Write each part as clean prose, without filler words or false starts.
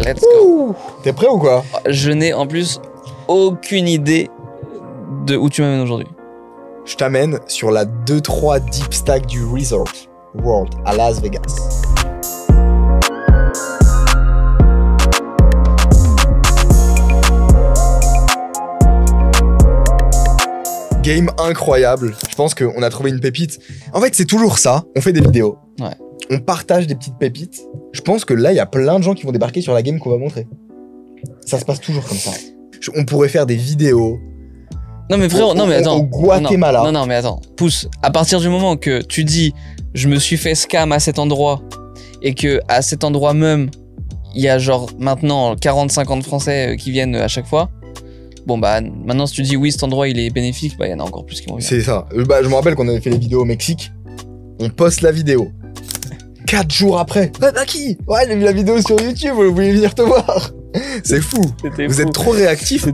Let's go. T'es prêt ou quoi? Je n'ai en plus aucune idée de où tu m'amènes aujourd'hui. Je t'amène sur la 2-3 deep stack du Resort World à Las Vegas. Game incroyable. Je pense qu'on a trouvé une pépite. En fait, c'est toujours ça. On fait des vidéos. Ouais. On partage des petites pépites. Je pense que là, il y a plein de gens qui vont débarquer sur la game qu'on va montrer. Ça se passe toujours comme ça. On pourrait faire des vidéos. Non mais frérot, non mais attends. Au Guatemala. Non mais attends. Pousse. À partir du moment que tu dis je me suis fait scam à cet endroit et que à cet endroit même il y a genre maintenant 40-50 Français qui viennent à chaque fois. Bon bah maintenant si tu dis oui cet endroit il est bénéfique, bah il y en a encore plus qui vont venir. C'est ça. Bah, je me rappelle qu'on avait fait les vidéos au Mexique. On poste la vidéo. 4 jours après. Ah bah qui? Ouais, j'ai vu la vidéo sur YouTube, vous voulez venir te voir. C'est fou. Vous êtes trop réactifs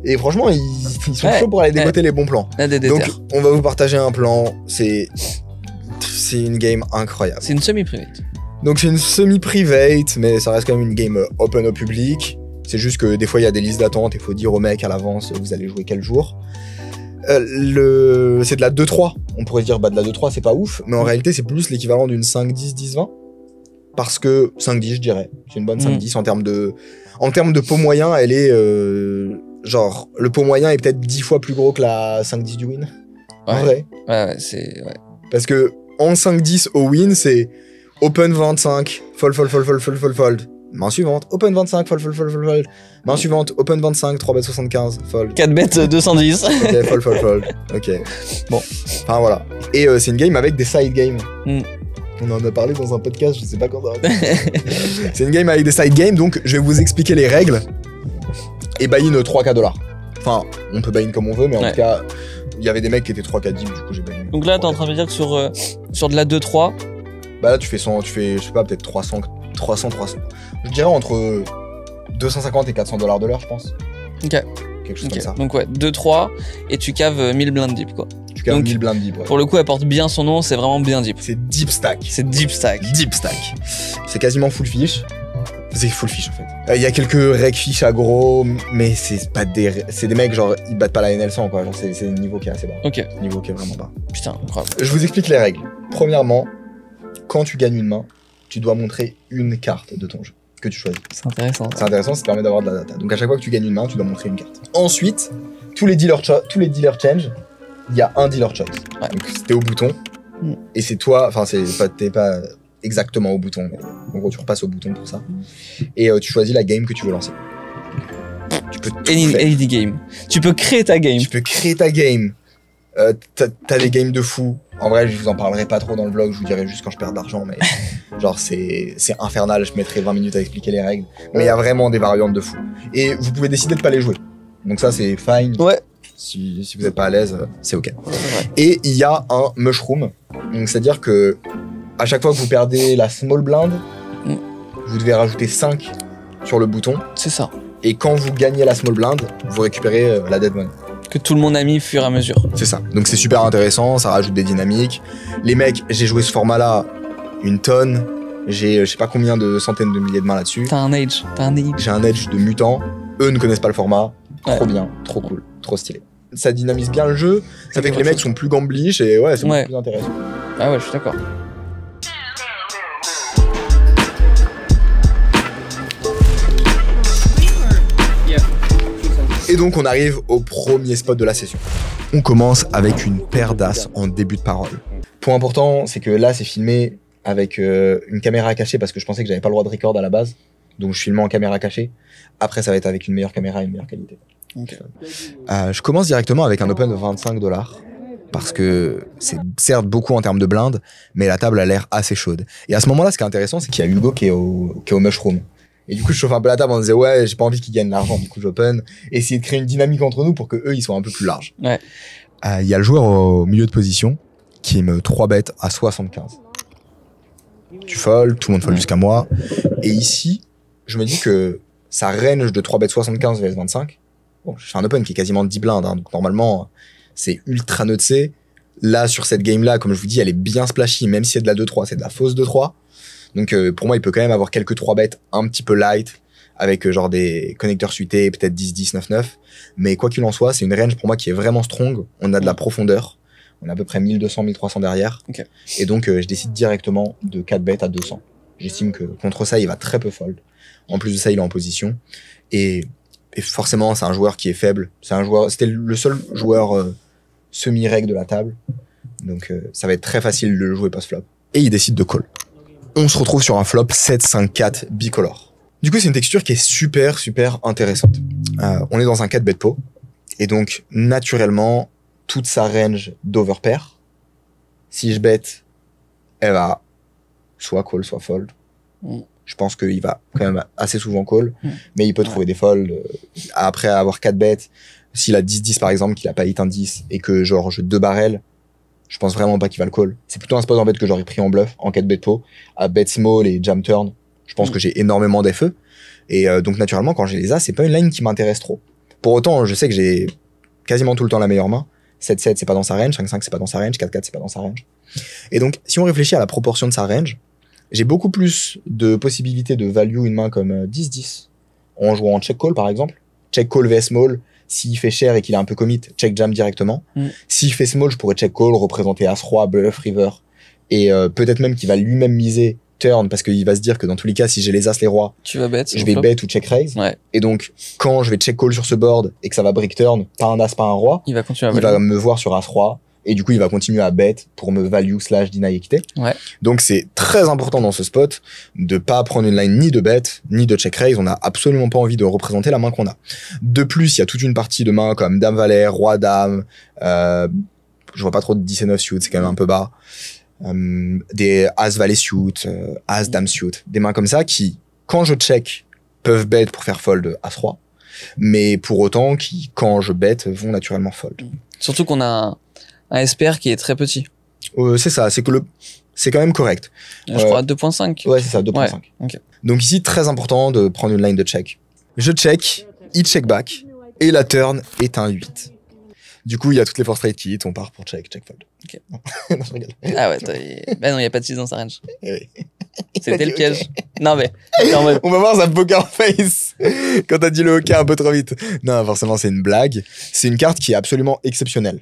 et franchement ils sont chauds pour aller dégoter les bons plans. Donc on va vous partager un plan. C'est une game incroyable. C'est une semi-private. Donc c'est une semi-private, mais ça reste quand même une game open au public. C'est juste que des fois il y a des listes d'attente, il faut dire aux mecs à l'avance vous allez jouer quel jour. C'est de la 2-3. On pourrait se dire bah de la 2-3 c'est pas ouf, mais en réalité c'est plus l'équivalent d'une 5-10, 10-20. Parce que 5-10 je dirais. C'est une bonne 5-10 en termes de pot moyen, elle est genre le pot moyen est peut-être 10 fois plus gros que la 5-10 du win. Ouais. En vrai. Ouais, c'est ouais. Parce que en 5-10 au win, c'est open 25, fold. Main suivante, open 25, fold. Main suivante, open 25, 3 bet 75, fold. 4 bêtes 210. Ok, fold. Ok. Bon, enfin voilà. Et c'est une game avec des side games. On en a parlé dans un podcast, je sais pas quand. C'est une game avec des side games, donc je vais vous expliquer les règles. Et buy-in 3K $. Enfin, on peut buy-in comme on veut, mais en tout cas, il y avait des mecs qui étaient 3K deep, du coup j'ai buy-in. Donc là, t'es en train de me dire que sur de la 2-3. Bah là, tu fais, je sais pas, peut-être 300. Je dirais entre 250 et 400 $ de l'heure, je pense. Ok. Quelque chose comme ça. Donc ouais, 2-3 et tu caves 1000 blindes deep quoi. Tu caves 1000 blindes deep, ouais. Pour le coup, elle porte bien son nom, c'est vraiment bien deep. C'est deep stack. C'est deep stack. Deep stack. C'est quasiment full fish. C'est full fish en fait. Il y a quelques reg fish aggro, mais c'est des mecs genre ils battent pas la NL100 quoi. Genre c'est un niveau qui est assez bas. Ok. Niveau qui est vraiment bas. Putain, incroyable. Je vous explique les règles. Premièrement, quand tu gagnes une main, tu dois montrer une carte de ton jeu que tu choisis. C'est intéressant. C'est intéressant, ça te permet d'avoir de la data. Donc à chaque fois que tu gagnes une main, tu dois montrer une carte. Ensuite, tous les dealer change, il y a un dealer choice. Ouais. Donc t'es au bouton et c'est toi, enfin t'es pas exactement au bouton, mais en gros tu repasses au bouton pour ça. Et tu choisis la game que tu veux lancer. Tu peux Any game. Tu peux créer ta game. Tu peux créer ta game. T'as des games de fou. En vrai, je vous en parlerai pas trop dans le vlog, je vous dirai juste quand je perds d'argent, mais genre c'est infernal, je mettrai 20 minutes à expliquer les règles. Mais il y a vraiment des variantes de fou. Et vous pouvez décider de pas les jouer. Donc ça c'est fine. Ouais. Si vous êtes pas à l'aise, c'est ok. Ouais. Et il y a un mushroom. Donc c'est-à-dire que à chaque fois que vous perdez la small blind, vous devez rajouter 5 sur le bouton. C'est ça. Et quand vous gagnez la small blind, vous récupérez la dead money. Que tout le monde a mis au fur et à mesure. C'est ça. Donc c'est super intéressant, ça rajoute des dynamiques. Les mecs, j'ai joué ce format-là une tonne. J'ai je sais pas combien de centaines de milliers de mains là-dessus. T'as un edge. J'ai un edge de mutant. Eux ne connaissent pas le format. Ouais. Trop bien, trop cool, trop stylé. Ça dynamise bien le jeu. Ça fait que les mecs sont plus gamblish et ouais, c'est beaucoup plus intéressant. Ah ouais, je suis d'accord. Et donc on arrive au premier spot de la session. On commence avec une paire d'as en début de parole. Point important, c'est que là c'est filmé avec une caméra cachée parce que je pensais que j'avais pas le droit de record à la base. Donc je filme en caméra cachée. Après ça va être avec une meilleure caméra et une meilleure qualité. Okay. Je commence directement avec un open de 25 $. Parce que c'est certes beaucoup en termes de blindes, mais la table a l'air assez chaude. Et à ce moment-là, ce qui est intéressant, c'est qu'il y a Hugo qui est au mushroom. Et du coup, je chauffe un peu la table, on disait ouais, j'ai pas envie qu'ils gagnent l'argent, du coup j'open. Et essayer de créer une dynamique entre nous pour que eux ils soient un peu plus larges. Ouais. Il y a le joueur au milieu de position qui me 3 bêtes à 75. Tu fold, tout le monde fold jusqu'à moi. Et ici, je me dis que ça range de 3 bêtes 75 vs 25. Bon, je fais un open qui est quasiment 10 blindes, hein, donc normalement c'est ultra nutsé. Là, sur cette game-là, comme je vous dis, elle est bien splashy, même si c'est de la 2-3, c'est de la fausse 2-3. Donc pour moi, il peut quand même avoir quelques 3 bêtes un petit peu light. avec genre des connecteurs suités, peut-être 10-10, 9-9. Mais quoi qu'il en soit, c'est une range pour moi qui est vraiment strong. On a de la profondeur. On a à peu près 1200-1300 derrière. Okay. Et donc, je décide directement de 4 bêtes à 200. J'estime que contre ça, il va très peu fold. En plus de ça, il est en position. Et forcément, c'est un joueur qui est faible. C'était le seul joueur semi-reg de la table. Donc, ça va être très facile de le jouer post-flop. Et il décide de call. On se retrouve sur un flop 7-5-4 bicolore. Du coup, c'est une texture qui est super, super intéressante. On est dans un 4 bet pot. Et donc, naturellement, toute sa range d'overpair, si je bet, elle va soit call, soit fold. Je pense qu'il va quand même assez souvent call, mais il peut trouver des folds. Après avoir 4 bêtes, s'il a 10-10 par exemple, qu'il a pas hit un 10, et que genre je 2 barrels, je pense vraiment pas qu'il va le call. C'est plutôt un spot en bet que j'aurais pris en bluff, en 4 bet pot, à bet small et jam turn. Je pense que j'ai énormément d'FE. Et donc naturellement, quand j'ai les As, c'est pas une line qui m'intéresse trop. Pour autant, je sais que j'ai quasiment tout le temps la meilleure main. 7-7, c'est pas dans sa range. 5-5, c'est pas dans sa range. 4-4, c'est pas dans sa range. Et donc, si on réfléchit à la proportion de sa range, j'ai beaucoup plus de possibilités de value une main comme 10-10 en jouant en check call, par exemple. Check call vs small. S'il fait cher et qu'il est un peu commit, check jam directement. S'il fait small, je pourrais check call, représenter As-Roi, bluff, river. Et peut-être même qu'il va lui-même miser turn, parce qu'il va se dire que dans tous les cas, si j'ai les As, les Rois, tu vas bet, je vais bet ou check raise. Ouais. Et donc, quand je vais check call sur ce board et que ça va brick turn, pas un As, pas un Roi, il va continuer à il va me voir sur As-Roi. Et du coup, il va continuer à bet pour me value / deny équité. Ouais. Donc, c'est très important dans ce spot de pas prendre une line ni de bet, ni de check raise. On a absolument pas envie de représenter la main qu'on a. De plus, il y a toute une partie de mains comme Dame Valet, Roi Dame, je vois pas trop de 10 et 9 suit, c'est quand même un peu bas. Des As Valet suit, As Dame suit. Des mains comme ça qui, quand je check, peuvent bet pour faire fold As-Roi. Mais pour autant, qui, quand je bet, vont naturellement fold. Surtout qu'on a un SPR qui est très petit. C'est ça, c'est quand même correct. Je crois à 2.5. Ouais, c'est ça, 2.5. Ouais, okay. Donc ici, très important de prendre une line de check. Je check, il check back, et la turn est un 8. Du coup, il y a toutes les force straight qui hit, on part pour check fold. Ok. Non, je rigole. Ah ouais, bah non, il n'y a pas de 6 dans sa range. Oui. C'était le piège. Okay. Non mais, on va voir sa poker face quand t'as dit le hockey un peu trop vite. Non, forcément, c'est une blague. C'est une carte qui est absolument exceptionnelle.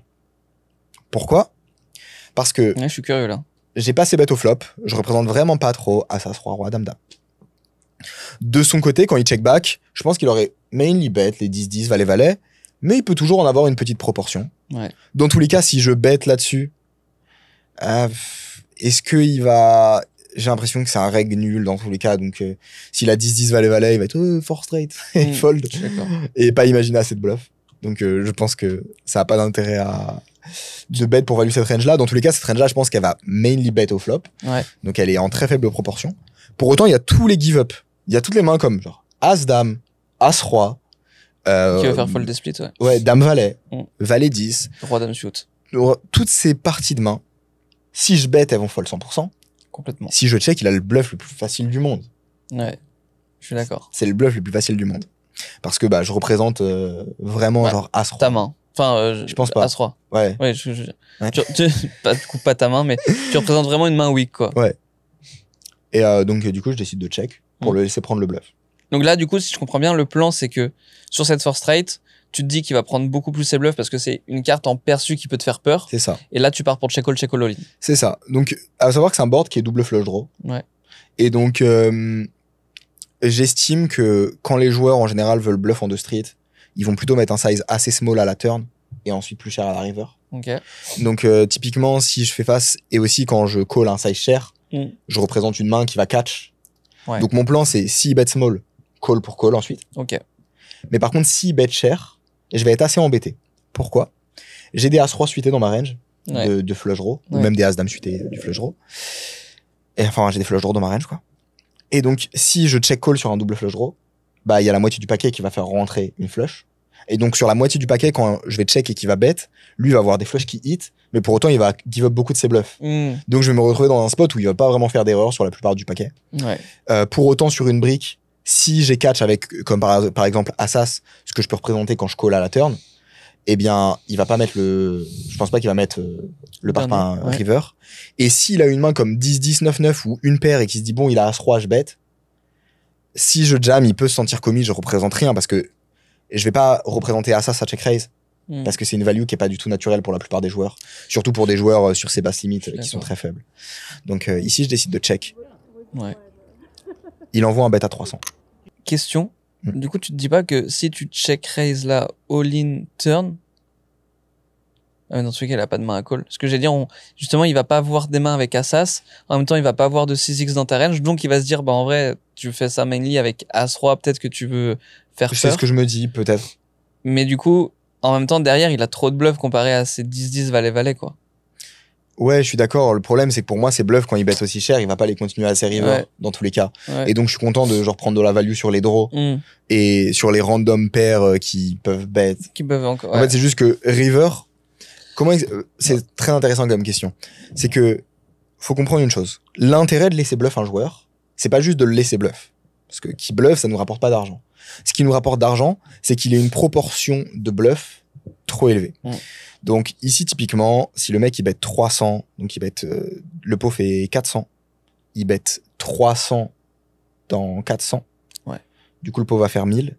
Pourquoi ? Parce que ouais, je suis curieux là. J'ai pas ses bêtes au flop, je représente vraiment pas trop As, Roi, Roi, Dame, Dame. De son côté, quand il check back, je pense qu'il aurait mainly bet les 10-10, Valet, Valet, mais il peut toujours en avoir une petite proportion. Ouais. Dans tous les cas, si je bet là-dessus, est-ce qu'il va... J'ai l'impression que c'est un reg nul dans tous les cas, donc s'il a 10-10, Valet, Valet, il va être force straight et fold, et pas imaginer assez de bluff. Donc je pense que ça a pas d'intérêt de bet pour value cette range-là. Dans tous les cas, cette range-là, je pense qu'elle va mainly bet au flop. Ouais. Donc elle est en très faible proportion. Pour autant, il y a tous les give-up. Il y a toutes les mains comme genre As-Dame, As-Roi. Qui va faire fold des splits, ouais. Ouais, Dame-Valet, Valet 10. Roi-Dame shoot. Toutes ces parties de main, si je bet, elles vont fold 100%. Complètement. Si je check, il a le bluff le plus facile du monde. Ouais, je suis d'accord. C'est le bluff le plus facile du monde. Parce que bah, je représente vraiment genre As-Roi. Ta main. Enfin, je pense pas. As-Roi. Ouais. Ouais, ouais. Pas, du coup, pas ta main, mais tu représentes vraiment une main weak, quoi. Ouais. Et donc, du coup, je décide de check pour le laisser prendre le bluff. Donc là, du coup, si je comprends bien, le plan, c'est que sur cette force straight, tu te dis qu'il va prendre beaucoup plus ses bluffs parce que c'est une carte en perçu qui peut te faire peur. C'est ça. Et là, tu pars pour check all all in. C'est ça. Donc, à savoir que c'est un board qui est double flush draw. Ouais. Et donc, j'estime que quand les joueurs, en général, veulent bluff en 2 street, ils vont plutôt mettre un size assez small à la turn et ensuite plus cher à la river. Ok. Donc, typiquement, si je fais face, et aussi quand je call un size cher, je représente une main qui va catch. Ouais. Donc, mon plan, c'est si bet small, call pour call ensuite. Ok. Mais par contre, si bet cher, je vais être assez embêté. Pourquoi ? J'ai des As-Roi suités dans ma range de flush draw, ou même des As-Dame suités du flush draw. Et enfin, j'ai des flush draw dans ma range, quoi. Et donc, si je check call sur un double flush draw, bah, il y a la moitié du paquet qui va faire rentrer une flush. Et donc, sur la moitié du paquet, quand je vais check et qu'il va bet, lui va avoir des flushs qui hit, mais pour autant, il va give up beaucoup de ses bluffs. Donc, je vais me retrouver dans un spot où il va pas vraiment faire d'erreur sur la plupart du paquet. Ouais. Pour autant, sur une brique, si j'ai catch avec, comme par exemple, Assas, ce que je peux représenter quand je call à la turn, eh bien, il va pas mettre je pense pas qu'il va mettre le parpaing river. Et s'il a une main comme 10-10, 9-9 ou une paire et qu'il se dit, bon, il a As-Roi, je bet, si je jam, il peut se sentir commis, je représente rien parce que je vais pas représenter Assas à check raise parce que c'est une value qui est pas du tout naturelle pour la plupart des joueurs, surtout pour des joueurs sur ces basses limites qui sont très faibles. Donc ici, je décide de check. Ouais. Il envoie un bet à 300. Question. Du coup, tu te dis pas que si tu check raise là, all-in turn, dans ce cas, il a pas de main à call. Ce que j'ai dit, justement, il va pas avoir des mains avec Assas. En même temps, il va pas avoir de 6x dans ta range. Donc, il va se dire, bah, en vrai, tu fais ça mainly avec As-Roi. Peut-être que tu veux faire peur. C'est ce que je me dis, peut-être. Mais du coup, en même temps, derrière, il a trop de bluff comparé à ses 10-10 valet-valet, quoi. Ouais, je suis d'accord. Le problème, c'est que pour moi, ces bluffs, quand ils bet aussi cher, il va pas les continuer à ses river dans tous les cas. Ouais. Et donc, je suis content de genre prendre de la value sur les draws et sur les random pairs qui peuvent bet. Qui peuvent encore. En fait, c'est juste que river, c'est très intéressant comme question. C'est que faut comprendre une chose. L'intérêt de laisser bluff un joueur, c'est pas juste de le laisser bluff. Parce que qui bluff, ça nous rapporte pas d'argent. Ce qui nous rapporte d'argent, c'est qu'il ait une proportion de bluff trop élevée. Donc ici, typiquement, si le mec il bet 300, donc il bet, le pot fait 400, il bet 300 dans 400. Ouais. Du coup, le pot va faire 1000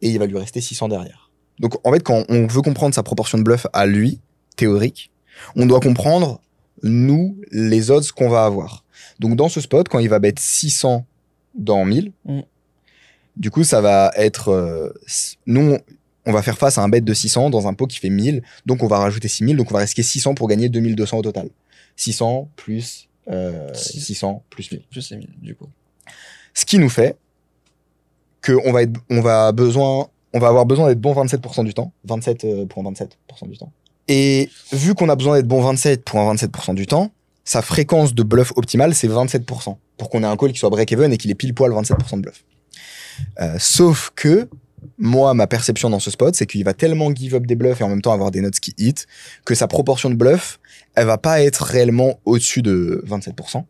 et il va lui rester 600 derrière. Donc en fait, quand on veut comprendre sa proportion de bluff à lui, théorique, on doit comprendre, nous, les odds qu'on va avoir. Donc dans ce spot, quand il va bet 600 dans 1000, du coup, ça va être... nous, on va faire face à un bet de 600 dans un pot qui fait 1000, donc on va rajouter 6000, donc on va risquer 600 pour gagner 2200 au total. 600 plus 600 plus 1000. Plus les 1000, du coup. Ce qui nous fait qu'on va avoir besoin d'être bon 27% du temps, 27 pour 27% du temps. Et vu qu'on a besoin d'être bon 27 pour 27% du temps, sa fréquence de bluff optimale, c'est 27%, pour qu'on ait un call qui soit break-even et qu'il ait pile poil 27% de bluff. Sauf que, moi, ma perception dans ce spot, c'est qu'il va tellement give up des bluffs et en même temps avoir des notes qui hit, que sa proportion de bluff, elle va pas être réellement au-dessus de 27%,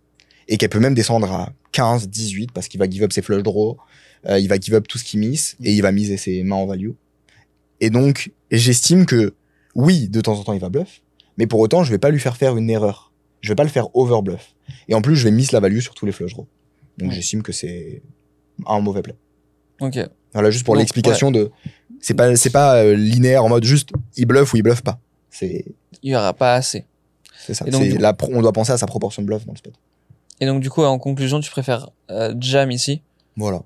et qu'elle peut même descendre à 15, 18, parce qu'il va give up ses flush draws, il va give up tout ce qu'il miss, et il va miser ses mains en value. Et donc, j'estime que, oui, de temps en temps, il va bluff, mais pour autant, je vais pas lui faire une erreur. Je vais pas le faire over bluff. Et en plus, je vais miss la value sur tous les flush draws. Donc, j'estime que c'est un mauvais play. Ok. Voilà, juste pour l'explication de... C'est pas linéaire en mode juste il bluffe ou il bluffe pas. Il y aura pas assez. C'est ça. Et donc, on doit penser à sa proportion de bluff dans le spot. Et donc, du coup, en conclusion, tu préfères jam ici? Voilà.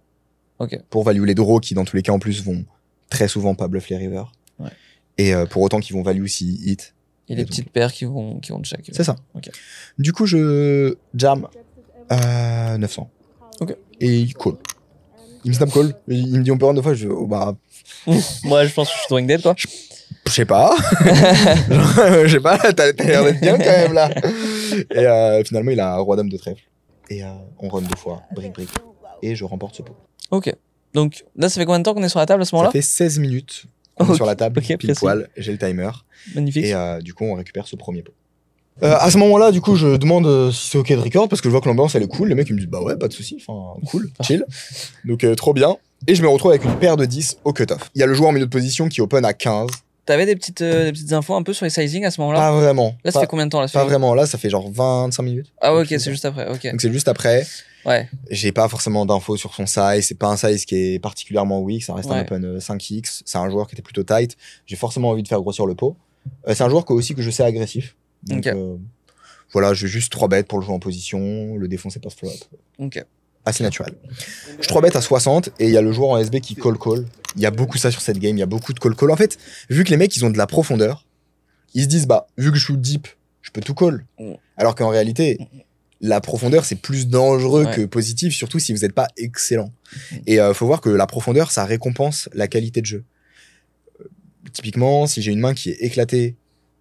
Ok. Pour value les draws qui, dans tous les cas, en plus, vont très souvent pas bluff les rivers. Ouais. Et pour autant qu'ils vont value si hit. Et les petites paires qui vont check. C'est ça. Ok. Du coup, je jam 900. Ok. Et il call. Il me snap call. Il me dit on peut run 2 fois. Je bah. Moi, je pense que je suis drawing dead, toi. Je sais pas. Je sais pas. T'as l'air d'être bien quand même là. Et finalement, il a roi dame de trèfle. Et on run 2 fois. Brick. Et je remporte ce pot. Ok. Donc là, ça fait combien de temps qu'on est sur la table à ce moment-là? Ça fait 16 minutes qu'on est sur la table. Okay, pile poil. J'ai le timer. Magnifique. Et du coup, on récupère ce premier pot. À ce moment-là, du coup, je demande si c'est ok de record parce que je vois que l'ambiance elle est cool. Les mecs ils me disent bah ouais, pas de souci, enfin cool, chill. Donc trop bien. Et je me retrouve avec une paire de 10 au cutoff. Il y a le joueur en milieu de position qui open à 15. T'avais des petites infos un peu sur les sizing à ce moment-là? Pas vraiment. Là, ça fait combien de temps là? Pas vraiment. Là, ça fait genre 25 minutes. Ah ouais, ok, c'est juste après. Ok. Donc c'est juste après. Ouais. J'ai pas forcément d'infos sur son size. C'est pas un size qui est particulièrement weak. Ça reste un Ouais. open 5x. C'est un joueur qui était plutôt tight. J'ai forcément envie de faire grossir le pot. C'est un joueur aussi que je sais agressif. Donc Ok. voilà, je vais juste 3 bêtes pour le jouer en position, le défoncer post-flop. Ok. Assez naturel. Je 3 bêtes à 60 et il y a le joueur en SB qui call. Il y a beaucoup ça sur cette game, il y a beaucoup de call. En fait, vu que les mecs ils ont de la profondeur, ils se disent bah vu que je suis deep, je peux tout call. Alors qu'en réalité, la profondeur c'est plus dangereux que positif, surtout si vous n'êtes pas excellent. Et faut voir que la profondeur ça récompense la qualité de jeu. Typiquement, si j'ai une main qui est éclatée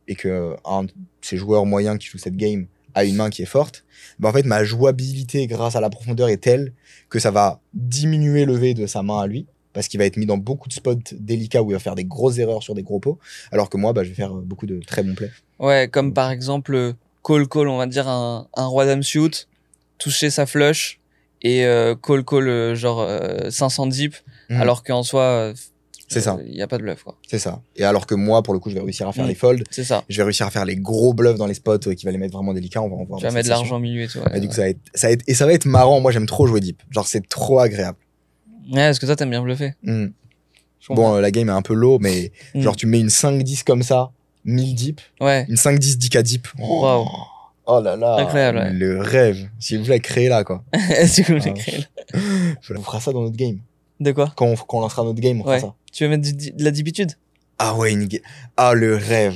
et que un de ces joueurs moyens qui joue cette game a une main qui est forte, bah en fait ma jouabilité grâce à la profondeur est telle que ça va diminuer le V de sa main à lui parce qu'il va être mis dans beaucoup de spots délicats où il va faire des grosses erreurs sur des gros pots, alors que moi bah je vais faire beaucoup de très bons plays. Ouais, comme par exemple call, on va dire un roi dame suit, toucher sa flush et call genre 500 deep, alors qu'en soi c'est ça. Il y a pas de bluff quoi. C'est ça. Et alors que moi, pour le coup, je vais réussir à faire les folds. C'est ça. Je vais réussir à faire les gros bluffs dans les spots qui va les mettre vraiment délicats. On va tu vas mettre de l'argent au milieu et tout. Et du coup, ça va être marrant. Moi, j'aime trop jouer deep. Genre, c'est trop agréable. Ouais, parce que toi, t'aimes bien bluffer. Hmm. Je comprends. Bon, la game est un peu low, mais Mm. genre, tu mets une 5-10 comme ça, 1000 deep, Ouais. une 5-10 10K deep. Waouh. Oh là là, Incroyable, ouais. le rêve. Si vous voulez créer là, quoi. Si vous voulez Ah. créer là. On fera ça dans notre game. De quoi? Quand on lancera notre game, on fera Ouais. ça. Tu veux mettre de la dibitude? Ah ouais, ah, le rêve.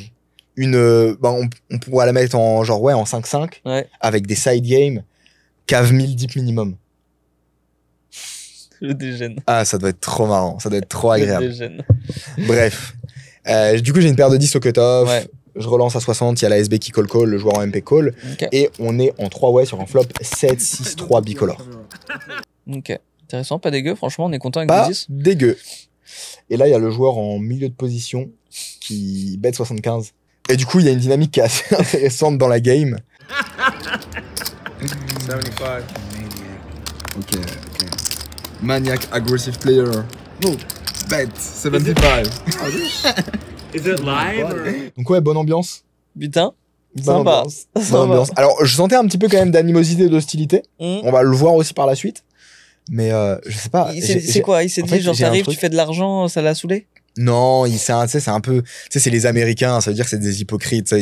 On pourra la mettre en genre, ouais, en 5-5, Ouais. avec des side games, cave 1000 deep minimum. Je déjeune. Ah, ça doit être trop marrant, ça doit être trop Je agréable. déjeune. Bref. Du coup, j'ai une paire de 10 au cutoff. Ouais. Je relance à 60, il y a la SB qui call, le joueur en MP call. Ok. Et on est en 3 way sur un flop 7-6-3 bicolore. Ok. Intéressant, pas dégueu. Franchement, on est content avec Pas le 10. dégueu. Et là, il y a le joueur en milieu de position qui bet 75. Et du coup, il y a une dynamique qui est assez intéressante dans la game. 75. Ok. Maniac aggressive player. Oh, bet 75. Is it live or? Donc ouais, bonne ambiance. Putain. Bonne Sympa. ambiance. Bonne Sympa. ambiance. Alors, je sentais un petit peu quand même d'animosité et d'hostilité. Mmh. On va le voir aussi par la suite. Mais je sais pas. C'est quoi? Il s'est en dit, fait, genre, j'ai un t'arrives, truc- tu fais de l'argent, ça l'a saoulé? Non, c'est un peu. Tu sais, c'est les Américains, ça veut dire que c'est des hypocrites.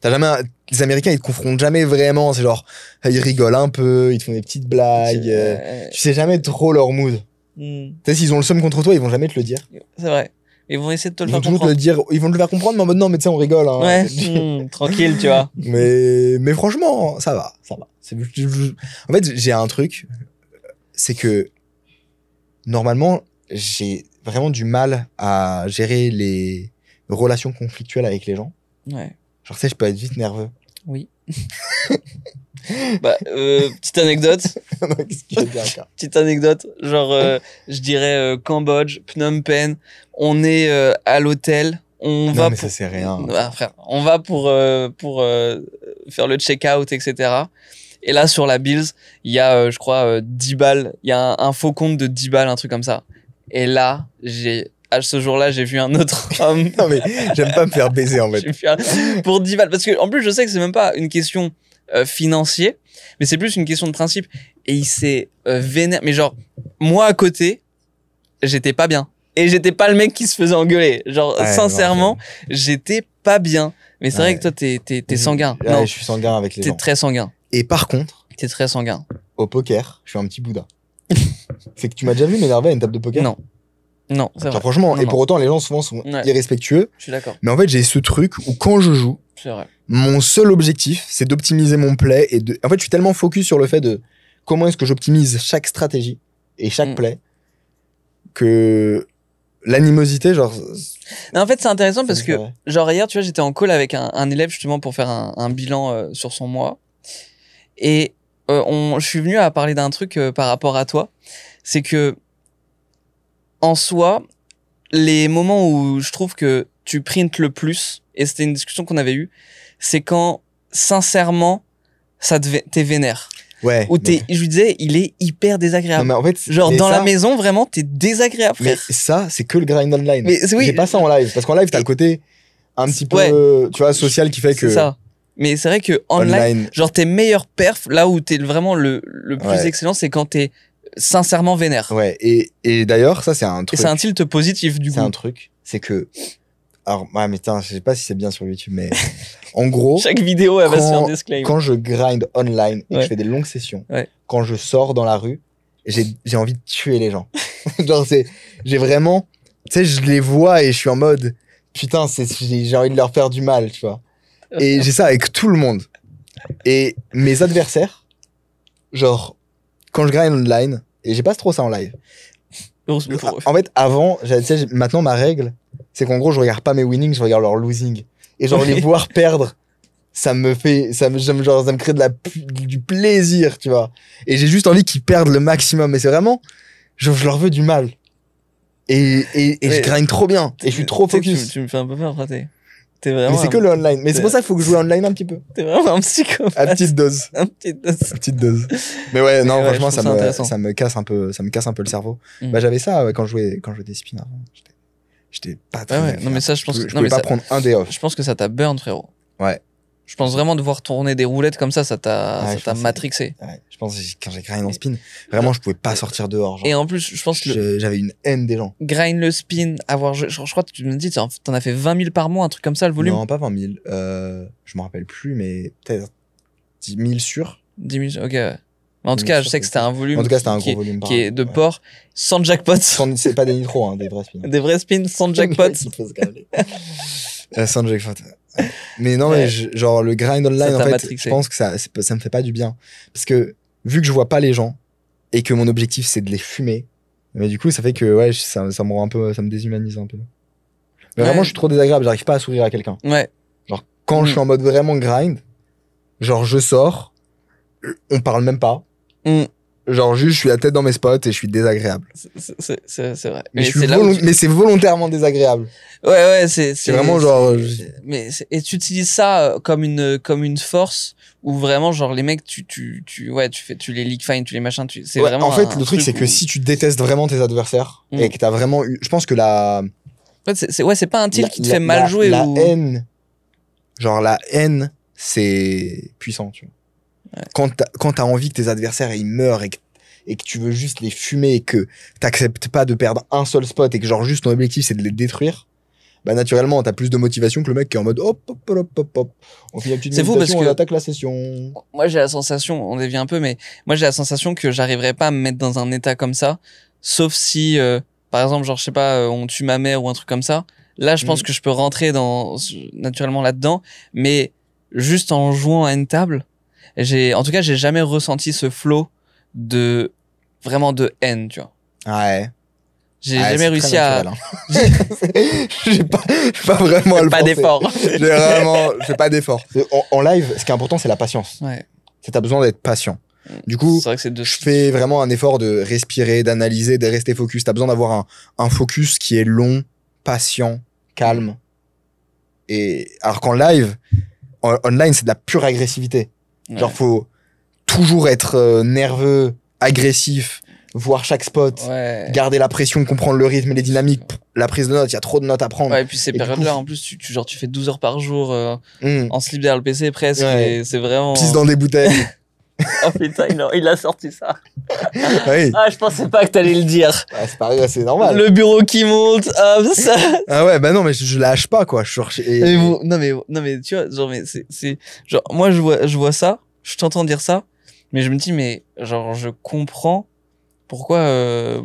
T'as jamais. Les Américains, ils te confrontent jamais vraiment. C'est genre, ils rigolent un peu, ils te font des petites blagues. Tu sais jamais trop leur mood. Hmm. Tu sais, s'ils ont le seum contre toi, ils vont jamais te le dire. C'est vrai. Ils vont essayer de te Ils le vont faire toujours te le comprendre. dire. Ils vont te le faire comprendre, mais en mode non, mais tu sais, on rigole. Hein. Ouais. Tranquille, tu vois. Mais franchement, ça va, ça va. En fait, j'ai un truc, c'est que normalement, j'ai vraiment du mal à gérer les relations conflictuelles avec les gens. Ouais. Genre, tu sais, je peux être vite nerveux. Oui. Bah, petite anecdote. Qu'est-ce qu'il y a bien, quoi. Petite anecdote. Genre, je dirais Cambodge, Phnom Penh. On est à l'hôtel. On Non, va mais pour... ça, c'est rien. Ah, frère, on va pour faire le check-out, etc. Et là, sur la Bills, il y a, je crois, 10 balles. Il y a un faux compte de 10 balles, un truc comme ça. Et là, à ce jour-là, j'ai vu un autre homme. Non, mais j'aime pas me faire baiser, en fait. J'ai vu pour 10 balles. Parce que, en plus, je sais que c'est même pas une question financière, mais c'est plus une question de principe. Et il s'est vénère. Mais genre, moi à côté, j'étais pas bien. Et j'étais pas le mec qui se faisait engueuler. Genre, Ouais, sincèrement, j'étais pas bien. Mais c'est vrai Ouais. que toi, t'es sanguin. Ouais, Non, je suis sanguin avec les t'es gens. très sanguin. Et par contre, T'es très sanguin. au poker, je suis un petit Bouddha. C'est que tu m'as déjà vu m'énerver à une table de poker? Non. Non, c'est Genre, vrai. franchement, Non, et non. pour autant, les gens souvent sont Ouais. irrespectueux. Je suis d'accord. Mais en fait, j'ai ce truc où quand je joue, C'est vrai. mon seul objectif, c'est d'optimiser mon play et de. En fait, je suis tellement focus sur le fait de comment est-ce que j'optimise chaque stratégie et chaque Mm. play que l'animosité, genre. Non, en fait, c'est intéressant parce ça que, me ferait. genre, hier, tu vois, j'étais en call avec un élève justement pour faire un bilan sur son mois. Et je suis venu à parler d'un truc par rapport à toi. C'est que, en soi, les moments où je trouve que tu printes le plus, et c'était une discussion qu'on avait eue, c'est quand, sincèrement, t'es vénère. Ouais. Ou je lui disais, il est hyper Non, désagréable. mais en fait. Genre, mais dans ça- la maison, vraiment, t'es désagréable, Mais frère. ça, c'est que le grind online. Mais oui. J'ai pas ça en live. Parce qu'en live, t'as le côté un petit peu, Ouais. tu vois, social qui fait que. C'est ça. Mais c'est vrai que online, genre tes meilleurs perfs, là où t'es vraiment le plus Ouais. excellent, c'est quand t'es sincèrement vénère. Ouais. Et d'ailleurs, ça, c'est un Et truc. c'est un tilt positif du C'est coup. un truc. C'est que. Alors, ouais, mais putain, je sais pas si c'est bien sur YouTube, mais en gros, Chaque vidéo, elle va se faire quand- disclaim. quand je grind online et que Ouais. je fais des longues sessions, Ouais. quand je sors dans la rue, j'ai envie de tuer les gens. Genre, j'ai vraiment, tu sais, je les vois et je suis en mode, putain, j'ai envie de leur faire du mal, tu vois. Et j'ai ça avec tout le monde. Et mes adversaires, genre, quand je grind online, et j'ai pas trop ça en live. Heureusement pour eux. En fait, avant, tu sais, maintenant ma règle, c'est qu'en gros, je regarde pas mes winnings, je regarde leurs losing. Et genre, les voir perdre, ça me crée du plaisir, tu vois. Et j'ai juste envie qu'ils perdent le maximum. Mais c'est vraiment, je leur veux du mal. Et Mais- je grind trop bien. Et je suis trop Tu sais que focus. Tu me fais un peu peur, frère. T'es Mais vraiment. c'est que le online. Mais c'est pour ça qu'il faut que je joue online un petit peu. T'es vraiment un psychopathe. À petite dose. Un petit dos. Petite dose. Mais ouais, non, ouais, franchement, je trouve ça intéressant. ça me casse un peu le cerveau. Mm. Bah, j'avais ça ouais, quand je jouais des spins avant. J'étais pas très. Ouais, ouais. Non, mais ça, je pense Je que. Non, pouvais mais pas ça, prendre un day off. je pense que ça t'a burn, frérot. Ouais. Je pense vraiment devoir tourner des roulettes comme ça Ouais, ça je t'a pense matrixé. Ouais, je pense que quand j'ai grind en spin, vraiment, je pouvais pas sortir dehors. Genre. Et en plus, je pense que J'avais une haine des gens. grind le spin, je crois que tu me dis, t'en as fait 20 000 par mois, un truc comme ça, le volume. Non, pas 20 000. Je me rappelle plus, mais peut-être 10 000 sur. 10 000, ok. Ouais. Mais en 10 tout 000 cas, je sur, sais que c'était un volume En tout cas, c'était un qui gros volume. qui est de ouais. port, sans jackpot, C'est pas des nitros, hein, des vrais spins. des vrais spins, sans jackpot. Il faut se calmer. Sans jackpot. Mais non, Ouais. mais genre le grind Ça online, en t'a fait, matrixé. je pense que ça me fait pas du bien. Parce que vu que je vois pas les gens et que mon objectif c'est de les fumer, mais du coup, ça fait que ouais, ça me rend un peu, ça me déshumanise un peu. Mais vraiment, Ouais. je suis trop désagréable, j'arrive pas à sourire à quelqu'un. Ouais. Genre, quand je suis en mode vraiment grind, genre je sors, on parle même pas. Mm. Genre juste, je suis la tête dans mes spots et je suis désagréable. C'est vrai. Mais, c'est là où tu- mais c'est volontairement désagréable. Ouais, C'est vraiment genre. et tu utilises ça comme une force ou vraiment genre les mecs tu les leak fine, tu les machins, c'est Ouais, vraiment en fait, un le truc, c'est où- que si tu détestes vraiment tes adversaires Mm. et que t'as vraiment eu. Je pense que la. En fait, c'est pas un tilt qui te fait la- mal jouer La ou haine. Genre, la haine, c'est puissant, tu vois. Ouais. Quand t'as envie que tes adversaires ils meurent et que tu veux juste les fumer et que t'acceptes pas de perdre un seul spot et que genre juste ton objectif c'est de les détruire, bah naturellement t'as plus de motivation que le mec qui est en mode hop hop hop hop hop. On fait une petite C'est fou méditation, parce que- on attaque la session. Moi j'ai la sensation, on dévie un peu, mais moi j'ai la sensation que j'arriverais pas à me mettre dans un état comme ça, sauf si par exemple genre je sais pas on tue ma mère ou un truc comme ça. Là je pense Mhm. que je peux rentrer naturellement là-dedans, mais juste en jouant à une table, en tout cas j'ai jamais ressenti ce flow de vraiment de haine, tu vois. Ouais. J'ai Ouais, jamais c'est réussi très à naturel, hein. j'ai pas vraiment à le pas penser. d'effort. J'ai pas d'effort. En live, ce qui est important, c'est la patience. Ouais. C'est t'as besoin d'être patient. Du coup, C'est vrai que c'est deux. je fais vraiment un effort de respirer, d'analyser, de rester focus. T'as besoin d'avoir un focus qui est long, patient, calme. Et alors qu'en live, online, c'est de la pure agressivité. Ouais. Genre, faut toujours être nerveux, agressif, voir chaque spot, Ouais. garder la pression, comprendre le rythme et les dynamiques. La prise de notes, il y a trop de notes à prendre. Ouais, et puis ces Et du périodes-là, coup, en plus, tu fais 12 heures par jour Mmh. en slip derrière le PC presque, Ouais. et c'est vraiment. Pisse dans des bouteilles. Oh putain, il a sorti ça. Oui. Ah, je pensais pas que t'allais le dire. Ouais, c'est pas c'est normal. Le bureau qui monte, ça. Ah ouais, bah non, mais je lâche pas, quoi. Je suis Non mais tu vois, genre mais c'est genre moi je vois ça, je t'entends dire ça, mais je me dis mais genre je comprends pourquoi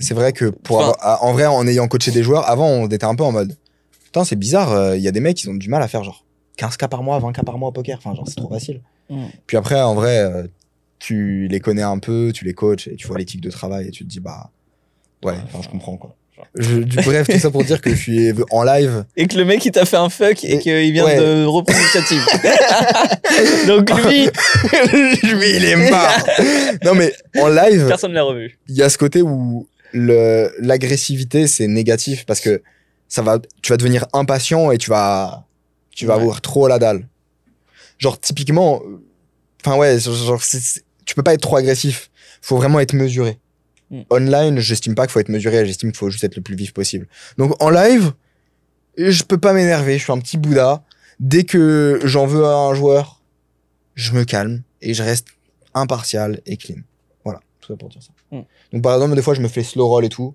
C'est vrai que Enfin- en vrai, en ayant coaché des joueurs, avant, on était un peu en mode putain, c'est bizarre, il y a des mecs qui ont du mal à faire genre 15K par mois, 20K par mois au poker. Enfin, genre, c'est trop facile. Mm. Puis après, en vrai, tu les connais un peu, tu les coaches et tu vois l'éthique de travail et tu te dis, bah, ouais, enfin, je comprends, quoi. Bref, tout ça pour dire que je suis en live. et que le mec il t'a fait un fuck et Et- qu'il vient ouais. de reprendre l'initiative. Donc lui, Lui, il est marre. Non, mais en live, personne l'a revu. il y a ce côté où l'agressivité, c'est négatif parce que tu vas devenir impatient et tu vas Ouais. avoir trop la dalle. Genre, typiquement, enfin, ouais, genre, tu peux pas être trop agressif. Faut vraiment être mesuré. Mm. Online, j'estime pas qu'il faut être mesuré, j'estime qu'il faut juste être le plus vif possible. Donc, en live, je peux pas m'énerver, je suis un petit Bouddha. Dès que j'en veux à un joueur, je me calme et je reste impartial et clean. Voilà, tout ça pour dire ça. Mm. Donc, par exemple, des fois, je me fais slow roll et tout.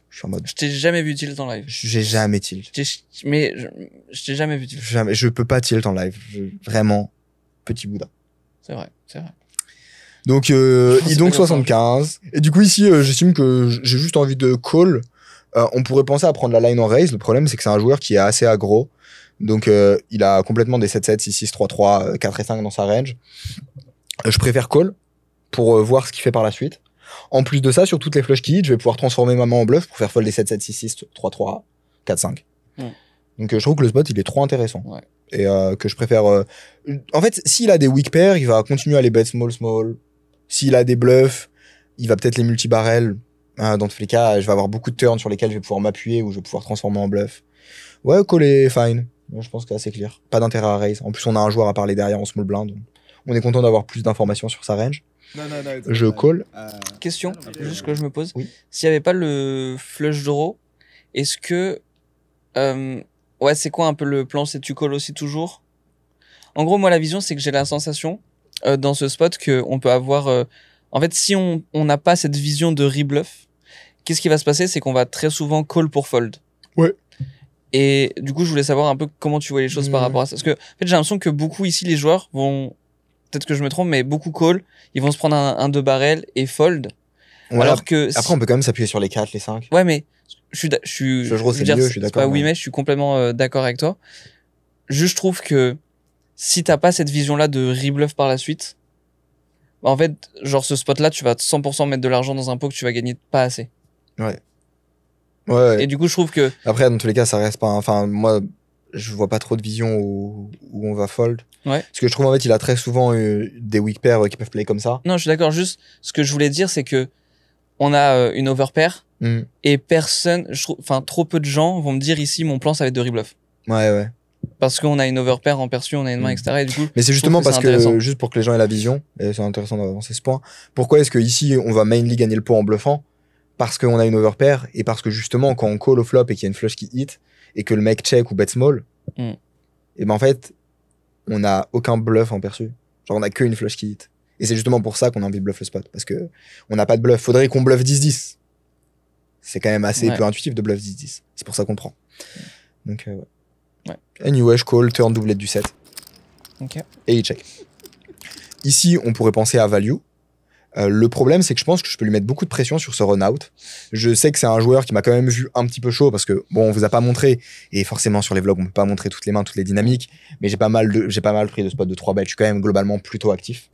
Je suis en mode, Je t'ai jamais vu tilt en live. j'ai jamais tilt. Je t'ai jamais vu tilt. Jamais, je peux pas tilt en live. Vraiment, petit Bouddha. C'est vrai, c'est vrai. Donc, C'est idonc pas grave. 75. Et du coup, ici, j'estime que j'ai juste envie de call. On pourrait penser à prendre la line en raise. Le problème, c'est que c'est un joueur qui est assez aggro. Donc, il a complètement des 7-7, 6-6, 3-3, 4 et 5 dans sa range. Je préfère call pour voir ce qu'il fait par la suite. En plus de ça, sur toutes les flush kits, je vais pouvoir transformer ma main en bluff pour faire fold des 7-7, 6-6, 3-3, 4-5. Mm. Donc, je trouve que le spot, il est trop intéressant. Ouais. Et que je préfère... En fait, s'il a des weak pairs, il va continuer à les bet small. S'il a des bluffs, il va peut-être les multi-barrels. Dans tous les cas, je vais avoir beaucoup de turns sur lesquels je vais pouvoir m'appuyer ou je vais pouvoir transformer en bluff. Ouais, call est fine. Je pense que c'est assez clair. Pas d'intérêt à raise. En plus, on a un joueur à parler derrière en small blind. On est content d'avoir plus d'informations sur sa range. Je call. Question, juste que je me pose. Oui. S'il n'y avait pas le flush draw, est-ce que... ouais, c'est quoi un peu le plan? C'est tu call aussi toujours? En gros, moi, la vision, c'est que j'ai la sensation dans ce spot qu'on peut avoir. En fait, si on n'a pas cette vision de rebluff, qu'est-ce qui va se passer? C'est qu'on va très souvent call pour fold. Ouais. Et du coup, je voulais savoir un peu comment tu vois les choses par rapport à ça. Parce que, en fait, j'ai l'impression que beaucoup ici, les joueurs vont. Peut-être que je me trompe, mais beaucoup call. Ils vont se prendre un 2 barrel et fold. Ouais, Alors que. après, on peut quand même s'appuyer sur les 4, les 5. Ouais, mais je suis. Je veux dire, mieux, je suis d'accord. Pas oui, mais je suis complètement d'accord avec toi. Juste, je trouve que si t'as pas cette vision-là de rebluff par la suite, bah en fait, genre ce spot-là, tu vas 100% mettre de l'argent dans un pot que tu vas gagner pas assez. Ouais. Ouais. Et du coup, je trouve que. Après, dans tous les cas, ça reste pas. Enfin, moi, je vois pas trop de vision où on va fold. Ouais. Parce que je trouve en fait, il a très souvent des weak pairs qui peuvent play comme ça. Non, je suis d'accord. Juste, ce que je voulais dire, c'est que on a une overpair et personne, je trouve, enfin, trop peu de gens vont me dire ici, mon plan, ça va être de rebluff. Ouais. Parce qu'on a une overpair en perçu, on a une main, etc. Et du coup, mais c'est justement parce que, intéressant. juste pour que les gens aient la vision, et c'est intéressant d'avancer ce point, pourquoi est-ce que ici on va mainly gagner le pot en bluffant? Parce qu'on a une overpair et parce que justement, quand on call au flop et qu'il y a une flush qui hit et que le mec check ou bet small, et ben en fait, on a aucun bluff en perçu. Genre, on a qu'une flush qui hit. Et c'est justement pour ça qu'on a envie de bluff le spot. Parce que on n'a pas de bluff. Faudrait qu'on bluff 10-10. C'est quand même assez peu intuitif de bluff 10-10. C'est pour ça qu'on prend. Donc, ouais. Anyway, je call, turn doublette du 7. Ok. Et il check. Ici, on pourrait penser à value. Le problème, c'est que je pense que je peux lui mettre beaucoup de pression sur ce run-out. Je sais que c'est un joueur qui m'a quand même vu un petit peu chaud parce que, bon, on vous a pas montré, et forcément sur les vlogs, on peut pas montrer toutes les mains, toutes les dynamiques, mais j'ai pas mal pris de spots de 3 bêtes. Je suis quand même globalement plutôt actif,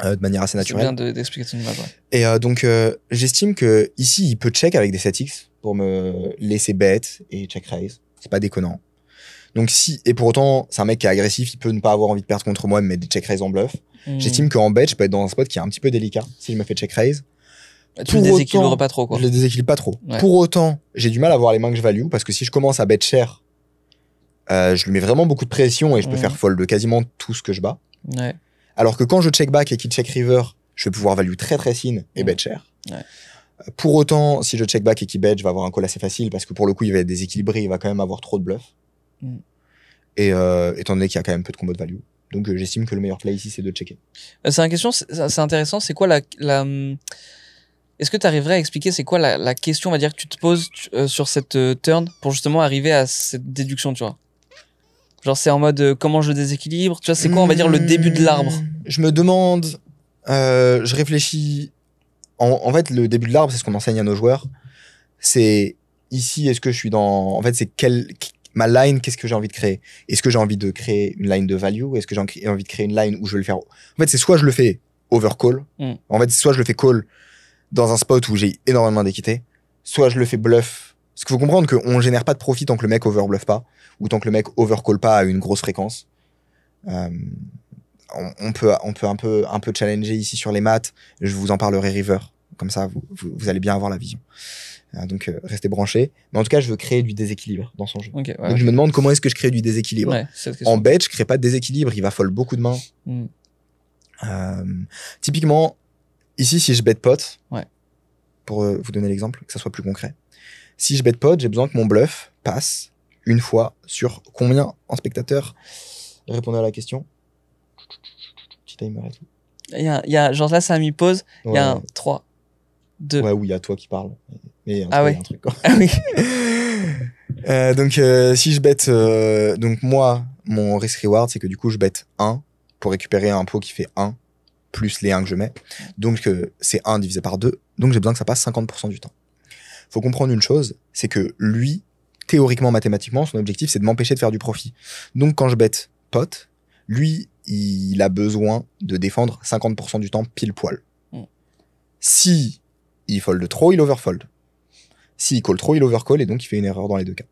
de manière assez naturelle. C'est bien d'expliquer ton image, ouais. Et donc, j'estime que ici, il peut check avec des 7x pour me laisser bet et check raise. C'est pas déconnant. Donc et pour autant, c'est un mec qui est agressif, il peut ne pas avoir envie de perdre contre moi, mais des check raise en bluff. J'estime qu'en bet, je peux être dans un spot qui est un petit peu délicat si je me fais check raise. Tu le déséquilibres pas trop, quoi. Je le déséquilibre pas trop. Ouais. Pour autant, j'ai du mal à voir les mains que je value parce que si je commence à bet cher, je lui mets vraiment beaucoup de pression et je peux faire fold de quasiment tout ce que je bats. Ouais. Alors que quand je check back et qu'il check river, je vais pouvoir value très très thin et bet cher. Ouais. Pour autant, si je check back et qu'il bet, je vais avoir un call assez facile parce que pour le coup, il va être déséquilibré, il va quand même avoir trop de bluff. Et étant donné qu'il y a quand même peu de combos de value. Donc j'estime que le meilleur play ici, c'est de checker. C'est une question, c'est intéressant. C'est quoi Est-ce que tu arriverais à expliquer c'est quoi la question, on va dire, que tu te poses sur cette turn pour justement arriver à cette déduction, tu vois? Genre c'est en mode comment je déséquilibre, tu vois, c'est quoi, on va dire, le début de l'arbre? Je me demande, je réfléchis. En fait, le début de l'arbre, c'est ce qu'on enseigne à nos joueurs. C'est ici, est-ce que je suis dans. En fait, c'est ma line, qu'est-ce que j'ai envie de créer? Est-ce que j'ai envie de créer une line de value? Est-ce que j'ai envie de créer une line où je vais le faire? En fait, c'est soit je le fais overcall. En fait, soit je le fais call dans un spot où j'ai énormément d'équité, soit je le fais bluff. Parce qu'il faut comprendre qu'on génère pas de profit tant que le mec overbluff pas, ou tant que le mec overcall pas à une grosse fréquence. On peut un peu challenger ici sur les maths. Je vous en parlerai river. Comme ça, vous allez bien avoir la vision. Donc, restez branchés. Mais en tout cas, je veux créer du déséquilibre dans son jeu. Okay, donc, je me demande comment est-ce que je crée du déséquilibre. En bet, je crée pas de déséquilibre. Il va fold beaucoup de mains. Typiquement, ici, si je bet pot, pour vous donner l'exemple, que ça soit plus concret. Si je bet pot, j'ai besoin que mon bluff passe une fois sur combien en spectateur? Répondez à la question. Petit timer et tout. Il y a genre là, ça a mis pause. Il y a un 3, 2. Ouais, oui, il y a toi qui parle. Mais ah ouais. Y a un truc, quoi. Ah oui. Donc, si je bet, donc moi, mon risk reward, c'est que du coup, je bet 1 pour récupérer un pot qui fait 1 plus les 1 que je mets. Donc, c'est 1 divisé par 2. Donc, j'ai besoin que ça passe 50% du temps. Faut comprendre une chose, c'est que lui, théoriquement, mathématiquement, son objectif, c'est de m'empêcher de faire du profit. Donc, quand je bet pot, lui, il a besoin de défendre 50% du temps pile poil. Si il fold trop, il overfold. S'il call trop, il overcall et donc il fait une erreur dans les deux cas.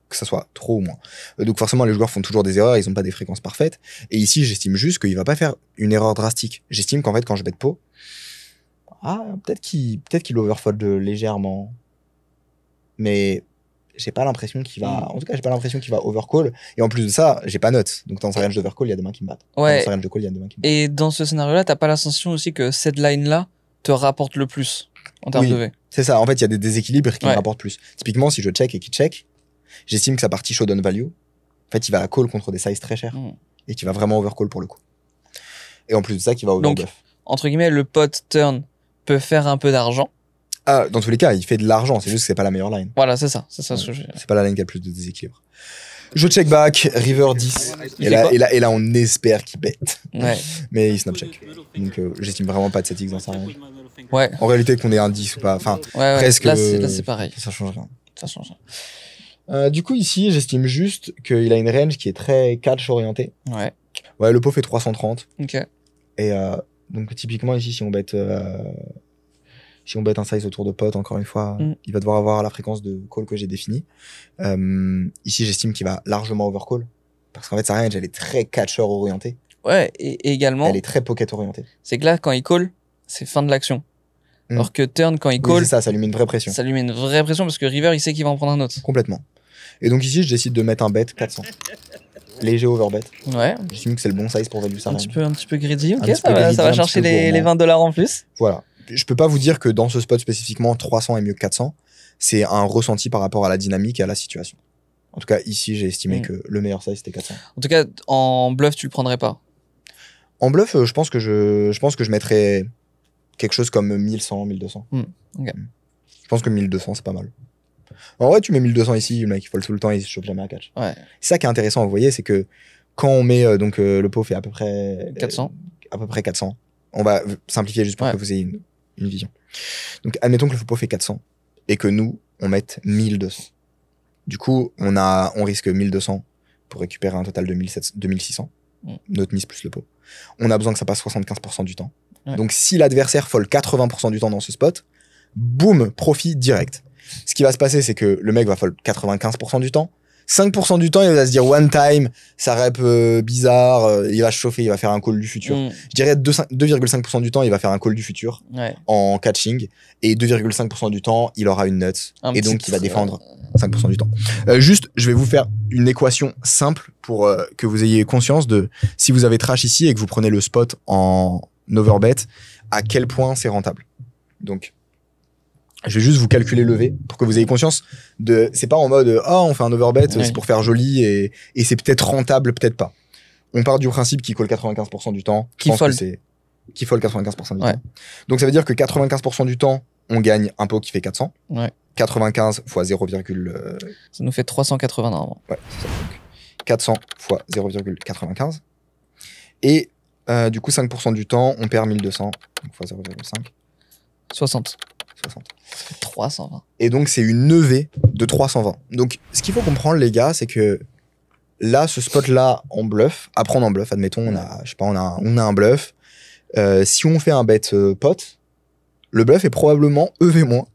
Que ça soit trop ou moins. Donc forcément, les joueurs font toujours des erreurs, ils n'ont pas des fréquences parfaites. Et ici, j'estime juste qu'il va pas faire une erreur drastique. J'estime qu'en fait, quand je bet pot, peut-être qu'il overfold légèrement. Mais j'ai pas l'impression qu'il va. En tout cas, j'ai pas l'impression qu'il va overcall. Et en plus de ça, j'ai pas note. Donc dans sa range d'overcall, il y a des mains qui me battent. Ouais. Dans sa range de call, il y a des mains qui me battent. Et dans ce scénario-là, t'as pas la sensation aussi que cette line-là te rapporte le plus en termes de V? C'est ça. En fait, il y a des déséquilibres qui me rapportent plus. Typiquement, si je check et qu'il check, j'estime que sa partie showdown value, en fait, il va la call contre des sizes très chers. et qui va vraiment overcall pour le coup. Et en plus de ça, qui va overbluff. Entre guillemets, le pot turn peut faire un peu d'argent. Ah, dans tous les cas, il fait de l'argent, c'est juste que c'est pas la meilleure line. Voilà, c'est ça ce que je veux dire. C'est pas la line qui a le plus de déséquilibre. Je check back, river 10. Il Et fait quoi là, on espère qu'il bête. Ouais. Mais il snap check. Donc, j'estime vraiment pas de cette X dans sa range. Ouais. En réalité, qu'on ait un 10 ou pas, enfin, Ouais. presque. Là, c'est pareil. Ça change rien. Ça change rien. Du coup, ici, j'estime juste qu'il a une range qui est très catch orientée. Ouais. Ouais, le pot fait 330. Ok. Et donc, typiquement, ici, si on bête un size autour de pot, encore une fois, il va devoir avoir la fréquence de call que j'ai définie. Ici, j'estime qu'il va largement overcall. Parce qu'en fait, sa range, elle est très catcher orientée. Ouais, et également, Elle est très pocket orientée. c'est que là, quand il call, c'est fin de l'action. Mm. Alors que turn, quand il Oui, call, c'est ça lui met une vraie pression. ça lui met une vraie pression parce que river, il sait qu'il va en prendre un autre. Complètement. Et donc ici, je décide de mettre un bet 400. Léger overbet. Ouais. J'estime que c'est le bon size pour value sa Un range. petit peu greedy, ok, petit ça peu va, greedy, ça va un petit chercher peu les gourmand. $20 en plus. Voilà. Je peux pas vous dire que dans ce spot spécifiquement, 300 est mieux que 400. C'est un ressenti par rapport à la dynamique et à la situation. En tout cas, ici, j'ai estimé que le meilleur size, c'était 400. En tout cas, en bluff, tu le prendrais pas. En bluff, je pense que je mettrais quelque chose comme 1100, 1200. Ok. Je pense que 1200, c'est pas mal. En vrai, tu mets 1200 ici, le mec, il fold tout le temps, il se chope jamais à catch. Ouais. C'est ça qui est intéressant, vous voyez, c'est que quand on met, le pot fait à peu près 400. À peu près 400. On va simplifier juste pour que vous ayez une vision. Donc, admettons que le pot fait 400 et que nous, on mette 1200. Du coup, on risque 1200 pour récupérer un total de 2600. Notre mise plus le pot. On a besoin que ça passe 75% du temps. Ouais. Donc, si l'adversaire fold 80% du temps dans ce spot, boum, profit direct. Ce qui va se passer, c'est que le mec va fold 95% du temps. 5% du temps, il va se dire one time, ça rep bizarre, il va se chauffer, il va faire un call du futur. Je dirais 2,5% du temps, il va faire un call du futur en catching. Et 2,5% du temps, il aura une nuts. Et donc, il va défendre 5% du temps. Juste, je vais vous faire une équation simple pour que vous ayez conscience de si vous avez trash ici et que vous prenez le spot en overbet, à quel point c'est rentable. Donc, je vais juste vous calculer le V pour que vous ayez conscience de. C'est pas en mode on fait un overbet, c'est pour faire joli et c'est peut-être rentable, peut-être pas. On part du principe qu'il call 95% du temps. Qui fold 95% du temps. Donc ça veut dire que 95% du temps, on gagne un pot qui fait 400. 95 fois 0, ça nous fait 380 normalement. Ouais, c'est ça. Donc, 400 fois 0,95. Et du coup, 5% du temps, on perd 1200 donc fois 0,5. 60. 60. 320. Et donc, c'est une EV de 320. Donc, ce qu'il faut comprendre, les gars, c'est que là, ce spot-là, en bluff, à prendre en bluff, admettons, on a un bluff. Si on fait un bet pot, le bluff est probablement EV moins.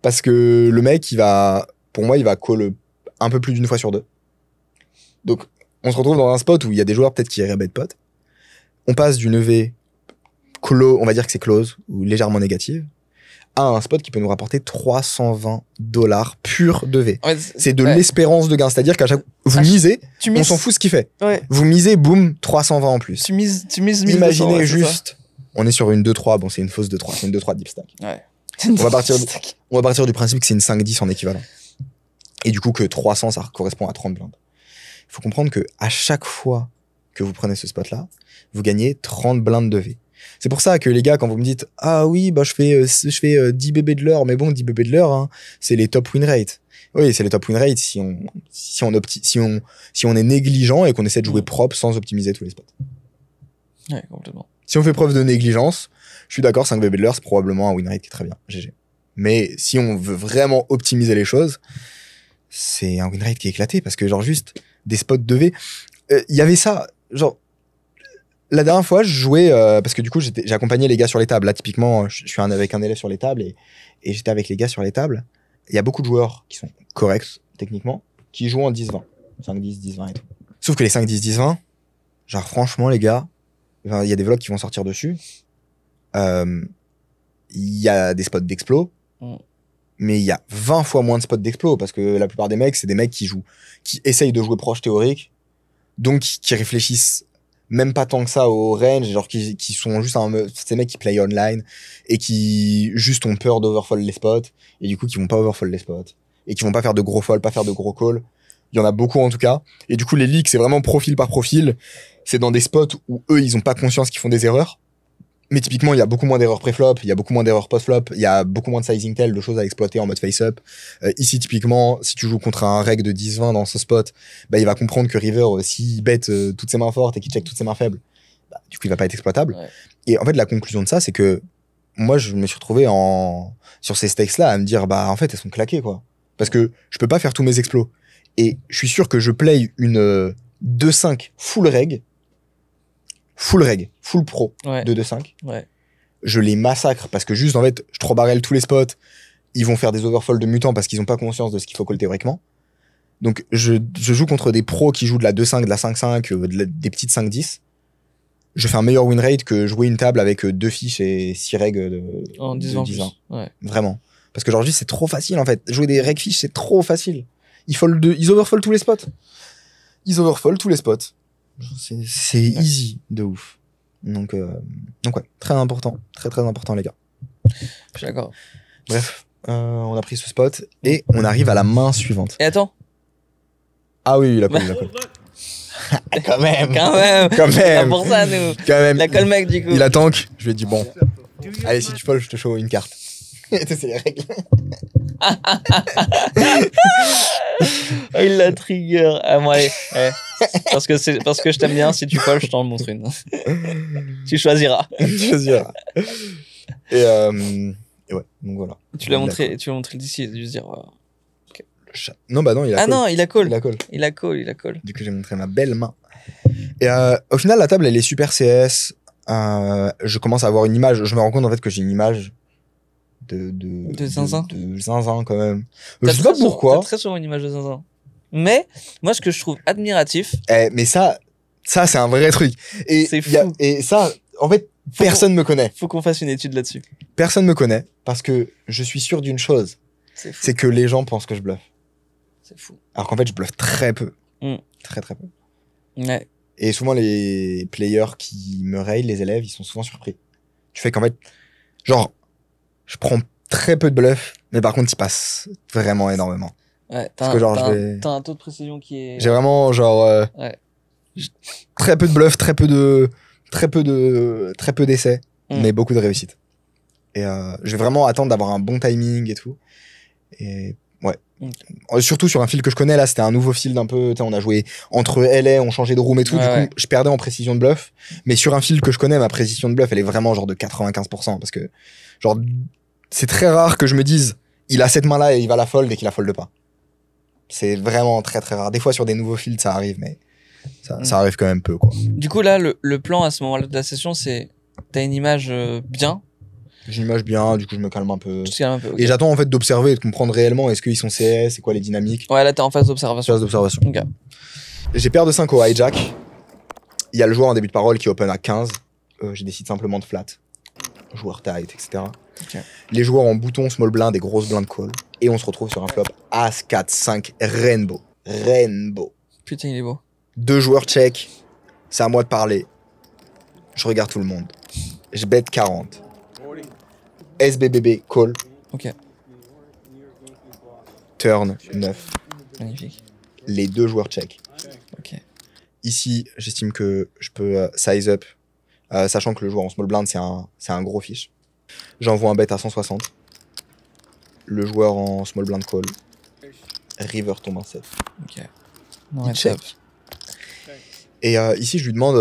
Parce que le mec, pour moi, il va call un peu plus d'une fois sur deux. Donc, on se retrouve dans un spot où il y a des joueurs peut-être qui iraient bet pot. On passe d'une EV close, on va dire que c'est close, ou légèrement négative, à un spot qui peut nous rapporter $320 pur de V. Ouais, c'est de l'espérance de gain. C'est-à-dire qu'à chaque vous misez, on s'en fout ce qu'il fait. Ouais. Vous misez, boum, 320 en plus. Tu mises 1200. Imaginez juste, on est sur une 2-3, bon, c'est une fausse 2-3, c'est une 2-3 deep stack. Ouais. On va partir du principe que c'est une 5-10 en équivalent. Et du coup, que 300, ça correspond à 30 blindes. Il faut comprendre que à chaque fois que vous prenez ce spot-là, vous gagnez 30 blindes de V. C'est pour ça que les gars, quand vous me dites ah oui, bah je fais 10 bébés de l'heure, mais bon, 10 bébés de l'heure, hein, c'est les top win rate. Oui, c'est les top win rate si on est négligent et qu'on essaie de jouer propre sans optimiser tous les spots. Ouais, complètement. Si on fait preuve de négligence, je suis d'accord, 5 bébés de l'heure, c'est probablement un win rate qui est très bien. GG. Mais si on veut vraiment optimiser les choses, c'est un win rate qui est éclaté parce que genre juste des spots de V, il y avait ça, genre la dernière fois, je jouais parce que du coup, j'ai accompagné les gars sur les tables. Là, typiquement, je suis avec un élève sur les tables et j'étais avec les gars sur les tables. Il y a beaucoup de joueurs qui sont corrects techniquement, qui jouent en 10-20, 5-10, 10-20 et tout. Sauf que les 5-10, 10-20, genre franchement, les gars, il y a des vlogs qui vont sortir dessus. Il y a des spots d'explo, mais il y a 20 fois moins de spots d'explo parce que la plupart des mecs, c'est des mecs qui essayent de jouer proche théorique, donc qui réfléchissent même pas tant que ça au range, genre qui sont juste ces mecs qui play online et qui juste ont peur d'overfold les spots et du coup qui vont pas overfold les spots et qui vont pas faire de gros fold, pas faire de gros call. Il y en a beaucoup en tout cas. Et du coup, les leaks, c'est vraiment profil par profil. C'est dans des spots où eux, ils ont pas conscience qu'ils font des erreurs. Mais typiquement, il y a beaucoup moins d'erreurs pré-flop, il y a beaucoup moins d'erreurs post-flop, il y a beaucoup moins de sizing tell, de choses à exploiter en mode face-up. Ici, typiquement, si tu joues contre un reg de 10-20 dans ce spot, bah, il va comprendre que River, s'il bet toutes ses mains fortes et qu'il check toutes ses mains faibles, bah, du coup, il va pas être exploitable. Ouais. Et en fait, la conclusion de ça, c'est que moi, je me suis retrouvé sur ces stakes-là à me dire, bah, en fait, elles sont claquées, quoi. Parce que je peux pas faire tous mes explos. Et je suis sûr que je play une 2-5 full reg, full pro Ouais. de 2-5. Ouais. Je les massacre parce que juste, en fait, je 3 barrel tous les spots. Ils vont faire des overfolds de mutants parce qu'ils ont pas conscience de ce qu'il faut call théoriquement. Donc, je joue contre des pros qui jouent de la 2-5, de la 5-5, des petites 5-10. Je fais un meilleur win rate que jouer une table avec 2 fiches et 6 règles En de 10 ans 10 plus. ans. Ouais. Vraiment. Parce que genre, juste, c'est trop facile, en fait. Jouer des reg fiches, c'est trop facile. Ils overfold tous les spots. C'est easy de ouf. Donc ouais, très important, très important les gars. Je suis d'accord. Bref, on a pris ce spot et on arrive à la main suivante. Et attends, Ah oui, il a pas eu la colle. Quand même. c'est pour ça, nous. Quand même. La call mec, du coup. Il a tank. Je lui ai dit bon. Allez, si tu folles, je te show une carte. C'est les règles. Oh, il la trigger. Ah, moi, allez. Parce que je t'aime bien, si tu folles, je t'en montre une. Tu choisiras. Je dirais. Et ouais, donc voilà. Tu l'as montré le d'ici, et juste dire. Non, bah non, il a Ah call. non, il a call. Il a call. Il a call. Du coup, j'ai montré ma belle main. Et au final, la table, elle est super CS. Je commence à avoir une image. Je me rends compte en fait que j'ai une image de zinzin. de zinzin quand même. Je sais pas pourquoi. T'as très souvent une image de zinzin. Mais moi, ce que je trouve admiratif, Mais ça c'est un vrai truc. Et C'est il y a- fou. et ça, en fait, personne me connaît. faut qu'on fasse une étude là-dessus. Personne me connaît parce que je suis sûr d'une chose, C'est fou. c'est que les gens pensent que je bluffe. C'est fou. Alors qu'en fait, je bluffe très peu. Mm. Très peu. Ouais. Et souvent, les players qui me raillent, les élèves, ils sont souvent surpris. Tu fais qu'en fait, genre, je prends très peu de bluff, mais par contre, ils passent vraiment énormément. Ouais. Parce que genre, je T'as un taux de précision qui est. J'ai vraiment, genre, Ouais. très peu de bluff, très peu d'essais, Mm. mais beaucoup de réussite. Et je vais vraiment attendre d'avoir un bon timing et tout. Et ouais. Surtout sur un fil que je connais, là, c'était un nouveau fil d'un peu, tu sais, on a joué entre LA, on changeait de room et tout, Ouais, du coup, je perdais en précision de bluff. Mais sur un fil que je connais, ma précision de bluff, elle est vraiment genre de 95%, parce que, genre, c'est très rare que je me dise, il a cette main-là et il va la fold et qu'il la folde pas. C'est vraiment très rare. Des fois, sur des nouveaux fils, ça arrive, mais ça arrive quand même peu, quoi. Du coup, là, le plan à ce moment-là de la session, c'est. T'as une image bien. J'ai une image bien, du coup, je me calme un peu. Tu te calmes un peu. Ok. Et j'attends en fait d'observer et de comprendre réellement est-ce qu'ils sont CS, c'est quoi les dynamiques. Ouais, là, t'es en phase d'observation. Phase d'observation. Ok. J'ai paire de 5 au hijack. Il y a le joueur en début de parole qui open à 15. J'ai décidé simplement de flat. Joueur tight, etc. Ok. Les joueurs en bouton, small blind et grosse blind call. Et on se retrouve sur un flop As 4, 5, Rainbow. Putain, il est beau. 2 joueurs check. C'est à moi de parler. Je regarde tout le monde. Je bet 40. SBBB call. Ok. Turn 9. Magnifique. Les 2 joueurs check. Ok. Ici, j'estime que je peux size up, sachant que le joueur en small blind, c'est un gros fiche. J'envoie un bet à 160. Le joueur en small blind call. River tombe en 7. Ok. Ouais, check. top. Et ici, je lui demande...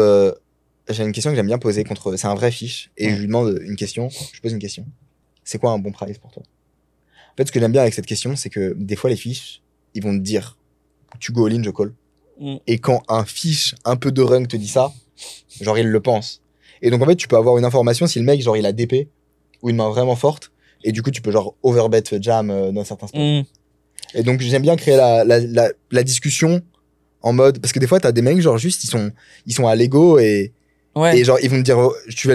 j'ai une question que j'aime bien poser contre... C'est un vrai fiche. Et je lui demande une question. Je pose une question. C'est quoi un bon price pour toi? En fait, ce que j'aime bien avec cette question, c'est que des fois, les fiches, ils vont te dire, tu go all-in, je call. Et quand un fiche un peu de run te dit ça, genre, il le pense. Et donc, en fait, tu peux avoir une information si le mec, genre, il a DP ou une main vraiment forte. Et du coup, tu peux, genre, overbet jam dans certains spots. Et donc, j'aime bien créer la discussion en mode... Parce que des fois, t'as des mecs, genre, juste, ils sont à l'ego et... Ouais. Et genre, ils vont te dire, tu vas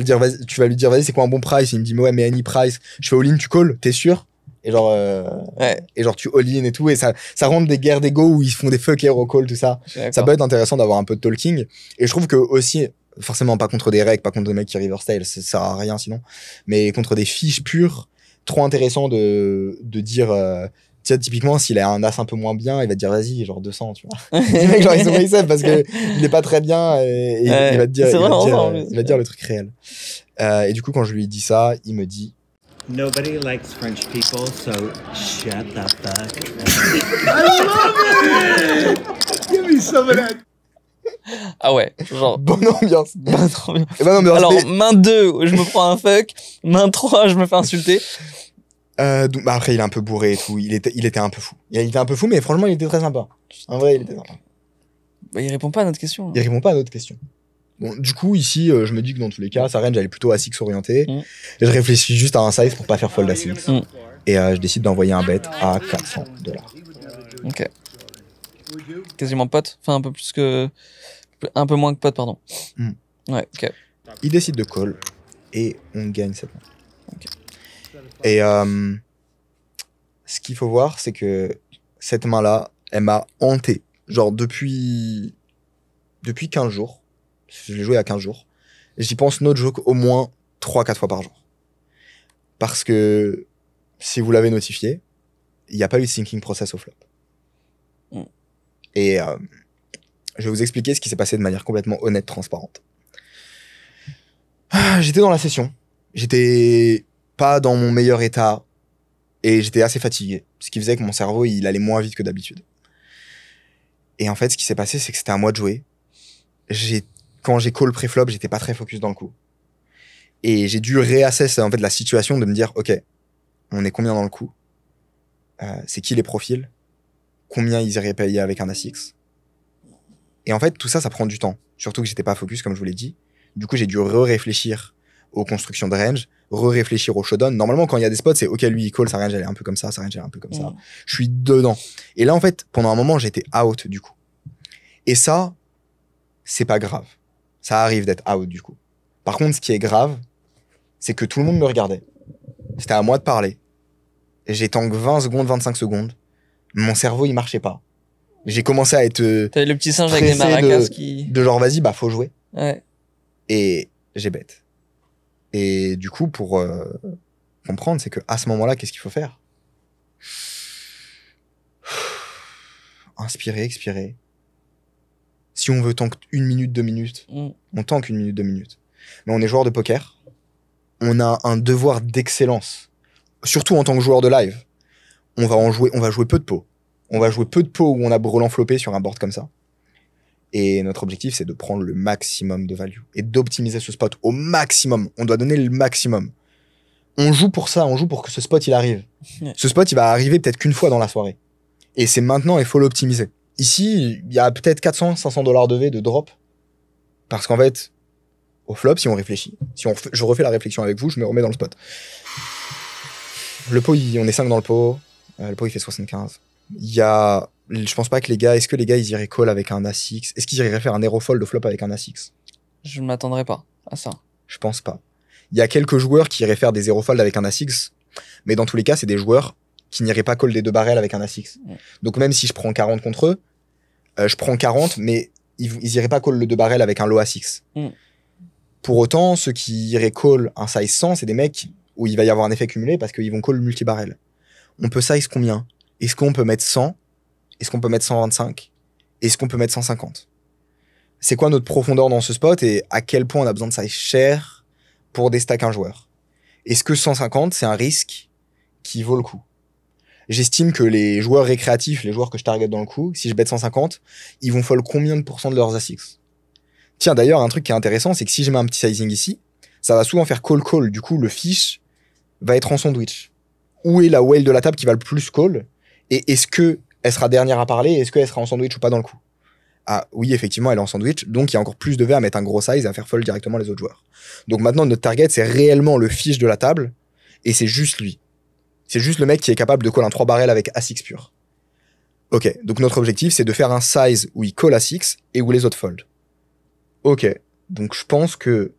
lui dire, vas-y, c'est quoi un bon price? Il me dit, mais ouais, mais any price. Je fais all-in, tu call, t'es sûr? Et genre, et genre, tu all-in et tout. Et ça rentre des guerres d'ego où ils font des fuck hero call, tout ça. Ça peut être intéressant d'avoir un peu de talking. Et je trouve que aussi, forcément pas contre des règles, pas contre des mecs qui river style, ça sert à rien sinon. Mais contre des fiches pures, trop intéressant de dire, Tu sais, typiquement, s'il a un as un peu moins bien, il va te dire vas-y, genre 200, tu vois. Le mec, genre, il se raise parce que il est pas très bien et il va te dire, c'est vraiment ça, il va te dire le truc réel. Et du coup, quand je lui dis ça, il me dit Nobody likes French people, so shut the fuck Give me some of that. Ah ouais, genre. bonne ambiance. Bah, trop bien. Et bonne ambiance. Alors, Mais, main 2, je me prends un fuck. Main 3, je me fais insulter. donc, bah, après, il est un peu bourré et tout. Il était un peu fou. Il était un peu fou, mais franchement, il était très sympa. En vrai, il était sympa. Bah, il répond pas à notre question. Il répond pas à notre question. Bon, du coup, ici, je me dis que dans tous les cas, sa range, elle est plutôt Asics orientée. Mm. Et je réfléchis juste à un size pour pas faire fold Asics. Mm. Et je décide d'envoyer un bet à $400. Ok. Quasiment pote. Enfin, un peu plus que. Un peu moins que pote, pardon. Mm. Ouais, ok. Il décide de call. Et on gagne cette main. Ok. Et ce qu'il faut voir, c'est que cette main-là, elle m'a hanté. Genre, depuis 15 jours. Je l'ai joué à 15 jours. J'y pense, no joke, au moins 3-4 fois par jour. Parce que, si vous l'avez notifié, il n'y a pas eu de thinking process au flop. Mm. Et je vais vous expliquer ce qui s'est passé de manière complètement honnête, transparente. J'étais dans la session. J'étais pas dans mon meilleur état. Et j'étais assez fatigué. Ce qui faisait que mon cerveau, il allait moins vite que d'habitude. Et en fait, ce qui s'est passé, c'est que c'était à moi de jouer. Quand j'ai call pré-flop, j'étais pas très focus dans le coup. Et j'ai dû réassess en fait la situation de me dire, ok, on est combien dans le coup? C'est qui les profils? Combien ils iraient payer avec un As-X? Et en fait, tout ça, ça prend du temps. Surtout que j'étais pas focus, comme je vous l'ai dit. Du coup, j'ai dû réfléchir aux constructions de range, réfléchir au showdown. Normalement, quand il y a des spots, c'est ok, lui, il call, sa range, elle est un peu comme ça, sa range, elle est un peu comme ça. Je suis dedans. Et là, en fait, pendant un moment, j'étais out, du coup. Et ça, c'est pas grave. Ça arrive d'être out, du coup. Par contre, ce qui est grave, c'est que tout le monde me regardait. C'était à moi de parler. J'ai tank 20 secondes, 25 secondes. Mon cerveau, il marchait pas. J'ai commencé à être T'avais le petit singe avec des stressé maracas qui. de genre, vas-y, bah, faut jouer. Ouais. Et j'ai bête. Et du coup, pour comprendre, c'est que à ce moment-là, qu'est-ce qu'il faut faire? Inspirer, expirer. Si on veut tank 1 minute, 2 minutes, on tank 1 minute, 2 minutes. Mais on est joueur de poker. On a un devoir d'excellence. Surtout en tant que joueur de live. On va jouer peu de pots. On va jouer peu de pots où on a brelan floppé sur un board comme ça. Et notre objectif, c'est de prendre le maximum de value et d'optimiser ce spot au maximum. On doit donner le maximum. On joue pour ça, on joue pour que ce spot, il arrive. Ouais. Ce spot, il va arriver peut-être qu'une fois dans la soirée. Et c'est maintenant, il faut l'optimiser. Ici, il y a peut-être 400, 500 $ de V de drop. Parce qu'en fait, au flop, si on réfléchit, je refais la réflexion avec vous, je me remets dans le spot. Le pot, on est 5 dans le pot. Le pot, il fait 75. Je pense pas que est-ce que les gars, ils iraient call avec un As-X? Est-ce qu'ils iraient faire un aerofold de flop avec un As-X? Je ne m'attendrais pas à ça. Je pense pas. Il y a quelques joueurs qui iraient faire des aerofolds avec un As-X, mais dans tous les cas, c'est des joueurs qui n'iraient pas call des 2 barrels avec un As-X. Donc même si je prends 40 contre eux, je prends 40, mais ils iraient pas call le 2 barrels avec un low As-X. Pour autant, ceux qui iraient call un size 100, c'est des mecs où il va y avoir un effet cumulé parce qu'ils vont call multi-barrel. On peut size combien? Est-ce qu'on peut mettre 100? Est-ce qu'on peut mettre 125? Est-ce qu'on peut mettre 150? C'est quoi notre profondeur dans ce spot et à quel point on a besoin de size cher pour déstack un joueur? Est-ce que 150, c'est un risque qui vaut le coup? J'estime que les joueurs récréatifs, les joueurs que je target dans le coup, si je bet 150, ils vont fold combien de pourcents de leurs As-X? Tiens, d'ailleurs, un truc qui est intéressant, c'est que si je mets un petit sizing ici, ça va souvent faire call-call. Du coup, le fish va être en sandwich. Où est la whale de la table qui va le plus call? Et est-ce que elle sera dernière à parler? Est-ce qu'elle sera en sandwich ou pas dans le coup? Ah oui, effectivement, elle est en sandwich. Donc, il y a encore plus de V à mettre un gros size et à faire fold directement les autres joueurs. Donc maintenant, notre target, c'est réellement le fish de la table. Et c'est juste lui. C'est juste le mec qui est capable de call un 3 barrel avec As-X pur. Ok, donc notre objectif, c'est de faire un size où il call As-X et où les autres fold. Ok, donc je pense que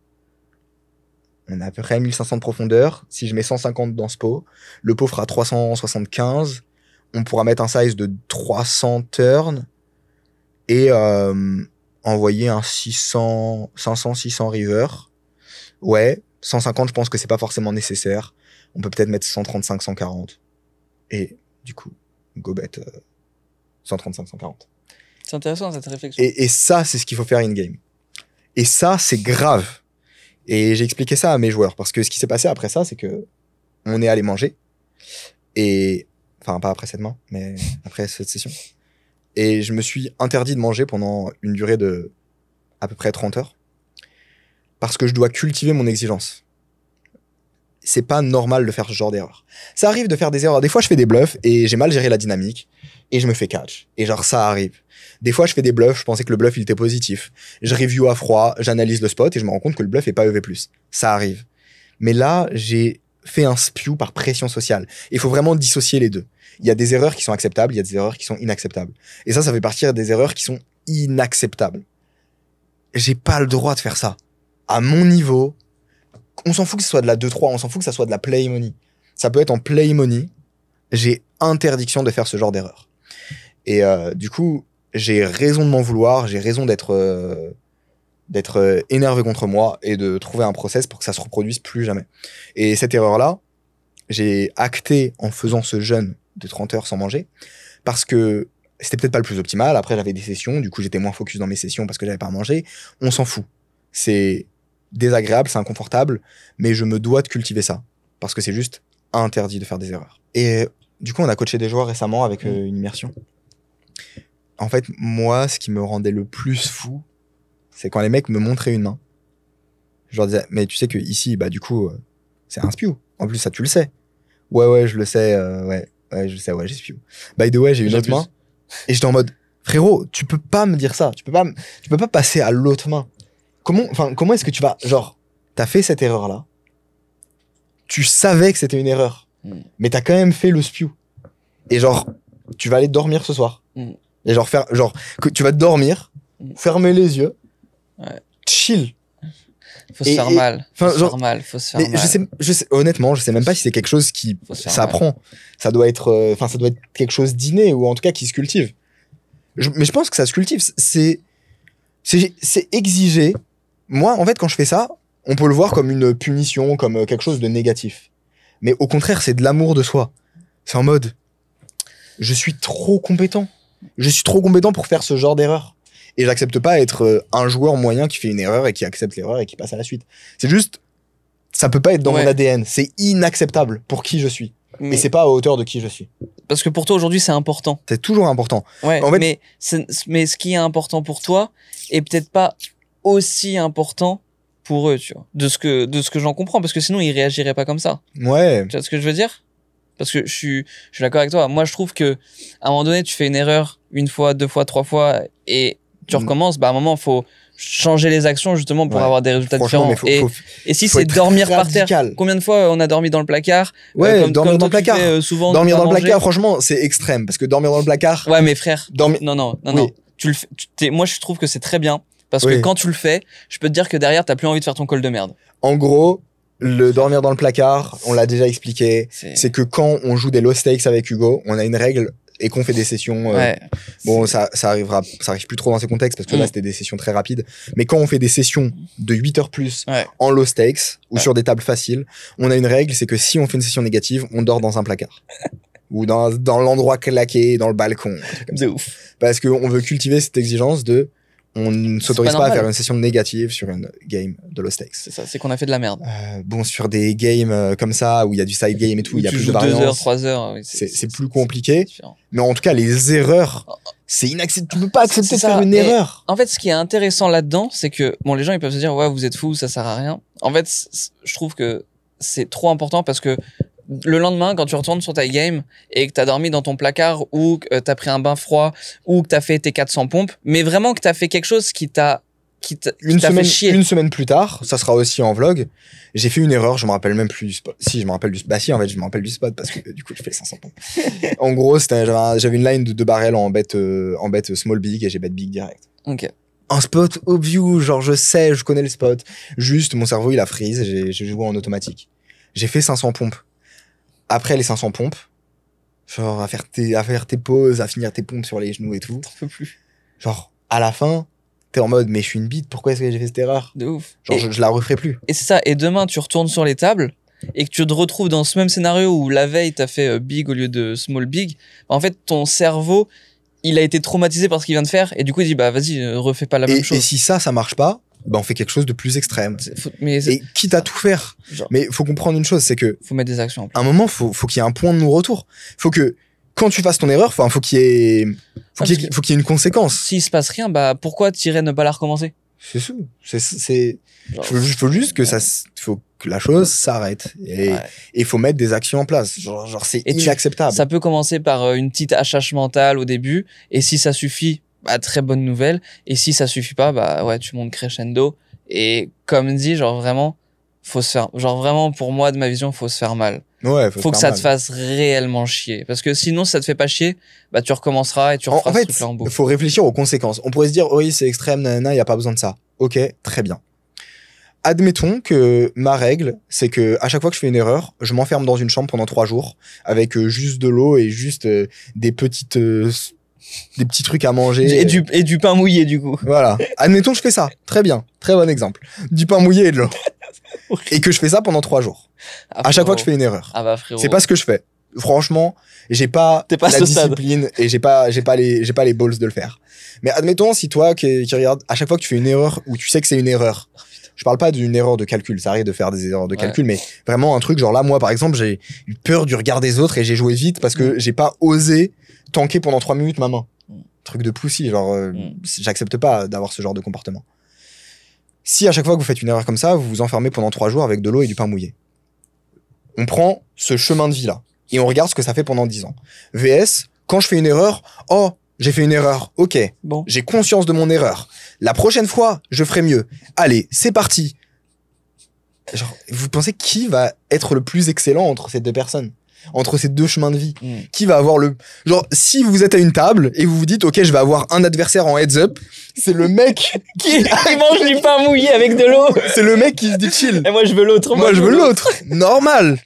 on a à peu près 1500 de profondeur. Si je mets 150 dans ce pot, le pot fera 375. On pourra mettre un size de 300 turn et envoyer un 500, 600 river. Ouais, 150, je pense que c'est pas forcément nécessaire. On peut peut-être mettre 135, 140. Et du coup, go bet 135, 140. C'est intéressant cette réflexion. Et ça, c'est ce qu'il faut faire in-game. Et ça, c'est grave. Et j'ai expliqué ça à mes joueurs, parce que ce qui s'est passé après ça, c'est que on est allé manger, et enfin pas après cette main, mais après cette session. Et je me suis interdit de manger pendant une durée de à peu près 30 heures, parce que je dois cultiver mon exigence. C'est pas normal de faire ce genre d'erreur. Ça arrive de faire des erreurs. Des fois, je fais des bluffs et j'ai mal géré la dynamique et je me fais catch. Et genre, ça arrive. Des fois, je fais des bluffs, je pensais que le bluff, il était positif. Je review à froid, j'analyse le spot et je me rends compte que le bluff est pas EV+. Ça arrive. Mais là, j'ai fait un spew par pression sociale. Il faut vraiment dissocier les deux. Il y a des erreurs qui sont acceptables, il y a des erreurs qui sont inacceptables. Et ça fait partie des erreurs qui sont inacceptables. J'ai pas le droit de faire ça. À mon niveau, on s'en fout que ce soit de la 2-3, on s'en fout que ça soit de la play money. Ça peut être en play money. J'ai interdiction de faire ce genre d'erreur. Et du coup, j'ai raison de m'en vouloir, j'ai raison d'être énervé contre moi et de trouver un process pour que ça se reproduise plus jamais. Et cette erreur-là, j'ai acté en faisant ce jeûne de 30 heures sans manger parce que c'était peut-être pas le plus optimal. Après, j'avais des sessions, du coup, j'étais moins focus dans mes sessions parce que j'avais pas à manger. On s'en fout. C'est désagréable, c'est inconfortable, mais je me dois de cultiver ça parce que c'est juste interdit de faire des erreurs. Et du coup, on a coaché des joueurs récemment avec une immersion. En fait, moi, ce qui me rendait le plus fou, c'est quand les mecs me montraient une main. Je leur disais, mais tu sais que ici, bah du coup, c'est un spew. En plus, ça, tu le sais. Ouais, je le sais. Ouais, je sais. Ouais, j'ai spew. By the way, j'ai une autre main. Et j'étais en mode, frérot, tu peux pas me dire ça. Tu peux pas passer à l'autre main. Comment est-ce que tu vas, genre, t'as fait cette erreur-là. Tu savais que c'était une erreur, mais t'as quand même fait le spew. Et genre, tu vas aller dormir ce soir. Et genre que tu vas dormir, fermer les yeux, chill. Faut se faire mal. Faut se faire mal. Je sais, honnêtement, je sais même pas si c'est quelque chose qui s'apprend. Ça doit être, ça doit être quelque chose d'inné ou en tout cas qui se cultive. Mais je pense que ça se cultive. C'est exigé. Moi, en fait, quand je fais ça, on peut le voir comme une punition, comme quelque chose de négatif. Mais au contraire, c'est de l'amour de soi. C'est en mode, je suis trop compétent. Je suis trop compétent pour faire ce genre d'erreur. Et j'accepte pas être un joueur moyen qui fait une erreur et qui accepte l'erreur et qui passe à la suite. C'est juste, ça peut pas être dans mon ADN. C'est inacceptable pour qui je suis. Et c'est pas à hauteur de qui je suis. Parce que pour toi, aujourd'hui, c'est important. C'est toujours important. Ouais, en fait, mais ce qui est important pour toi est peut-être pas aussi important pour eux, tu vois. De ce que j'en comprends, parce que sinon, ils réagiraient pas comme ça. Ouais. Tu vois ce que je veux dire? Parce que je suis d'accord avec toi. Moi, je trouve que, à un moment donné, tu fais une erreur une fois, deux fois, trois fois, et tu recommences, bah, à un moment, faut changer les actions, justement, pour avoir des résultats différents. Et si c'est dormir par terre, combien de fois on a dormi dans le placard? Ouais, comme dormir dans le placard. Souvent dormir dans le placard, franchement, c'est extrême. Parce que dormir dans le placard. Ouais, mais frère. Non. Tu le fais, moi, je trouve que c'est très bien. Parce que quand tu le fais, je peux te dire que derrière, t'as plus envie de faire ton call de merde. En gros, le dormir dans le placard, on l'a déjà expliqué, c'est que quand on joue des low stakes avec Hugo, on a une règle et qu'on fait des sessions, bon, ça arrive plus trop dans ces contextes parce que là, c'était des sessions très rapides. Mais quand on fait des sessions de 8 heures plus en low stakes ou sur des tables faciles, on a une règle, c'est que si on fait une session négative, on dort dans un placard. Ou dans l'endroit claqué, dans le balcon. De ouf. Parce qu'on veut cultiver cette exigence de on ne s'autorise pas à faire une session négative sur une game de low stakes. C'est ça, c'est qu'on a fait de la merde. Bon, sur des games comme ça, où il y a du side game et tout, il y a plus de variance. 2 heures, 3 heures. Oui, c'est plus compliqué. Mais en tout cas, les erreurs, c'est inacceptable. Tu peux pas accepter de faire une erreur. En fait, ce qui est intéressant là-dedans, c'est que, bon, les gens, ils peuvent se dire, ouais, vous êtes fous, ça sert à rien. En fait, je trouve que c'est trop important parce que le lendemain, quand tu retournes sur ta game et que t'as dormi dans ton placard ou que t'as pris un bain froid ou que t'as fait tes 400 pompes, mais vraiment que t'as fait quelque chose qui t'a fait chier. Une semaine plus tard, ça sera aussi en vlog, j'ai fait une erreur, je me rappelle même plus du spot. Si, je me rappelle du spot. Bah si, en fait, je me rappelle du spot parce que du coup, je fais les 500 pompes. En gros, j'avais une line de 2 barrels en bet small big et j'ai bet big direct. Ok. Un spot obvious, genre je connais le spot. Juste, mon cerveau, il a freeze et j'ai joué en automatique. J'ai fait 500 pompes. Après les 500 pompes, genre à faire tes pauses, à finir tes pompes sur les genoux et tout. T'en peux plus. Genre, à la fin, t'es en mode, mais je suis une bite, pourquoi est-ce que j'ai fait cette erreur? De ouf. Genre, je la referai plus. Et c'est ça. Et demain, tu retournes sur les tables et que tu te retrouves dans ce même scénario où la veille t'as fait big au lieu de small big, en fait ton cerveau il a été traumatisé par ce qu'il vient de faire et du coup il dit bah vas-y refais pas la même chose. Et si ça marche pas, bah on fait quelque chose de plus extrême. Et quitte à tout faire. Genre, mais faut comprendre une chose, c'est que faut mettre des actions en place. à un moment faut qu'il y ait un point de non-retour. Faut que quand tu fasses ton erreur, faut qu'il y ait une conséquence. S'il se passe rien, bah pourquoi t'irais ne pas la recommencer? C'est tout. Faut juste que faut que la chose s'arrête et faut mettre des actions en place. Genre c'est inacceptable. Ça peut commencer par une petite HH mentale au début et si ça suffit, bah très bonne nouvelle et si ça suffit pas, bah ouais, tu montes crescendo et comme dit, genre vraiment faut se faire vraiment pour moi de ma vision, faut se faire mal. Ouais, faut que ça te fasse réellement chier parce que sinon si ça te fait pas chier, bah tu recommenceras et tu referas en fait, ce truc-là en boucle. Faut réfléchir aux conséquences. On pourrait se dire oui, c'est extrême, nanana, y a pas besoin de ça. OK, très bien. Admettons que ma règle, c'est que à chaque fois que je fais une erreur, je m'enferme dans une chambre pendant 3 jours avec juste de l'eau et juste des petits trucs à manger. Et du pain mouillé du coup. Voilà. Admettons que je fais ça. Très bien. Très bon exemple. Du pain mouillé et de l'eau. Et que je fais ça pendant 3 jours. À chaque fois que je fais une erreur. Ah bah frérot. C'est pas ce que je fais. Franchement, j'ai pas la discipline et j'ai pas les balls de le faire. Mais admettons si toi qui regarde à chaque fois que tu fais une erreur ou tu sais que c'est une erreur. Je parle pas d'une erreur de calcul, ça arrive de faire des erreurs de calcul, mais vraiment un truc genre là, moi par exemple, j'ai eu peur du regard des autres et j'ai joué vite parce que j'ai pas osé tanker pendant 3 minutes ma main. Truc de poussi, genre j'accepte pas d'avoir ce genre de comportement. Si à chaque fois que vous faites une erreur comme ça, vous vous enfermez pendant 3 jours avec de l'eau et du pain mouillé. On prend ce chemin de vie là et on regarde ce que ça fait pendant 10 ans. VS, quand je fais une erreur, oh, j'ai fait une erreur, ok, bon. J'ai conscience de mon erreur. La prochaine fois, je ferai mieux. Allez, c'est parti. Genre, vous pensez qui va être le plus excellent entre ces deux personnes, entre ces deux chemins de vie? Qui va avoir le... Genre, si vous êtes à une table et vous vous dites, ok, je vais avoir un adversaire en heads up, c'est le mec qui mange du pain mouillé avec de l'eau. C'est le mec qui se dit chill. Et moi, je veux l'autre. Moi, je veux l'autre. Normal.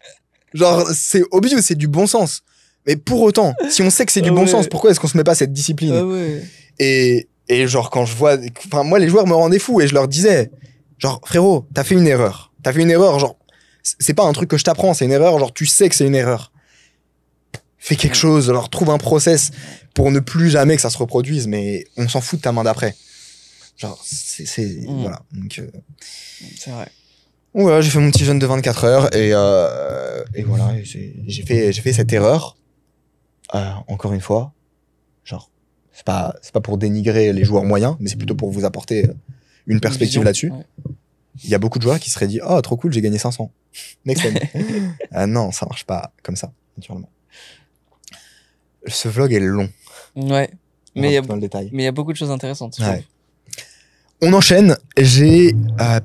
Genre, c'est obvious, c'est du bon sens. Mais pour autant, si on sait que c'est du bon sens, pourquoi est-ce qu'on se met pas cette discipline? Et genre, quand je vois... Enfin, moi, les joueurs me rendaient fou et je leur disais, genre, frérot, t'as fait une erreur. T'as fait une erreur, genre, c'est pas un truc que je t'apprends, c'est une erreur, genre, tu sais que c'est une erreur. Fais quelque chose, genre, trouve un process pour ne plus jamais que ça se reproduise, mais on s'en fout de ta main d'après. Genre, voilà. Donc, c'est vrai. Voilà, j'ai fait mon petit jeûne de 24 heures et voilà, j'ai fait cette erreur. Encore une fois, genre, c'est pas pour dénigrer les joueurs moyens, mais c'est plutôt pour vous apporter une perspective là-dessus. Ouais. Il y a beaucoup de joueurs qui seraient dit, oh, trop cool, j'ai gagné 500. Next time. Non, ça marche pas comme ça, naturellement. Ce vlog est long. Ouais. Mais dans le détail. Mais il y a beaucoup de choses intéressantes. Ouais. On enchaîne. J'ai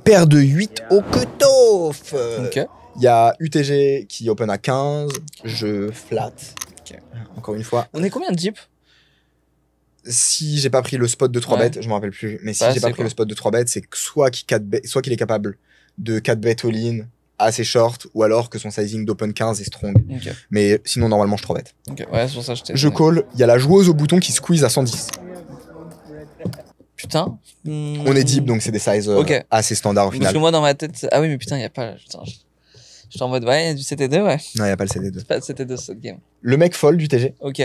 paire de 8 au cut-off. Ok. Il y a UTG qui open à 15. Je flatte. Okay. Encore une fois. On est combien de deep? Si j'ai pas pris le spot de 3 bêtes, je me rappelle plus. Mais si j'ai pas pris le spot de 3 bêtes, c'est que soit qu'il est capable de 4 bêtes all-in assez short, ou alors que son sizing d'open 15 est strong. Okay. Mais sinon, normalement, je 3 bêtes. Ok, ouais, c'est pour ça que je call. Il y a la joueuse au bouton qui squeeze à 110. Putain. On est deep, donc c'est des sizes assez standards au final. Parce que moi, dans ma tête, ah oui, mais putain, il y a pas. Putain, je suis en mode, ouais, il y a du CT2, ouais. Non, il y a pas le CT2. C'est pas le CT2 cette game. Le mec fold du TG. Ok.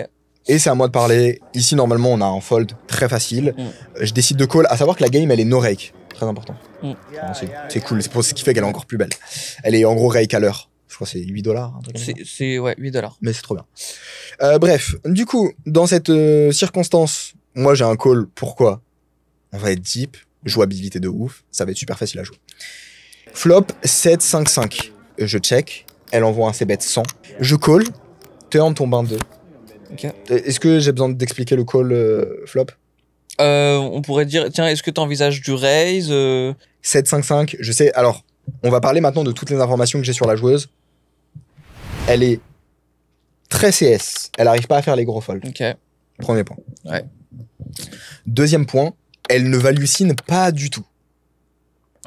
Et c'est à moi de parler. Ici, normalement, on a un fold très facile. Je décide de call. À savoir que la game, elle est no rake. Très important. C'est cool. C'est ce qui fait qu'elle est encore plus belle. Elle est en gros rake à l'heure. Je crois que c'est $8. C'est ouais, $8. Mais c'est trop bien. Bref, du coup, dans cette circonstance, moi, j'ai un call. Pourquoi? On va être deep. Jouabilité de ouf. Ça va être super facile à jouer. Flop 7, 5, 5. Je check. Elle envoie un c-bet 100. Je call. Turn tombe un 2. Okay. Est-ce que j'ai besoin d'expliquer le call flop? On pourrait dire, tiens, est-ce que tu envisages du raise 7-5-5, je sais. Alors, on va parler maintenant de toutes les informations que j'ai sur la joueuse. Elle est très CS. Elle n'arrive pas à faire les gros folds. Ok. Premier point. Ouais. Deuxième point, elle ne valucine pas du tout.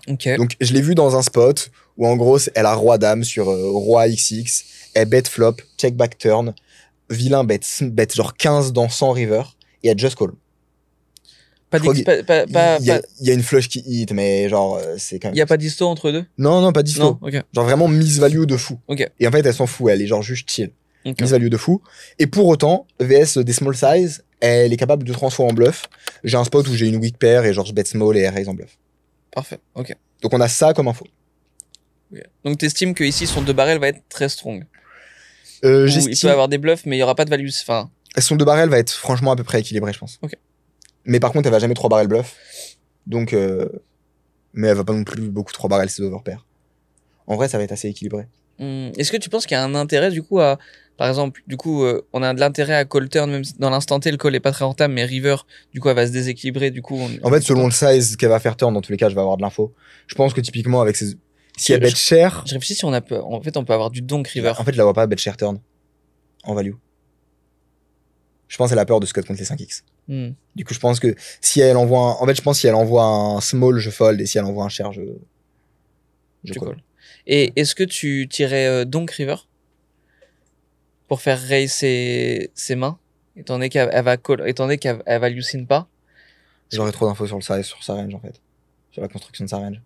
Ok. Donc, je l'ai vu dans un spot où, en gros, elle a roi-dame sur roi XX. Elle bet flop, check back turn. Vilain bet genre 15 dans 100 river et elle just call. Pas Je crois d'X- pas- Il y a une flush qui hit, mais genre, c'est quand même. y a pas d'histo entre eux deux? Non, pas d'histo. Non, ok. Genre vraiment miss value de fou. Ok. Et en fait, elle s'en fout, elle est genre juste chill. Ok. Miss value de fou. Et pour autant, VS des small size, elle est capable de transformer en bluff. J'ai un spot où j'ai une weak pair et genre je bet small et elle raise en bluff. Parfait, ok. Donc on a ça comme info. Ok. Donc t'estimes que ici son 2 barrel va être très strong. Ou il J'estime. peut avoir des bluffs, mais il y aura pas de value. Enfin, Son 2 barrel va être franchement à peu près équilibré, je pense. Ok. Mais par contre, elle va jamais 3 barrels bluff. Donc, mais elle va pas non plus beaucoup 3 barrels ses overpairs. En vrai, ça va être assez équilibré. est-ce que tu penses qu'il y a un intérêt du coup à, par exemple, du coup, on a de l'intérêt à call turn, même si dans l'instant T, le call est pas très rentable, mais river, du coup, elle va se déséquilibrer, du coup. En fait, selon le size qu'elle va faire turn, dans tous les cas, je vais avoir de l'info. Je pense que typiquement, avec ses... si elle bet cher, Je réfléchis si on a en fait, on peut avoir du donk river. en fait, je la vois pas bet cher turn en value. Je pense qu'elle a peur de se cut contre les 5x. Hmm. Du coup, je pense que si elle envoie en fait, je pense si elle envoie un small, je fold, et si elle envoie un cher, je Tu call. call. Et est-ce que tu tirais donk river pour faire raise ses mains, étant donné qu'elle va call, étant donné qu'elle va lucine pas? J'aurais trop d'infos sur le size, sur sa range, en fait. Sur la construction de sa range.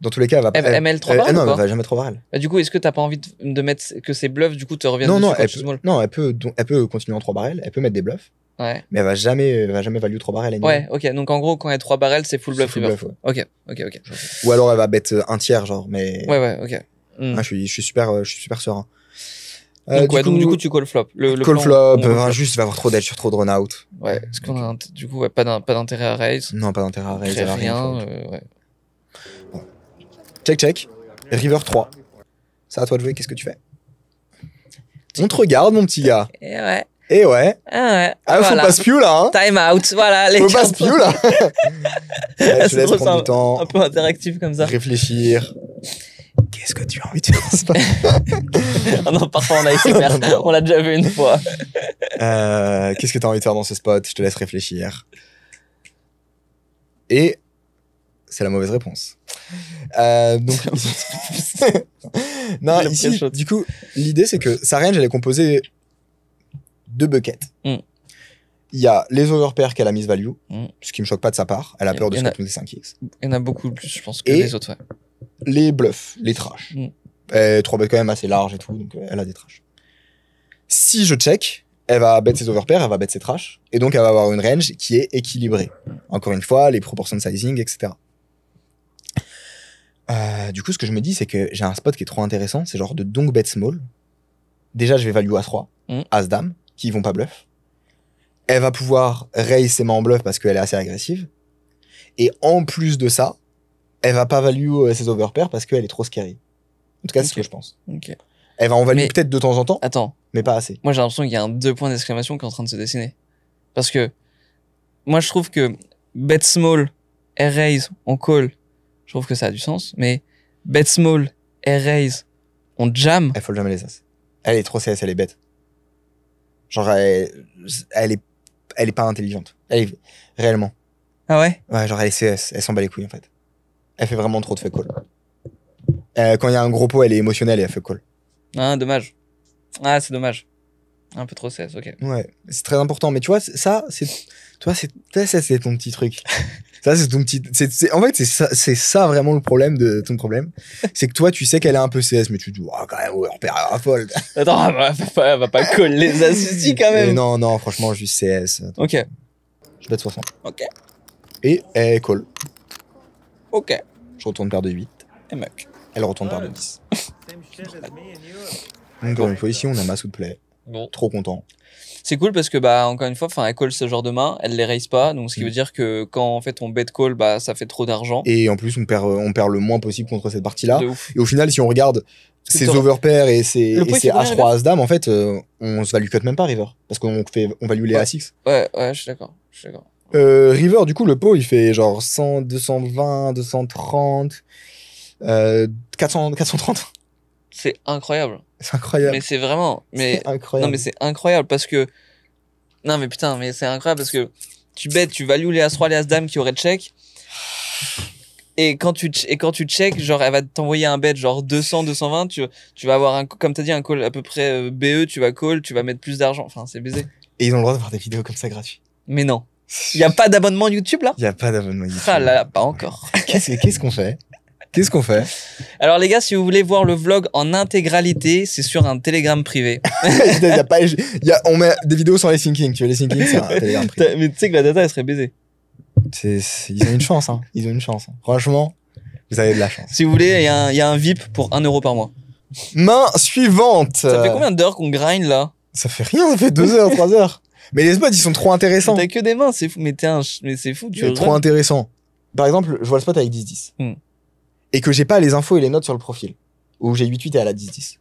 Dans tous les cas, elle va pas. Elle met le 3 barrel non, ou elle pas va jamais 3 barrel. Bah, du coup, est-ce que t'as pas envie de mettre que ses bluffs, du coup, te reviennent Non, dessus non, quand elle tu peut, small? non, elle peut continuer en 3 barrels, elle peut mettre des bluffs, Ouais. mais elle va jamais value 3 barrels. Ouais, ok. Donc, en gros, quand elle est 3 barrels, c'est full C'est bluff full river. bluff, ouais. Ok. Ou alors elle va bet un tiers, genre, mais. Ouais, ok. Hmm. Ah, je suis super serein. Donc, du coup, tu call flop. Le call plan, flop, on call flop. juste, il va avoir trop d'edge sur trop de run out. Ouais. Est-ce qu'on a, du coup, ouais, pas d'intérêt à raise? Non, pas d'intérêt à raise, Crée elle a rien, fold. ouais. Check. River 3. C'est à toi de jouer, qu'est-ce que tu fais? On te regarde, mon petit gars. Et ouais. Et ouais. Ah, Ah, faut voilà. pas spiou là, hein. Time out, voilà, les Faut pas cartes. spiou là. Ouais, je te C'est laisse trop prendre du un temps, peu interactif comme ça. réfléchir. Qu'est-ce que tu as envie de faire? Ah non, parfois on a ASMR, on l'a déjà vu une fois. Qu'est-ce que tu as envie de faire dans ce spot? Je te laisse réfléchir. Et c'est la mauvaise réponse. Donc, non, Il a ici, pris le shot. du coup, l'idée c'est que sa range elle est composée de buckets. Mm. Il y a les overpairs qu'elle a mise value, Mm. ce qui me choque pas de sa part. Elle a peur de Il y se en a- contre les 5x. Il y en a beaucoup plus, je pense, que Et- les autres, ouais. Les bluffs, les trash. Mm. 3 bets quand même assez large et tout, donc elle a des trash. Si je check, elle va bet ses overpairs, elle va bet ses trash, et donc elle va avoir une range qui est équilibrée. Encore une fois, les proportions de sizing, etc. Du coup, ce que je me dis, c'est que j'ai un spot qui est trop intéressant, c'est genre de donk bet small. Déjà, je vais value As-3, Mm. As-Dame, qui vont pas bluff. Elle va pouvoir raise ses mains en bluff parce qu'elle est assez agressive. Et en plus de ça, elle va pas value ses overpairs parce qu'elle est trop scary. En tout cas, c'est ce Ok. que je pense. Ok. Elle va en value Mais- peut-être de temps en temps, Attends, mais pas assez. moi j'ai l'impression qu'il y a un 2 points d'exclamation qui est en train de se dessiner. Parce que, moi je trouve que bet small, air raise, on call, je trouve que ça a du sens, mais bet small, air raise, on jam. Elle fold jamais les as. Elle est trop CS, elle est bête. Genre, elle est pas intelligente. Elle est réellement. Ah ouais? Ouais, genre elle est CS, elle s'en bat les couilles en fait. Elle fait vraiment trop de fake call. Quand il y a un gros pot, elle est émotionnelle et elle fait call. Ah, dommage. Ah, c'est dommage. Un peu trop 16, ok. Ouais, c'est très important. Mais tu vois, ça, c'est, toi, c'est ton petit truc. Ça, c'est ton petit. En fait, c'est ça vraiment le problème de ton problème. C'est que toi, tu sais qu'elle est un peu CS, mais tu te dis, oh, quand même, ouais, on perd à fold. Attends, elle va pas call les astuces quand Mais même. non, franchement, juste CS. Ok. Je bet 60. Ok. Et elle call. Ok. Je retourne paire de 8. Et mec. Elle retourne paire de 10. Same shit as me and you. Encore une fois, ici, on a masse de play. Bon. Trop content. C'est cool parce que, bah, encore une fois, enfin, elle call ce genre de main, elle les raise pas. Donc, ce qui veut dire que quand, en fait, on bet call, bah, ça fait trop d'argent. Et en plus, on perd le moins possible contre cette partie-là. De ouf. Et au final, si on regarde que ses t'auras- overpairs et ses Le pot, il fait combien, As-3, As-Dame, en fait, on se value cut même pas River. Parce qu'on value les Ouais. As-X. Ouais, je suis d'accord. River, du coup, le pot, il fait genre 100, 220, 230, 430. C'est incroyable. C'est incroyable. Mais c'est vraiment, mais, C'est incroyable. non, mais c'est incroyable parce que, non, mais putain, mais c'est incroyable parce que tu bêtes, tu values les As-3, les As-Dame qui auraient check. Et quand tu check, genre, elle va t'envoyer un bet, genre 200, 220, tu vas avoir un, comme t'as dit, un call à peu près BE, tu vas call, tu vas mettre plus d'argent. Enfin, c'est baisé. Et ils ont le droit d'avoir des vidéos comme ça gratuites. Mais non. Il y a pas d'abonnement YouTube là? Il y a pas d'abonnement YouTube. Ah là là, pas encore. Qu'est-ce qu'on fait? Qu'est-ce qu'on fait? Alors les gars, si vous voulez voir le vlog en intégralité, c'est sur un Telegram privé. On met des vidéos sans les syncing. Tu veux les syncing, c'est un Telegram privé. Mais tu sais que la data, elle serait baisée. Ils ont une chance, hein. Ils ont une chance. Franchement, vous avez de la chance. Si vous voulez, il y a un VIP pour 1 euro par mois. Main suivante. Ça fait combien d'heures qu'on grind là? Ça fait rien, ça fait 2 heures, 3 heures. Mais les spots, ils sont trop intéressants. T'as que des mains, c'est fou. Mais c'est fou, tu C'est trop intéressant. Par exemple, je vois le spot avec 10-10. Et que j'ai pas les infos et les notes sur le profil. Où j'ai 8-8 et elle a 10-10.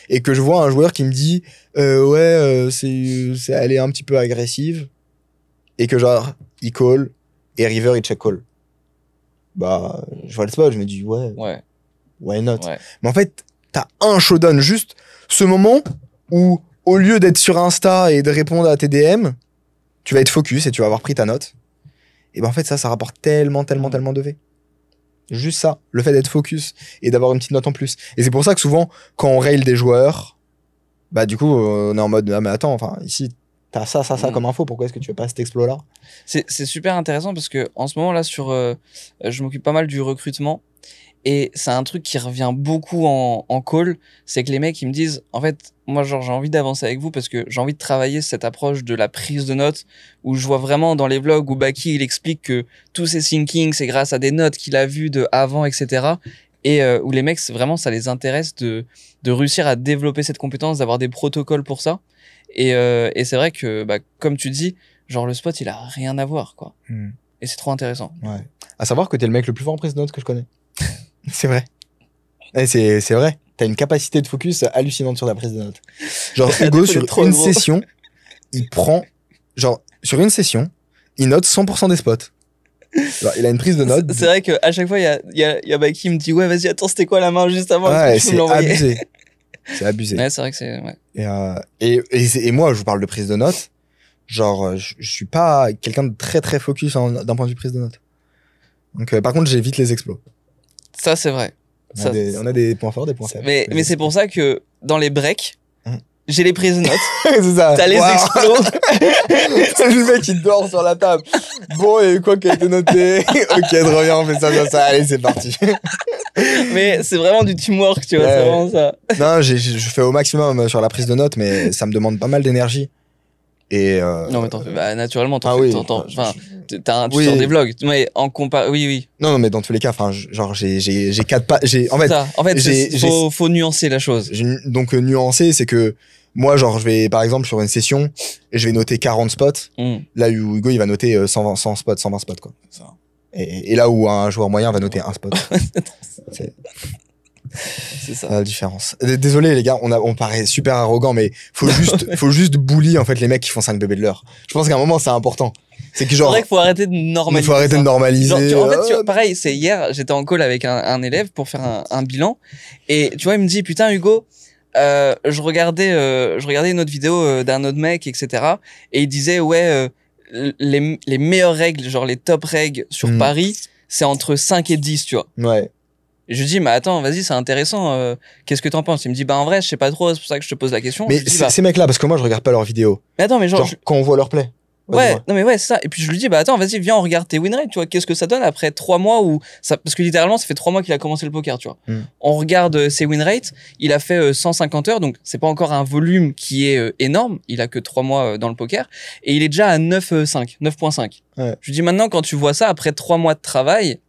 Et que je vois un joueur qui me dit, elle est un petit peu agressive. Et que genre, il call, et river, il check call. Bah, je vois le spot, je me dis, ouais. Why not? Ouais. Mais en fait, t'as un showdown, juste ce moment où, au lieu d'être sur Insta et de répondre à tes DM, tu vas être focus et tu vas avoir pris ta note. Et ben en fait, ça rapporte tellement de V. Juste ça, le fait d'être focus et d'avoir une petite note en plus. Et c'est pour ça que souvent, quand on rail des joueurs, bah du coup, on est en mode, ah mais attends, enfin, ici, t'as ça comme info, pourquoi est-ce que tu fais pas cet exploit-là? C'est super intéressant parce que en ce moment là, je m'occupe pas mal du recrutement. Et c'est un truc qui revient beaucoup en call, c'est que les mecs, ils me disent, en fait, moi, genre, j'ai envie d'avancer avec vous parce que j'ai envie de travailler cette approche de la prise de notes où je vois vraiment dans les vlogs où Baki, il explique que tous ces thinkings, c'est grâce à des notes qu'il a vues de avant, etc. Et où les mecs, vraiment, ça les intéresse de réussir à développer cette compétence, d'avoir des protocoles pour ça. Et c'est vrai que, bah, comme tu dis, genre, le spot, il a rien à voir, quoi. Et c'est trop intéressant. Ouais. À savoir que t'es le mec le plus fort en prise de notes que je connais. C'est vrai. C'est vrai. T'as une capacité de focus hallucinante sur la prise de notes. Genre, Hugo, sur une session, il prend... Genre, sur une session, il note 100% des spots. Genre, il a une prise de notes. C'est vrai qu'à chaque fois, il y a Baki qui me dit, ouais, vas-y, attends, c'était quoi la main juste avant? Ouais, c'est abusé. C'est abusé. Ouais, c'est vrai que c'est... Ouais. Et moi, je vous parle de prise de notes. Genre, je suis pas quelqu'un de très très focus d'un point de vue prise de notes. Donc, par contre, j'évite les exploits. Ça, c'est vrai. On a des points forts, des points faibles. Mais c'est pour ça que dans les breaks, j'ai les prises de notes. C'est ça. T'as les explos. Le mec, il dort sur la table. Bon, et quoi qui a été noté? Ok, trop bien, on fait ça. Allez, c'est parti. Mais c'est vraiment du teamwork, tu vois, c'est vraiment ça. Non, je fais au maximum sur la prise de notes, mais ça me demande pas mal d'énergie. Et non, mais naturellement, tu sors Oui. des vlogs. Mais oui. Non, mais dans tous les cas, enfin, genre, j'ai 4 pas, en fait, faut nuancer la chose. Donc, nuancer, c'est que moi, genre, je vais, par exemple, sur une session, et je vais noter 40 spots. Là où Hugo, il va noter 120 spots, quoi. Et là où un joueur moyen va noter un spot. C'est ça la différence. Désolé les gars, on paraît super arrogant, mais faut juste bully en fait les mecs qui font 5 bébés de l'heure. Je pense qu'à un moment c'est important. C'est que genre. C'est vrai qu'il faut arrêter de normaliser. Il faut arrêter de normaliser. Genre, en fait, pareil, c'est hier, j'étais en call avec un élève pour faire un bilan, et tu vois, il me dit, putain Hugo, je regardais une autre vidéo d'un autre mec, etc. Et il disait les meilleures règles, genre les top règles sur Paris, c'est entre 5 et 10, tu vois. Ouais. Et je lui dis, mais attends, vas-y, c'est intéressant, qu'est-ce que t'en penses? Il me dit, bah en vrai, je sais pas trop, c'est pour ça que je te pose la question. Mais ces mecs-là, parce que moi je regarde pas leurs vidéos. Mais attends, mais genre quand on voit leur play. Ouais, non mais ouais, c'est ça. Et puis je lui dis, bah attends, vas-y, viens, on regarde tes win rates, tu vois, qu'est-ce que ça donne après 3 mois où ça, parce que littéralement, ça fait 3 mois qu'il a commencé le poker, tu vois. On regarde ses win rates, il a fait 150 heures, donc c'est pas encore un volume qui est énorme, il a que 3 mois dans le poker, et il est déjà à 9.5. Ouais. Je lui dis, maintenant, quand tu vois ça, après 3 mois de travail,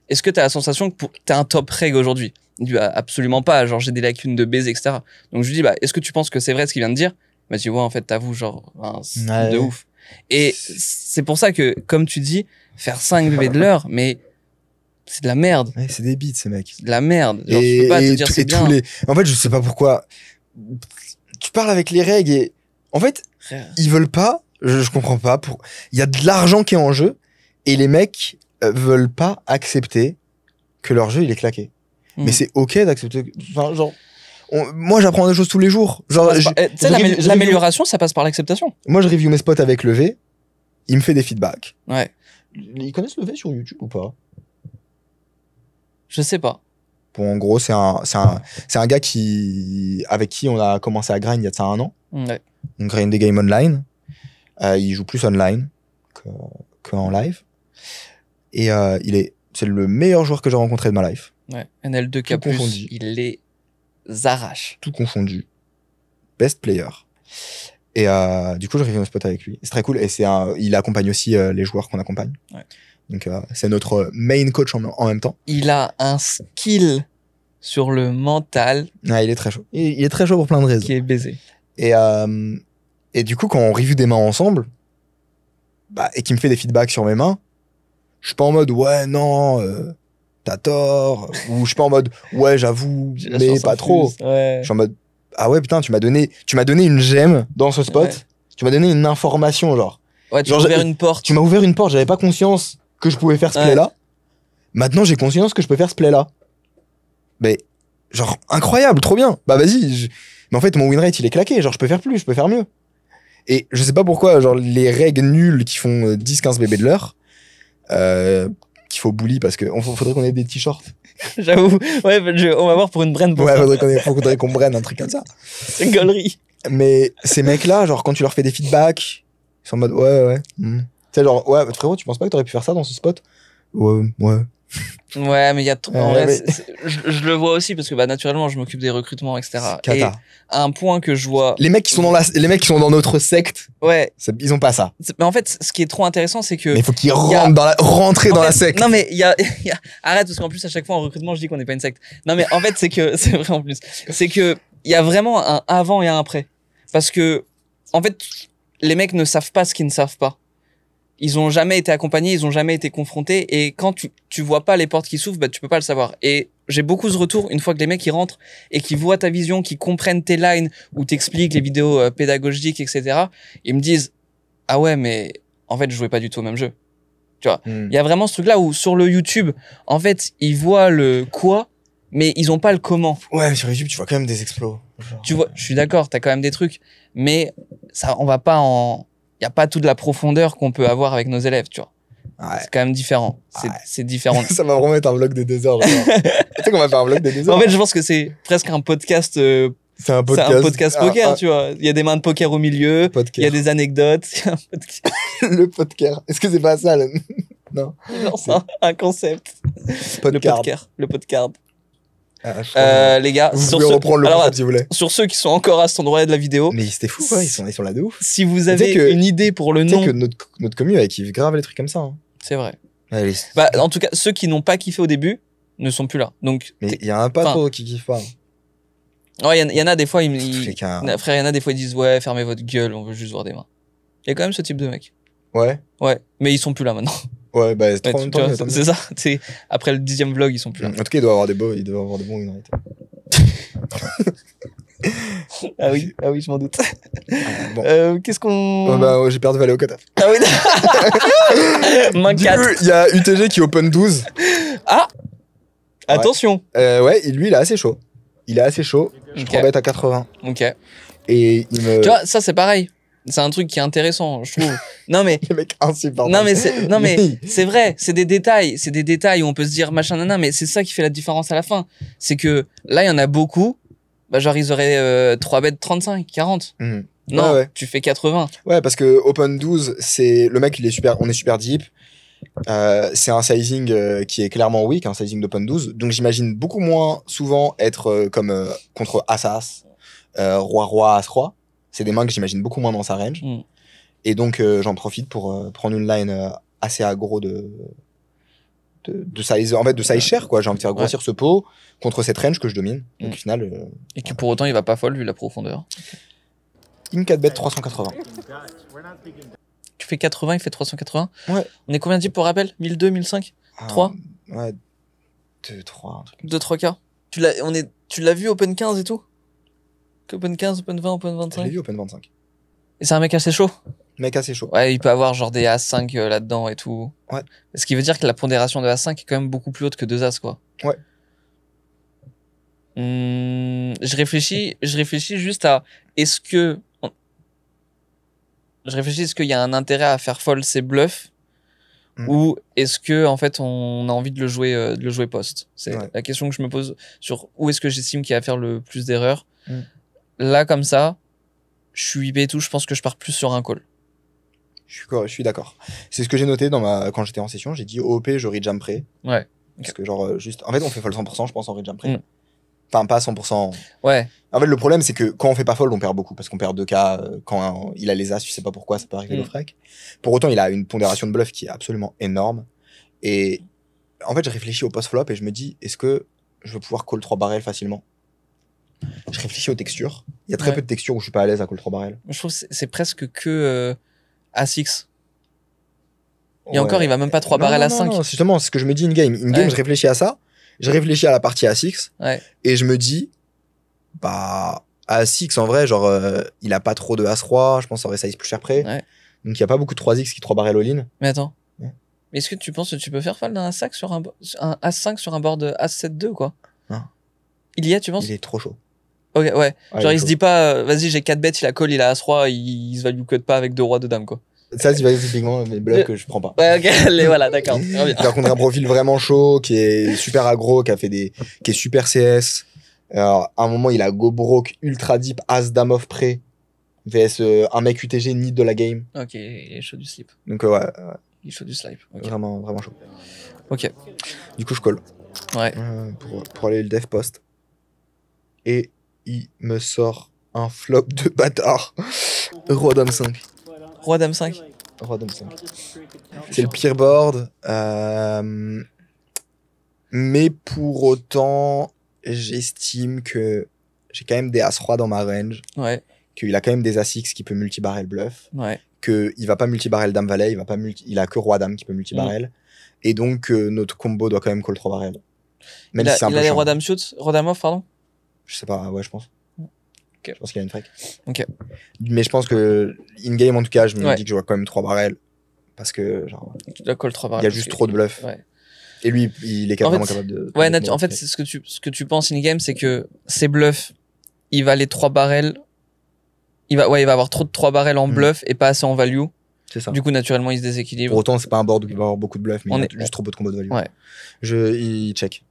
est-ce que t'as la sensation que t'as un top reg aujourd'hui? Il dit, bah, absolument pas, genre j'ai des lacunes de baiser, etc. Donc je lui dis, bah, est-ce que tu penses que c'est vrai ce qu'il vient de dire? Bah, tu vois, en fait, t'avoues, genre, de ouf. Et c'est pour ça que, comme tu dis, faire 5 bébés de l'heure, mais c'est de la merde. Ouais, c'est des bites, ces mecs. De la merde. Genre, tu peux pas te dire c'est bien. En fait, je sais pas pourquoi. Tu parles avec les règles et, en fait, ils veulent pas, je comprends pas. Il y a de l'argent qui est en jeu et les mecs veulent pas accepter que leur jeu, il est claqué. Mais c'est ok d'accepter, enfin, genre, moi, j'apprends des choses tous les jours. Genre, l'amélioration, ça passe par l'acceptation. Moi, je review mes spots avec le V. Il me fait des feedbacks. Ouais. Ils connaissent le V sur YouTube ou pas? Je sais pas. Bon, en gros, c'est un gars avec qui on a commencé à grind il y a de ça 1 an. Ouais. On grind des games online. Il joue plus online. que en live. Et c'est le meilleur joueur que j'ai rencontré de ma life. Ouais. NL2K+, confondu. il les arrache. Tout confondu. Best player. Et du coup, je revient au spot avec lui. C'est très cool. Et il accompagne aussi les joueurs qu'on accompagne. Ouais. Donc, c'est notre main coach en même temps. Il a un skill sur le mental Ouais, il est très chaud. Il est très chaud pour plein de raisons. qui est baisé. Et du coup, quand on review des mains ensemble, et qu'il me fait des feedbacks sur mes mains, je suis pas en mode ouais, non, t'as tort. Ou je suis pas en mode ouais, j'avoue, J'ai la mais chance pas en trop. plus. Ouais. Je suis en mode ah ouais, putain, tu m'as donné une gemme dans ce spot. Ouais. Tu m'as donné une information, genre. Ouais, tu Genre, as ouvert une porte. Tu m'as ouvert une porte, j'avais pas conscience que je pouvais faire ce play-là. Maintenant, j'ai conscience que je peux faire ce play-là. Mais, genre, incroyable, trop bien. Bah, vas-y. Mais en fait, mon win rate, il est claqué. Genre, je peux faire plus, je peux faire mieux. Et je sais pas pourquoi, genre, les règles nulles qui font 10-15 bébés de l'heure, qu'il faut bully parce que faudrait qu'on ait des t-shirts. J'avoue. Ouais, on va voir pour une brain pour Ouais, ça. faudrait qu'on brenne un truc comme ça. C'est une gaulerie. Mais ces mecs-là, genre, quand tu leur fais des feedbacks, ils sont en mode ouais. Tu sais, genre, ouais, frérot, tu penses pas que t'aurais pu faire ça dans ce spot? Ouais. Ouais, mais il y a trop. En Ouais, vrai, mais- je le vois aussi parce que naturellement, je m'occupe des recrutements, etc. Et Cata. un point que je vois. Les mecs qui sont dans notre secte, Ouais. ils ont pas ça. Mais en fait, ce qui est trop intéressant, c'est que. Mais il faut qu'ils y a- rentrer En dans la fait, secte. Non, mais il y a. Arrête, parce qu'en plus, à chaque fois en recrutement, je dis qu'on n'est pas une secte. Non, mais en fait, c'est que. C'est vrai en plus. C'est que. Il y a vraiment un avant et un après. Parce que. En fait, les mecs ne savent pas ce qu'ils ne savent pas. Ils ont jamais été accompagnés, ils ont jamais été confrontés. Et quand tu vois pas les portes qui s'ouvrent, tu peux pas le savoir. Et j'ai beaucoup ce retour une fois que les mecs ils rentrent et qu'ils voient ta vision, qu'ils comprennent tes lines ou t'expliquent les vidéos pédagogiques, etc. Ils me disent ah ouais, mais en fait je jouais pas du tout au même jeu. Tu vois, il y a vraiment ce truc là où sur le YouTube, en fait ils voient le quoi, mais ils ont pas le comment. Ouais, mais sur YouTube, tu vois quand même des explos. Genre. Tu vois, je suis d'accord, t'as quand même des trucs, mais ça, on va pas en, y a pas toute la profondeur qu'on peut avoir avec nos élèves, tu vois. Ouais. C'est quand même différent. C'est différent. Ça va vraiment être un vlog de 2 heures. Genre. Tu sais qu'on va faire un vlog de 2 heures. En fait, je pense que c'est presque un podcast. c'est un C'est un podcast poker, Ah, tu vois. Il y a des mains de poker au milieu. podcast. Il y a des anecdotes. Il y a un podcast. Le podcast. Est-ce que c'est pas ça le... Non. Genre, c'est un concept. Le Podcast. podcast. Le podcast. Ah, je crois- Les gars, vous sur pouvez reprendre le alors, concept si vous voulez. sur ceux qui sont encore à cet endroit-là de la vidéo, Mais c'était fou, quoi. Ils sont là de ouf. si vous Tu sais avez que- une idée pour le Tu sais nom, que notre commu, elle kiffe grave les trucs comme ça. Hein. c'est vrai. Ouais, Bah, en tout cas, ceux qui n'ont pas kiffé au début ne sont plus là. Donc, mais il y en a pas enfin, trop qui kiffent pas. ouais, il y en a des fois, frère, il y en a des fois, ils disent ouais, fermez votre gueule, on veut juste voir des mains. Il y a quand même ce type de mec. Ouais. Ouais, mais ils sont plus là maintenant. Ouais, bah, c'est Ouais, trop tu longtemps. vois, c'est ça. C'est après le 10e vlog, ils sont plus là. En tout cas, il doit avoir des bons win rates. Ah oui, je m'en doute. Bon. Qu'est-ce qu'on. Bah, j'ai perdu Valet au quota. Ah oui. Main Du 4. coup, il y a UTG qui open 12. Ah. Attention. Ouais, lui, il est assez chaud. Il est assez chaud. Je Ok. prends bête à 80. Ok. Et il me. Tu vois, ça c'est pareil. C'est un truc qui est intéressant, je trouve. Non mais. Le mec insupportable. Non mais Oui. c'est vrai, c'est des détails où on peut se dire machin nana, mais c'est ça qui fait la différence à la fin. C'est que là il y en a beaucoup, bah genre ils auraient 3 bêtes 35, 40. Mhm. Non, Ouais. tu fais 80. Ouais, parce que Open 12, c'est le mec, on est super deep. C'est un sizing qui est clairement weak, un sizing d'Open 12. Donc j'imagine beaucoup moins souvent être comme contre As-As, Roi-Roi, As-Roi. C'est des mains que j'imagine beaucoup moins dans sa range. Mm. Et donc j'en profite pour prendre une line assez aggro de size, en fait, de size share, quoi. J'ai envie de faire grossir ce pot contre cette range que je domine. Donc au final, Et que pour autant il va pas fold vu la profondeur. in 4 bet 380. Tu fais 80, il fait 380. Ouais. On est combien de types pour rappel 1002, 1005 3 Ouais, 2, 3, un truc. 2, 3K. Tu l'as vu Open 15 et tout Open 15, Open 20, Open Je l'ai 25 vu Open 25. Et c'est un mec assez chaud. Mec assez chaud. Ouais, il peut avoir genre des As5 là-dedans et tout. Ouais. Ce qui veut dire que la pondération de As5 est quand même beaucoup plus haute que 2 As, quoi. Ouais. Je réfléchis juste à est-ce qu'il y a un intérêt à faire fold ses bluffs ou est-ce que en fait on a envie de le jouer post. C'est la question que je me pose sur où est-ce que j'estime qu'il va faire le plus d'erreurs. Là comme ça, je suis IB et tout, je pense que je pars plus sur un call. Je suis d'accord. C'est ce que j'ai noté quand j'étais en session. J'ai dit OOP, je read jam pré. Ouais. Parce que genre, juste. En fait, on fait fold 100%, je pense, en read jam pré. Mm. Enfin, pas 100%. Ouais. En fait, le problème, c'est que quand on fait pas fold, on perd beaucoup. Parce qu'on perd 2K. Quand il a les as, tu sais pas pourquoi, ça peut arriver le frec. Pour autant, il a une pondération de bluff qui est absolument énorme. Et en fait, je réfléchis au post-flop et je me dis, est-ce que je vais pouvoir call 3 barrels facilement? Je réfléchis aux textures. Il y a très peu de textures où je suis pas à l'aise à call 3 barrels. Je trouve que c'est presque que A6. Et encore, il va même pas 3 barrels à 5. Non, justement, c'est ce que je me dis in-game. In-game, je réfléchis à ça. Je réfléchis à la partie A6. Ouais. Et je me dis, bah, A6, en vrai, genre, il a pas trop de As-Roi. Je pense que ça aurait size plus cher près. Ouais. Donc, il y a pas beaucoup de 3X qui 3 barrels all-in. Mais attends. Ouais. Mais est-ce que tu penses que tu peux faire fold un As-5 sur un As-5 sur un board As-7-2, quoi? Non. Il y a, tu penses? Il est trop chaud. Ok, ouais. Genre, il se chaud. dit pas, vas-y, j'ai 4 bêtes, il a call, il a As-Roi, il se value cut pas avec 2 rois de dame, quoi. Ça, c'est typiquement les bluffs que je prends pas. Ouais, ok, allez, voilà, d'accord. Par contre, un profil vraiment chaud, qui est super aggro, qui est super CS. Alors, à un moment, il a go broke ultra deep, as dame off pré, vs un mec UTG need de la game. Ok, il est chaud du slip. Donc, ouais, Il est chaud du slip. Ok. vraiment, vraiment chaud. Ok. Du coup, je colle. Ouais. Pour aller le dev post. Et il me sort un flop de bâtard. Roi dame 5. Roi dame 5. Roi dame 5. C'est le pire board. Mais pour autant, j'estime que j'ai quand même des As-Roi dans ma range. Ouais. Qu'il a quand même des As-X qui peut multi-barrel bluff. Ouais. Qu'il va pas multi-barrel dame-valet. Il a que Roi dame qui peut multi-barrel. Et donc, notre combo doit quand même call 3 barrel. Même si c'est un peu il a les chiant. Roi dame shoot, Roi dame off, pardon. Je sais pas, ouais, je pense. Okay. Je pense qu'il y a une frec. Ok. Mais je pense que, in-game, en tout cas, je me dis que je vois quand même 3 barrels. Parce que, genre, tu dois call 3 barrels. Il y a juste trop de bluff. Ouais. Et lui, il est vraiment capable de. Ouais, en fait, c'est ce que tu penses in-game, c'est que ces bluffs, il va les 3 barrels. Il va avoir trop de 3 barrels en bluff et pas assez en value. C'est ça. Du coup, naturellement, il se déséquilibre. Pour autant, c'est pas un board où il va avoir beaucoup de bluffs, mais il y a juste trop peu de combos de value. Ouais. Il check.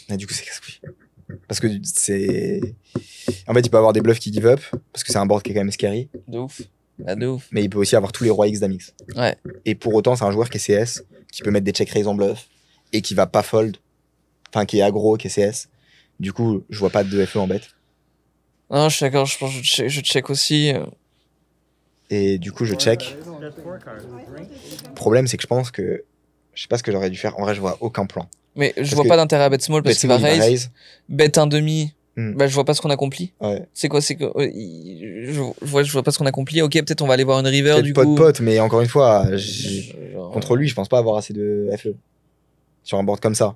Et du coup, c'est casse-couille. Parce que c'est. En fait, il peut avoir des bluffs qui give up, parce que c'est un board qui est quand même scary. De ouf. Bah, de ouf. Mais il peut aussi avoir tous les rois X d'Amix. Ouais. Et pour autant, c'est un joueur qui est CS, qui peut mettre des check raise en bluff, et qui va pas fold. Enfin, qui est aggro, qui est CS. Du coup, je vois pas de FE en bête. Non, je suis d'accord, je pense que je check aussi. Et du coup, je check. Le problème, c'est que je pense que. Je sais pas ce que j'aurais dû faire. En vrai, je vois aucun plan. Mais je vois pas d'intérêt à bet small parce qu'il va raise. Bet 1/2. Bah, je vois pas ce qu'on accomplit. Ouais. C'est quoi, je vois pas ce qu'on accomplit. Ok, peut-être on va aller voir une river du coup. Pote, mais encore une fois, contre lui, je pense pas avoir assez de FE. Sur un board comme ça.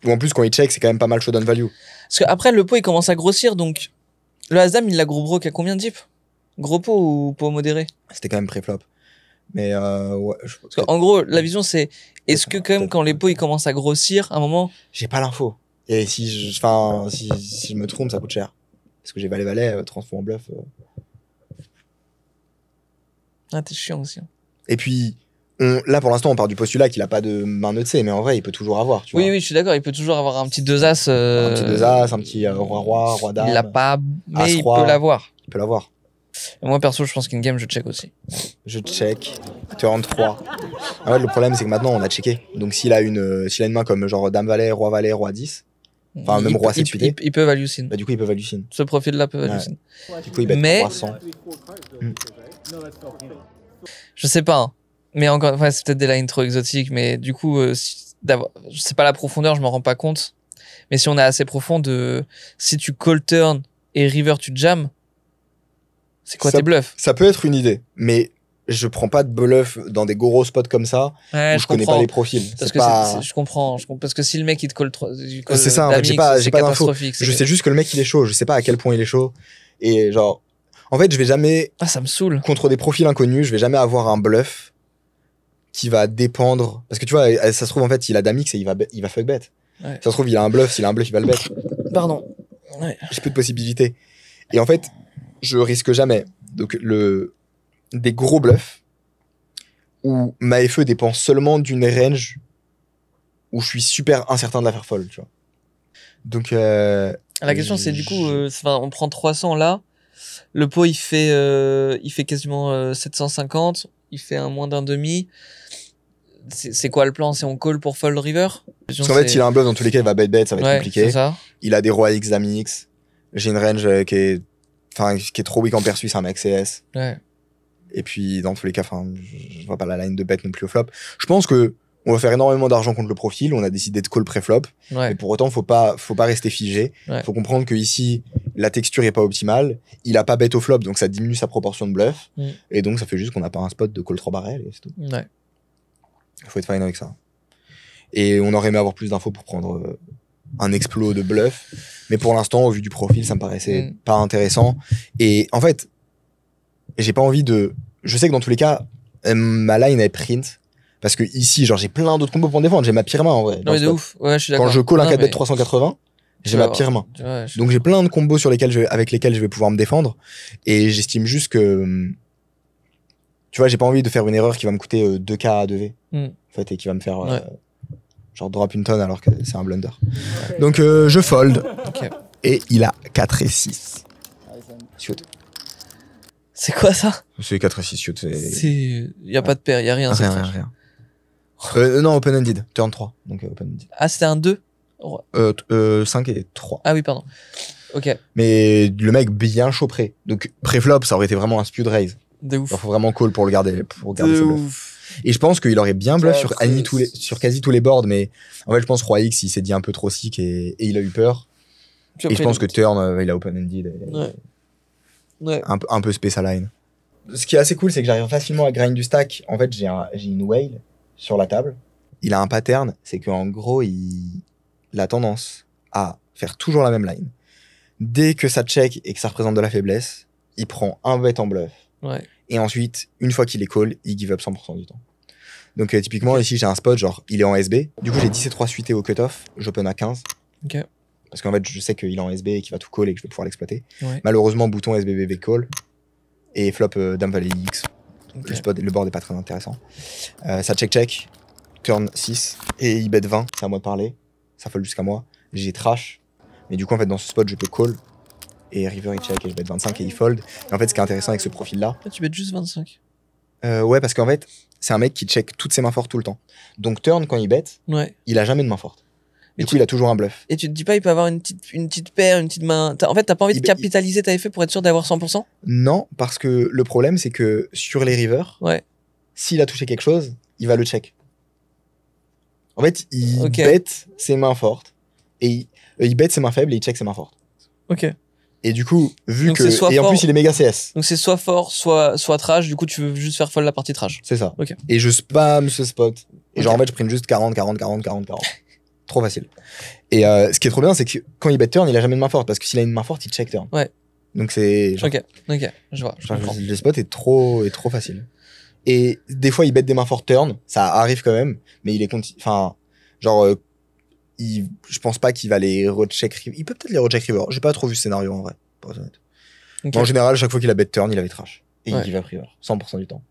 Ou en plus, quand il check, c'est quand même pas mal showdown value. Parce que après, le pot, il commence à grossir, donc. Le As-Dame, il l'a gros broke à combien de deep? Gros pot ou pot modéré? C'était quand même pré-flop. Mais ouais. Parce qu'en gros, la vision, c'est est-ce que quand même, quand les pots ils commencent à grossir, à un moment. J'ai pas l'info. Et si je me trompe, ça coûte cher. Parce que j'ai valet, transfo en bluff. Ah, t'es chiant aussi. Et puis, là pour l'instant, on part du postulat qu'il a pas de main nœud, mais en vrai, il peut toujours avoir. Tu vois. Oui, je suis d'accord, il peut toujours avoir un petit 2-As. Un petit 2-As, un petit roi-roi, roi-dame. Il l'a pas, mais As, il roi, peut l'avoir. Il peut l'avoir. Et moi, perso, je pense qu'in-game, je check aussi. Je check. Turn 3. En fait, le problème, c'est que maintenant, on a checké. Donc, s'il a une main comme genre dame-valet, roi 10, enfin, même roi 7 suité, il peut value sin. Bah, du coup, il peut value sin. Ce profil-là peut value sin. Du coup, il bet 300. Je sais pas, hein. Mais encore une fois, c'est peut-être des lines trop exotiques, mais du coup, je sais pas la profondeur, je m'en rends pas compte. Mais si on est assez profond si tu call turn et river tu jam, c'est quoi tes bluffs? Ça peut être une idée, mais je prends pas de bluff dans des gros spots comme ça, où je connais pas les profils. Parce que je comprends. Parce que si le mec il te call c'est ça, en fait, j'ai pas d'infos. Je sais juste que le mec il est chaud, je sais pas à quel point il est chaud. Et genre, en fait, je vais jamais. Ah, ça me saoule. Contre des profils inconnus, je vais jamais avoir un bluff qui va dépendre. Parce que tu vois, ça se trouve, en fait, il a Damix et il va fuck bet. Ouais. Ça se trouve, il a un bluff, s'il a un bluff, il va le bet. Pardon. Ouais. J'ai peu de possibilités. Et en fait, je risque jamais. Donc, des gros bluffs où ma FE dépend seulement d'une range où je suis super incertain de la faire folle, tu vois. Donc, la question, c'est du coup, on prend 300 là. Le pot, il fait quasiment 750. il fait un moins d'un demi. C'est quoi le plan? C'est on call pour fold river? Parce qu'en fait, s'il a un bluff, dans tous les cas, il va bet, ça va être compliqué. C'est ça. Il a des rois X, dames X. J'ai une range qui est trop weak en perçu, c'est un mec CS. Ouais. Et puis, dans tous les cas, je vois pas la line de bet non plus au flop. Je pense que on va faire énormément d'argent contre le profil. On a décidé de call pré-flop. Ouais. Et pour autant, faut pas rester figé. Ouais. Faut comprendre que ici, la texture est pas optimale. Il a pas bet au flop, donc ça diminue sa proportion de bluff. Et donc, ça fait juste qu'on n'a pas un spot de call 3 barrels et c'est tout. Ouais. Faut être fine avec ça. Et on aurait aimé avoir plus d'infos pour prendre un explos de bluff. Mais pour l'instant, au vu du profil, ça me paraissait pas intéressant. Et en fait, j'ai pas envie de... Je sais que dans tous les cas, ma line est print. Parce que ici, genre, j'ai plein d'autres combos pour me défendre. J'ai ma pire main, en vrai. Non, mais de ouf. Ouais, je suis d'accord. Quand je call un 4-bet 380, j'ai ma pire main. Ouais, donc j'ai plein de combos avec lesquels je vais pouvoir me défendre. Et j'estime juste que... Tu vois, j'ai pas envie de faire une erreur qui va me coûter 2K à 2V. En fait, et qui va me faire... genre drop une tonne alors que c'est un blunder. Donc je fold. Okay. Et il a 4 et 6. Shoot. C'est quoi ça? C'est 4 et 6 shoot. Il y a pas de paire, il y a rien. Rien. Non, open-ended. Turn 3. Donc open-ended. Ah, c'était un 2? 5 et 3. Ah oui, pardon. Ok. Mais le mec bien chaud prêt. Donc pré-flop, ça aurait été vraiment un spud raise. De ouf. Il faut vraiment call pour le garder. Ce bluff. Et je pense qu'il aurait bien bluff sur quasi tous les boards, mais en fait, je pense Roi X, il s'est dit un peu trop sick et il a eu peur. Et je pense que turn, il a open-ended. Ouais. Un peu space à line. Ce qui est assez cool, c'est que j'arrive facilement à grind du stack. En fait, j'ai une whale sur la table. Il a un pattern, c'est qu'en gros, il a tendance à faire toujours la même line. Dès que ça check et que ça représente de la faiblesse, il prend un bet en bluff. Ouais. Et ensuite, une fois qu'il est call, il give up 100% du temps. Donc typiquement, ici, j'ai un spot, genre, il est en SB. Du coup, j'ai 10 et 3 suités au cutoff. J'open à 15. Ok. Parce qu'en fait, je sais qu'il est en SB et qu'il va tout call et que je vais pouvoir l'exploiter. Ouais. Malheureusement, bouton SBBB call. Et flop Dame Valet X. Okay. Le board est pas très intéressant. Ça check. Turn 6. Et il bet 20. C'est à moi de parler. Ça fold jusqu'à moi. J'ai trash. Mais du coup, en fait, dans ce spot, je peux call. Et river, il check et je bet 25 et il fold. Et en fait, ce qui est intéressant avec ce profil-là... Ah, tu bets juste 25. Ouais, parce qu'en fait, c'est un mec qui check toutes ses mains fortes tout le temps. Donc turn, quand il bet, il a jamais de main forte. Du coup, il a toujours un bluff. Et tu te dis pas, il peut avoir une petite paire, une petite main... En fait, t'as pas envie de capitaliser ta effet pour être sûr d'avoir 100%? Non, parce que le problème, c'est que sur les rivers, s'il a touché quelque chose, il va le check. En fait, il bet ses mains fortes. Et il bet ses mains faibles et il check ses mains fortes. Ok. Et du coup, vu donc que... Et en plus, il est méga CS. Donc c'est soit fort, soit trash. Du coup, tu veux juste faire fold la partie trash. C'est ça. Okay. Et je spam ce spot. Et genre, en fait, je prends juste 40. Trop facile. Et ce qui est trop bien, c'est que quand il bet turn, il a jamais de main forte. Parce que s'il a une main forte, il check turn. Ouais. Donc c'est... Genre, ok. Je vois. Le spot est trop facile. Et des fois, il bet des mains fortes turn. Ça arrive quand même. Mais il est... Enfin, genre... je pense pas qu'il va les recheck river. Il peut peut-être les recheck river. J'ai pas trop vu ce scénario en vrai, pour être honnête. Okay. En général, chaque fois qu'il a bet turn, il avait trash. Et il give up river. 100% du temps.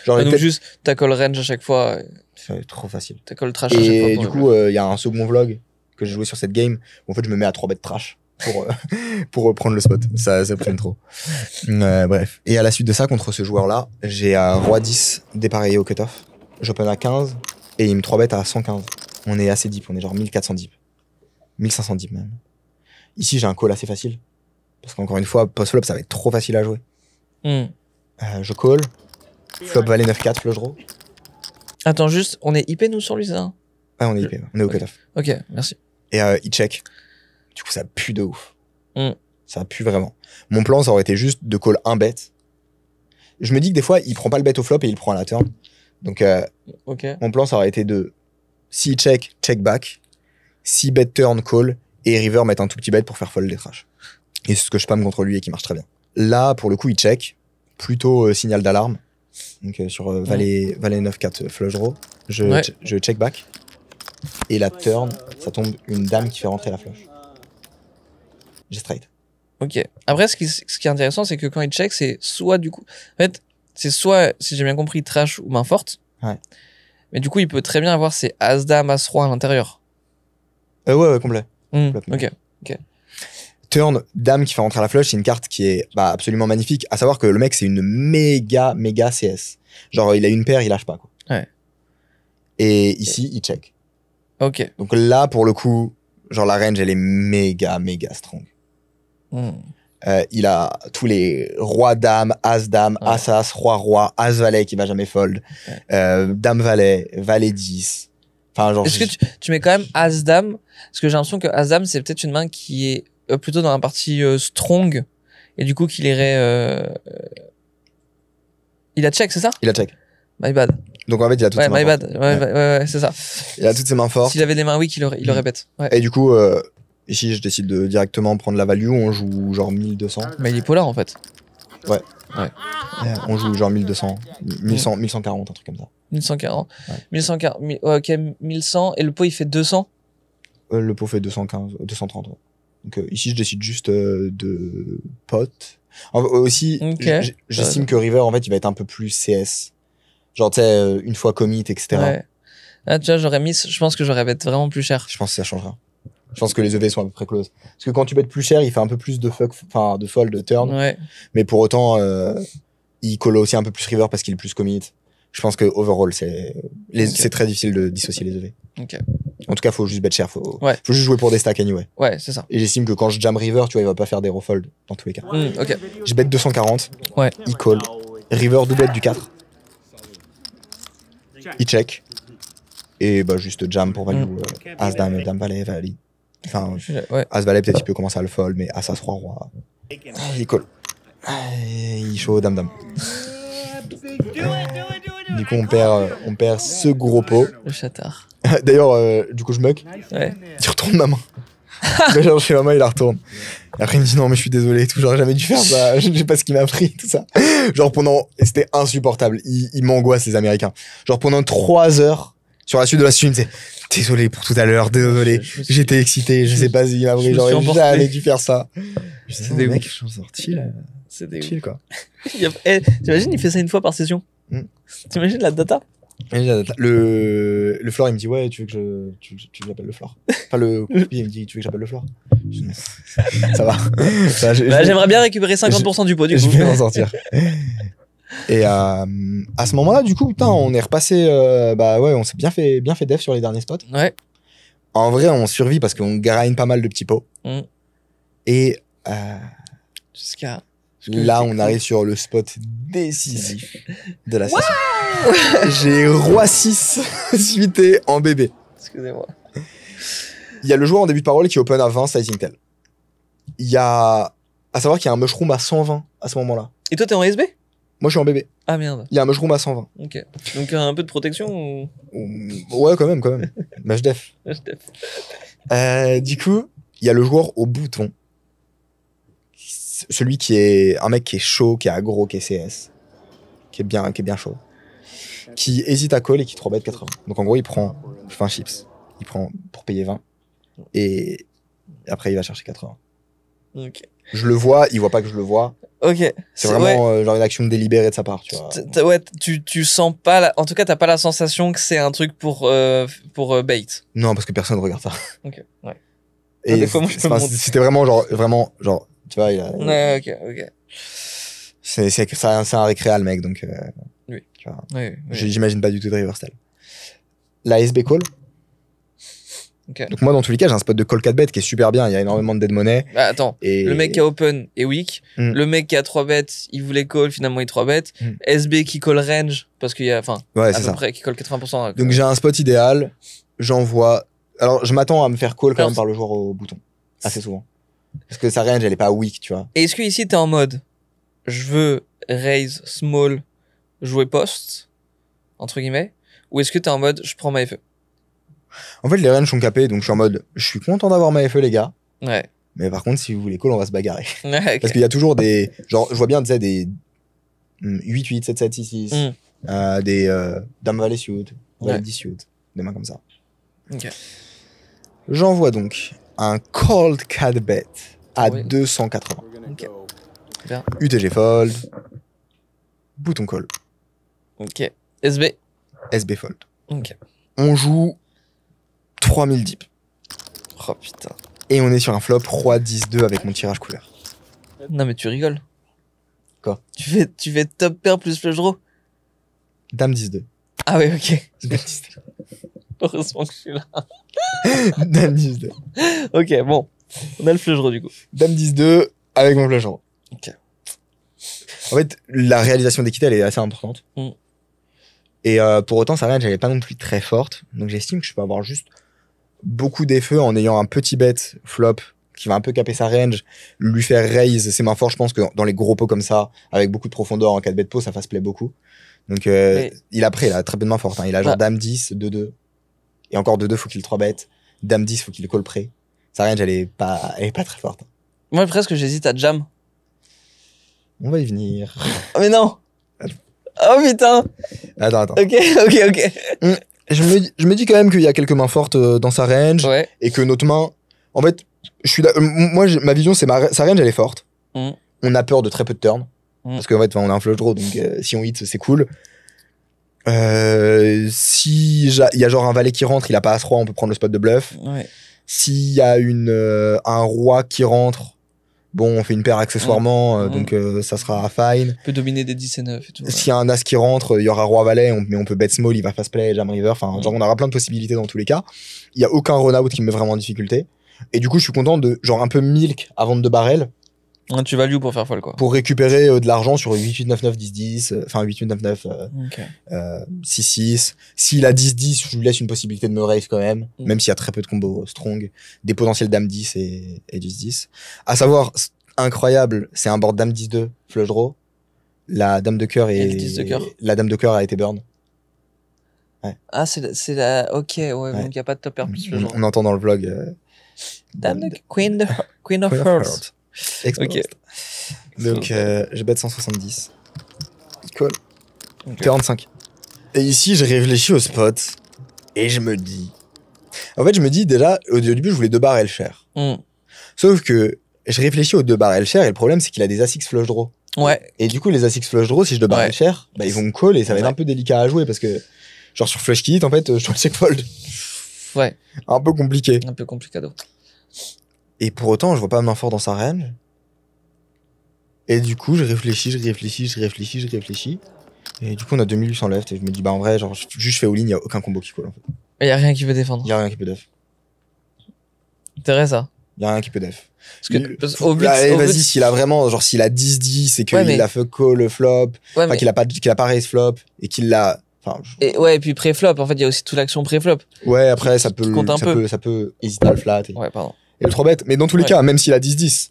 Genre, donc juste, t'as call range à chaque fois. C'est trop facile. T'as call trash à chaque fois. Et du coup, il y a un second vlog que j'ai joué sur cette game où en fait, je me mets à 3 bets trash pour reprendre le spot. Ça prenne trop. Bref. Et à la suite de ça, contre ce joueur-là, j'ai Roi 10 dépareillé au cutoff. J'open à 15 et il me 3 bet à 115. On est assez deep, on est genre 1400 deep. 1500 deep même. Ici, j'ai un call assez facile. Parce qu'encore une fois, post-flop, ça va être trop facile à jouer. Je call. Flop valet 9-4, flush draw. Attends, juste, on est IP nous sur lui, ça? Ouais, on est IP, on est au cutoff. Ok, merci. Et il check. Du coup, ça pue de ouf. Ça pue vraiment. Mon plan, ça aurait été juste de call un bet. Je me dis que des fois, il prend pas le bet au flop et il le prend à la turn. Donc, mon plan, ça aurait été de... Si check back. Si bet turn, call. Et river mettre un tout petit bet pour faire fold des trash. Et c'est ce que je spam contre lui et qui marche très bien. Là, pour le coup, il check. Plutôt signal d'alarme. Donc sur valet 9-4 flush draw. Je check back. Et la turn, ça tombe une dame qui fait rentrer la flush. J'ai straight. Ok. Après, ce qui est intéressant, c'est que quand il check, c'est soit du coup... En fait, c'est soit, si j'ai bien compris, trash ou main forte. Ouais. Mais du coup, il peut très bien avoir ses As-Dame, As-Roi à l'intérieur. Ouais, complet. Ok. Turn, dame qui fait rentrer la flush, c'est une carte qui est absolument magnifique. À savoir que le mec, c'est une méga CS. Genre, il a une paire, il lâche pas, quoi. Ouais. Et ici, il check. Ok. Donc là, pour le coup, genre, la range, elle est méga strong. Il a tous les rois-dames, as-dame, Ouais. as-as, roi-roi, as-valet qui va jamais fold, dame-valet, valet 10. Enfin, genre. Est-ce que tu mets quand même As-Dame? Parce que j'ai l'impression que As-Dame, c'est peut-être une main qui est plutôt dans la partie strong. Et du coup, qu'il irait. Il a check, c'est ça? Il a check. My bad. Donc en fait, il a toutes Ouais, ses mains my fortes. bad. Ouais, c'est ça. Il a toutes ses mains fortes. S'il avait des mains weak, il aurait bête. Ouais. Et du coup, ici, je décide de directement prendre la value. On joue genre 1200. Mais il est polar en fait. On joue genre 1200. 1140, un truc comme ça. 1140. Ouais. 1140. Ok, 1100. Et le pot, il fait 200. Le pot fait 215, 230. Ouais. Donc ici, je décide juste de pot. Aussi, Ok. j'estime que River, en fait, il va être un peu plus CS. Genre, tu sais, une fois commit, etc. Ouais. Là, tu vois, je pense que j'aurais bet vraiment plus cher. Je pense que ça changera. Je pense que les EV sont à peu près close. Parce que quand tu bêtes plus cher, il fait un peu plus de de fold, de turn. Ouais. Mais pour autant, il colle aussi un peu plus River parce qu'il est plus commit. Je pense que overall, c'est très difficile de dissocier les EV. Ok. En tout cas, faut juste bet cher. Faut juste jouer pour des stacks anyway. Ouais, c'est ça. Et j'estime que quand je jam River, tu vois, il va pas faire des refolds dans tous les cas. Ok. Je bet 240. Ouais. Il call. River doublette du 4. Il check. Et juste jam pour value. As, dame, dame, valet, valet. Enfin, Ouais. As, valet, peut-être il peut commencer à le fold, mais As, As, roi, roi. Il call. Il show, dame, dame. Du coup, on perd ce gros pot. Le chatard. D'ailleurs, du coup, je mug. Ouais. Il retourne ma main. Je vais chercher ma main, il la retourne. Et après, il me dit non, mais je suis désolé, et tout, j'aurais jamais dû faire ça. Je sais pas ce qu'il m'a pris, tout ça. Genre, c'était insupportable. Il m'angoisse, les Américains. Genre, pendant 3 heures, sur la suite de la stream, c'est désolé pour tout à l'heure, désolé. J'étais excité, je sais pas s'il m'a pris, j'aurais jamais dû faire ça. C'est des mec, je suis sorti, C'est des chill, quoi. T'imagines, il fait ça une fois par session. T'imagines la data? Le floor, il me dit ouais, tu veux que j'appelle le floor. Enfin, il me dit tu veux que j'appelle le floor. Ça va. J'aimerais bien récupérer 50% du pot, du coup. Je vais m'en sortir. Et à ce moment-là, du coup, putain, on est repassé. On s'est bien fait def sur les derniers spots. Ouais. En vrai, on survit parce qu'on grind pas mal de petits pots. Et Jusqu'à. là, on arrive sur le spot décisif de la session. J'ai roi 6 suité en bébé. Excusez-moi. Il y a le joueur en début de parole qui open à 20 sizing tel. Il y a à savoir qu'il y a un mushroom à 120 à ce moment-là. Et toi, t'es en SB? Moi, je suis en bébé. Ah merde. Il y a un mushroom à 120. Ok. Donc un peu de protection ou. Ouais, quand même. Match def. Du coup, il y a le joueur au bouton. Celui qui est un mec qui est chaud, qui est aggro, qui est CS. Qui est bien chaud. Qui hésite à call et qui 3-bet 80. Donc en gros, il prend 20 chips. Il prend pour payer 20. Et après, il va chercher 80. Ok. Je le vois, il voit pas que je le vois. Ok. C'est vraiment genre une action délibérée de sa part, tu vois. Ouais, tu sens pas. En tout cas, t'as pas la sensation que c'est un truc pour bait. Non, parce que personne regarde ça. Ok. Ouais. Et des fois, moi, je me montre. c'était vraiment genre, tu vois, Ouais, ok. c'est un récréal, mec, donc. Oui. Tu vois. Oui. J'imagine pas du tout de reversal. La SB call. Ok. Donc moi, dans tous les cas, j'ai un spot de call 4 bet qui est super bien. Il y a énormément de dead money. Bah, attends. Et... Le mec qui a open est weak. Mm. Le mec qui a 3 bets, il voulait call, finalement il 3 bets. SB qui call range, parce qu'il y a, enfin, ouais, à c'est peu ça. près, qui call 80%. Donc j'ai un spot idéal. J'envoie. Alors je m'attends à me faire call quand même par le joueur au bouton. Assez souvent. Parce que sa range, elle est pas weak, tu vois. Et est-ce que ici t'es en mode, je veux raise small, jouer post, entre guillemets, ou est-ce que t'es en mode, je prends ma FE? En fait, les ranges sont capées, donc je suis en mode, je suis content d'avoir ma FE, les gars. Ouais. Mais par contre, si vous voulez call, on va se bagarrer. Ouais, ok. Parce qu'il y a toujours des. Genre, je vois bien, tu sais, des 8-8, 7-7, 6-6, des Dame Valet Suit, Valet 10 Suit, des mains comme ça. Ok. J'envoie donc un cold cat bet à Oui. 280. Ok. Bien. UTG fold, bouton call, Ok. SB. SB fold. Ok. On joue 3000 dips. Oh putain. Et on est sur un flop roi 10-2 avec mon tirage couleur. Non, mais tu rigoles. Quoi? Tu fais top pair plus flush draw? Dame 10-2. Ah ouais, ok. Dame 10-2. Heureusement que je suis là. Dame 10-2. Ok, bon. On a le flush draw du coup. Dame 10-2 avec mon flush draw. Ok. En fait, la réalisation d'équité, elle est assez importante. Mm. Et pour autant, sa range, elle est pas non plus très forte. Donc j'estime que je peux avoir juste beaucoup d'effets en ayant un petit bet flop qui va un peu caper sa range, lui faire raise ses mains fortes. Je pense que dans les gros pots comme ça, avec beaucoup de profondeur en cas de bet pot, ça fasse play beaucoup. Donc il a très peu de mains fortes. Hein. Il a genre dame 10, 2-2. Et encore 2-2, faut qu'il 3 bet. Dame 10, faut qu'il call pré. Sa range, elle est pas très forte. Moi, presque, j'hésite à jam. On va y venir. Oh, mais non! Oh putain! Attends. Ok. Je me dis quand même qu'il y a quelques mains fortes dans sa range. Ouais. Et que notre main, en fait, ma vision, c'est sa range, elle est forte. Mm. On a peur de très peu de turns. Parce qu'en fait, on a un flush draw, donc si on hit, c'est cool. Si il y a genre un valet qui rentre, il a pas as-roi, on peut prendre le spot de bluff. Ouais. S'il y a un roi qui rentre, bon, on fait une paire accessoirement, donc ça sera fine. On peut dominer des 10 et 9 et tout. S'il y a un as qui rentre, il y aura roi-valet, mais on peut bet small, il va fast play, jam river. Enfin, genre, on aura plein de possibilités dans tous les cas. Il y a aucun run-out qui me met vraiment en difficulté. Et du coup, je suis content de, genre, un peu milk avant de 2 barrels. Ouais, tu value pour faire folle, quoi. Pour récupérer de l'argent sur 8-8-9-9, 10-10, enfin 8-8-9-9, Ok. 6-6. S'il a 10-10, je lui laisse une possibilité de me raise quand même, même s'il y a très peu de combos strong. Des potentiels dame 10 et 10-10. À savoir, incroyable, c'est un board dame 10-2, flush draw. La dame de cœur Et le 10 de cœur. La dame de cœur a été burn. Ouais. Ah, c'est la. Ok, ouais, donc il n'y a pas de top pair plus le genre. On entend dans le vlog. Dame de Queen of Hearts. Exposed. Ok. Donc, je bet 170. Cool. Ok. 45. Et ici, je réfléchis au spot. Et je me dis. En fait, je me dis déjà, au début, je voulais 2 barrels cher. Sauf que je réfléchis aux 2 barrels cher et le problème, c'est qu'il a des As-X flush draw. Ouais. Et du coup, les As-X flush draw, si je 2 barrels cher, bah, ils vont me call et ça va être un peu délicat à jouer parce que, genre, sur flush kit, en fait, je dois le check fold. Ouais. Un peu compliqué. Un peu complicado. Et pour autant, je vois pas main fort dans sa range. Et du coup, je réfléchis. Et du coup, on a 2800 left. Et je me dis, bah en vrai, genre, juste je fais all-in, y a aucun combo qui colle en fait. Il y a rien qui peut défendre. Y a rien qui peut def. Intéressant. Y a rien qui peut def. Parce au but, Allez, au vas-y, but- s'il a vraiment, genre, s'il a 10-10 et qu'il Ouais, mais- a fuck call flop, Ouais, enfin, mais- qu'il a pas raise flop, et qu'il l'a, enfin, et puis pré-flop, en fait, il y a aussi toute l'action pré-flop. ouais, après, qui compte un peu. ça peut hésiter à le flat. Ouais, pardon. Et le 3 bet. Mais dans tous les Ouais. cas, même s'il a 10-10.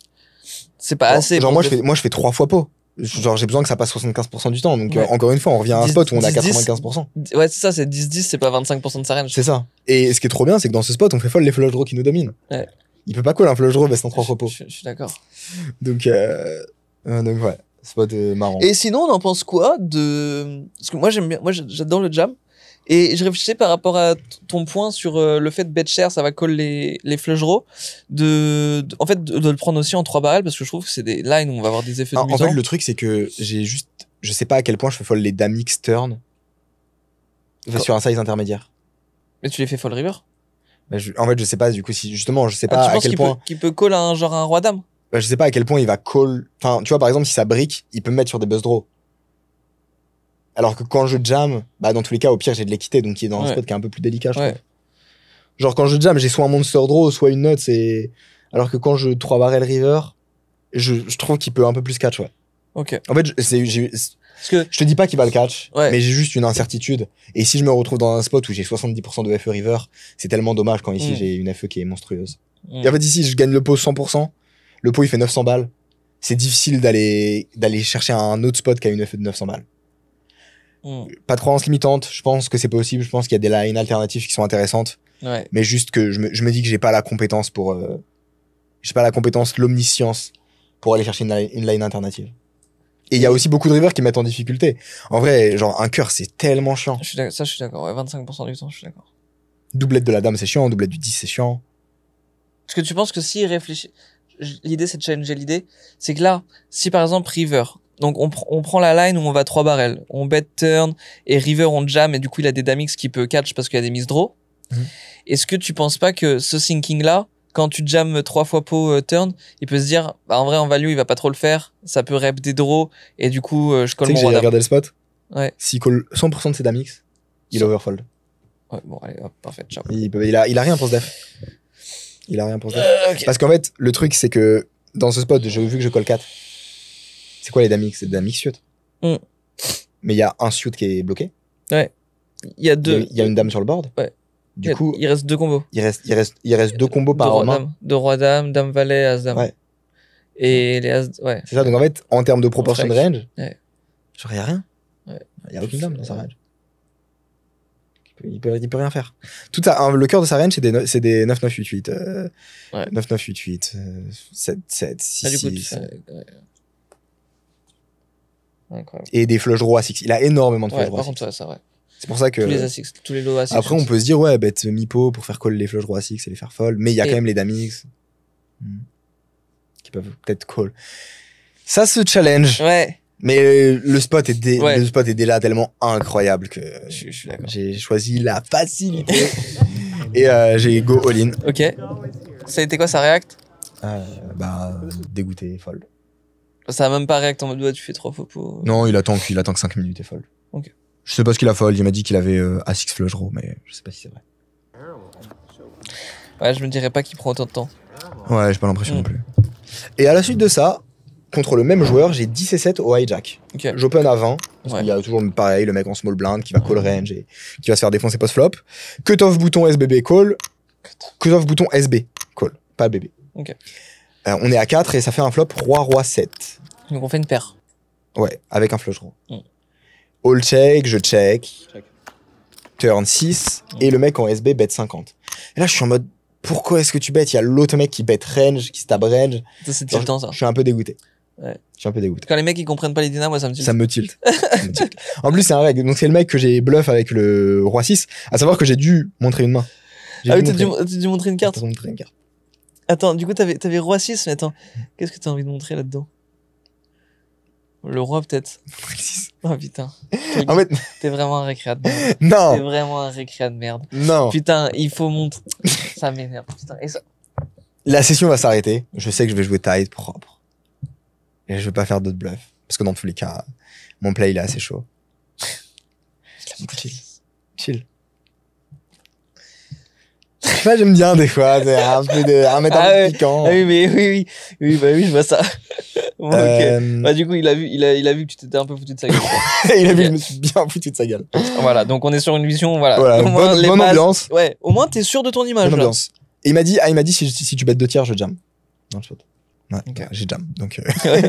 C'est pas assez. Genre, pour moi, je fais 3 fois pot. Genre, j'ai besoin que ça passe 75% du temps. Donc, Ouais. encore une fois, on revient à un 10, spot où on a 10, 95%. Ouais, c'est ça, c'est 10-10, c'est pas 25% de sa range. C'est ça. Et ce qui est trop bien, c'est que dans ce spot, on fait folle les flush draws qui nous dominent. Ouais. Il peut pas call un flush draw veste en 3 fois pot. Je suis d'accord. Donc ouais, spot marrant. Et sinon, on en pense quoi de. Parce que moi, j'aime bien. Moi, j'adore le jam. Et je réfléchissais par rapport à ton point sur le fait de bet cher, ça va call les flush draws. En fait, de le prendre aussi en 3 barrels parce que je trouve que c'est des lines où on va avoir des effets de En fait, le truc, c'est que je sais pas à quel point je fais folle les dame X turn sur un size intermédiaire. Mais tu les fais fold river. Bah, en fait, je sais pas, du coup, si justement, je sais Ah, pas tu à penses quel point. qu'il peut call un genre un roi dame. Bah, je sais pas à quel point il va call. Enfin, tu vois, par exemple, si ça brick, il peut me mettre sur des buzz draws. Alors que quand je jam, bah, dans tous les cas, au pire, j'ai de l'équité, donc il est dans un Ouais. spot qui est un peu plus délicat, je Ouais. trouve. Genre, quand je jam, j'ai soit un monster draw, soit une note, alors que quand je 3 barrel river, je trouve qu'il peut un peu plus catch, ouais. Ok. En fait, Parce que. je te dis pas qu'il va le catch, Ouais. mais j'ai juste une incertitude. Et si je me retrouve dans un spot où j'ai 70% de FE river, c'est tellement dommage quand ici j'ai une FE qui est monstrueuse. Et en fait, ici, je gagne le pot 100%. Le pot, il fait 900 balles. C'est difficile d'aller chercher un autre spot qui a une FE de 900 balles. Pas de croyance limitante. Je pense que c'est possible. Je pense qu'il y a des lines alternatives qui sont intéressantes. Ouais. Mais juste que je me dis que j'ai pas la compétence pour, j'ai pas la compétence, l'omniscience pour aller chercher une line alternative. Et il y a aussi beaucoup de rivers qui mettent en difficulté. En vrai, genre, un cœur, c'est tellement chiant. Je suis d'accord. Ouais, 25% du temps, je suis d'accord. Doublette de la dame, c'est chiant. Doublette du 10, c'est chiant. Parce que tu penses que s'il réfléchit, l'idée c'est de challenger l'idée, c'est que là, si par exemple river, donc on prend la line où on va 3 barrels, on bet turn et river on jam et du coup il a des damix qui peut catch parce qu'il y a des miss draw. Est-ce que tu penses pas que ce thinking là, quand tu jammes 3 fois pot turn, il peut se dire, bah, en vrai, en value, il va pas trop le faire. Ça peut rep des draws. Et du coup, je Tu colle sais que mon j'ai roi dame. regardé le spot. Ouais. S'il call 100% de ses dames X, il overfold. Ouais, bon, allez, hop, parfait, ciao. Il a rien pour ce def. Il a rien pour ce def. Ok. Parce qu'en fait, le truc, c'est que dans ce spot, vu que je colle 4, c'est quoi les dames X? C'est des dames X suit. Mm. Mais il y a un suit qui est bloqué. Il y a deux. Il y a une dame sur le board. Ouais. Du coup, il reste 2 combos. il reste 2 combos par main. De roi dame, dame valet, as dame. Ouais. Et les as, ouais. C'est ça, donc en fait, en termes de proportion de Flex. range, Ouais. genre, il y a rien. Ouais. Il y a aucune dame dans sa range. Il peut rien faire. Tout ça, le cœur de sa range, c'est des 9-9-8-8. Ouais. 9-9-8-8. 7-7, Ah, du coup, 6-6. ouais. Incroyable. Et des flush draw à 6. Il a énormément de flush Ouais, draw à par 6. contre, ouais, ça, ouais. C'est pour ça que. Tous les A6, tous les low A6. Après, on peut se dire, ouais, bet Mipo pour faire call les flush draw à 6 et les faire fold. Mais il y a Et- quand même les dames X. Qui peuvent peut-être call. Ça se challenge. Ouais, Mais le spot est Ouais. le spot est déjà tellement incroyable que je suis d'accord. j'ai choisi la facilité. Et j'ai go all-in. Ok. Ça a été quoi, ça react? Dégoûté, fold. Ça a même pas react en mode, ouais, tu fais 3 faux pots. Non, il attend que 5 minutes et fold. Ok. Je sais pas ce qu'il a fold, il m'a dit qu'il avait A6 flush draw, mais je sais pas si c'est vrai. Ouais, je me dirais pas qu'il prend autant de temps. Ouais, j'ai pas l'impression non plus. Et à la suite de ça, contre le même joueur, j'ai 10 et 7 au hijack. Ok. J'open à 20, parce Ouais. qu'il y a toujours pareil, le mec en small blind qui va call range et qui va se faire défoncer post-flop. Cut-off bouton SBB call. Cut-off bouton SB call, pas BB. Ok. On est à 4 et ça fait un flop roi 7. Donc on fait une paire. Ouais, avec un flush draw. Mm. All check, je check. Turn 6 et le mec en SB bet 50. Et là, je suis en mode, pourquoi est-ce que tu bêtes? Il y a l'autre mec qui bet range, qui stab range. Ça, c'est Genre, tiltant, ça. Je suis un peu dégoûté. Ouais. Je suis un peu dégoûté. Quand les mecs ils comprennent pas les dynamos, moi ça me tilte. Ça me tilte. Ça me tilte. En plus, c'est un règle. Donc, c'est le mec que j'ai bluff avec le roi 6. À savoir que j'ai dû montrer une main. J'ai Ah oui, dû t'as dû montrer une carte. montrer une carte. Attends, du coup, t'avais roi 6, mais attends, qu'est-ce que t'as envie de montrer là-dedans? Le roi, peut-être. Oh putain. En fait, T'es vraiment un récréat de merde. T'es non, vraiment un récréat de merde. non. Putain, il faut montrer. Ça m'énerve. Putain. Et ça... La session va s'arrêter. Je sais que je vais jouer tight propre. Et je vais pas faire d'autres bluffs. Parce que dans tous les cas, mon play, il est assez chaud. Chill. Chill. Moi, j'aime bien des fois, c'est un mettre Ah un peu ouais. piquant. Ah oui, mais oui, bah oui, je vois ça. Bon, ok. Euh, Bah du coup, il a vu que tu t'étais un peu foutu de sa gueule. quoi. il a vu que Ok. je me suis bien foutu de sa gueule. Voilà, donc on est sur une vision, voilà. Voilà, Au moins, les bonne bases- ambiance. Ouais, au moins t'es sûr de ton image. Bonne là. ambiance. Et il m'a dit, si tu bêtes 2 tiers, je jam. Dans le spot. Ouais, Ok. j'ai jam. Donc, Ouais.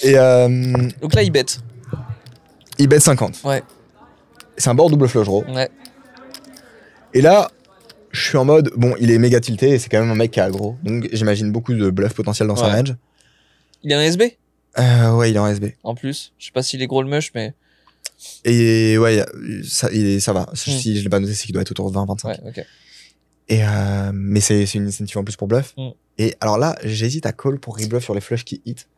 et Donc là, il bête. il bet 50. Ouais. C'est un board double flush draw. Ouais. Et là, je suis en mode, bon, il est méga tilté et c'est quand même un mec qui est aggro. Donc, j'imagine beaucoup de bluff potentiel dans sa Ouais. range. Il est un SB Ouais, il est en SB. en plus. Je sais pas s'il est gros le mush, mais. Et ouais, ça va. Si je l'ai pas noté, c'est qu'il doit être autour de 20-25. Ouais, ok. Et mais c'est une incentive en plus pour bluff. Mm. Et alors là, j'hésite à call pour rebluff sur les flushs qui hit.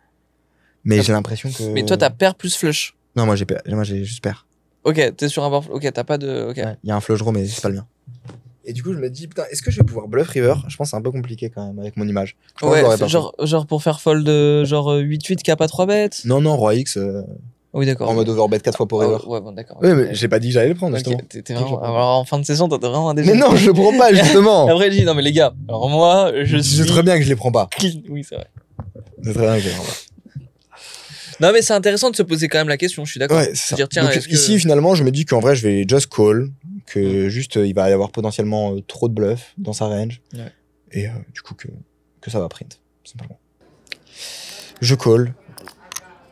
Mais Ah. j'ai l'impression que. Mais toi, t'as paire plus flush. Non, moi j'ai juste pair. Ok, t'es sur un board. Ok, t'as pas de. Ok. Ouais, il y a un flush draw, mais c'est pas le mien. Et du coup, je me dis, putain, est-ce que je vais pouvoir bluff river? Je pense que c'est un peu compliqué quand même avec mon image. Je pense que je l'aurais Ouais, pas genre pour faire fold, genre 8-8 cap à 3 bêtes. fait. Non, roi X, Oui, d'accord. en mode overbet 4 fois pour Ah, river. ouais, bon, d'accord. Ouais, ok. mais j'ai pas dit que j'allais le prendre, Ok, justement. t'es vraiment. Alors en fin de saison, t'as vraiment un déjà. Mais non, je le prends pas, justement. Après, je dis, non, mais les gars, alors moi, je suis. C'est très bien que je les prends pas. Oui, c'est vrai. C'est très bien que je les prends pas. Non, mais c'est intéressant de se poser quand même la question, je suis d'accord. Ouais, Se c'est ça. dire, tiens, Donc, est-ce que- ici, finalement, je me dis qu'en vrai, je vais just call, que juste, il va y avoir potentiellement trop de bluff dans sa range. Ouais. Et du coup, que ça va print, simplement. Je call.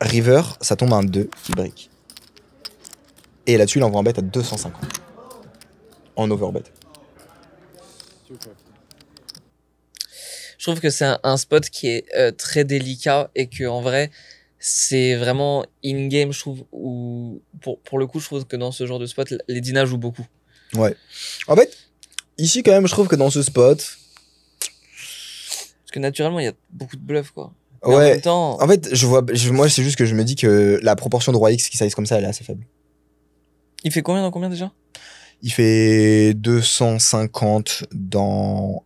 River, ça tombe à un 2, il brick. Et là-dessus, il envoie un bet à 250. En overbet. Je trouve que c'est un spot qui est très délicat et que en vrai, c'est vraiment in-game, je trouve, où pour le coup, je trouve que dans ce genre de spot, les Dina jouent beaucoup. Ouais. En fait, ici, quand même, je trouve que dans ce spot, Parce que naturellement, il y a beaucoup de bluffs, quoi. Mais en ouais. même temps, En fait, moi, c'est juste que je me dis que la proportion de roi X qui size comme ça, elle est assez faible. il fait combien dans combien déjà? Il fait 250 dans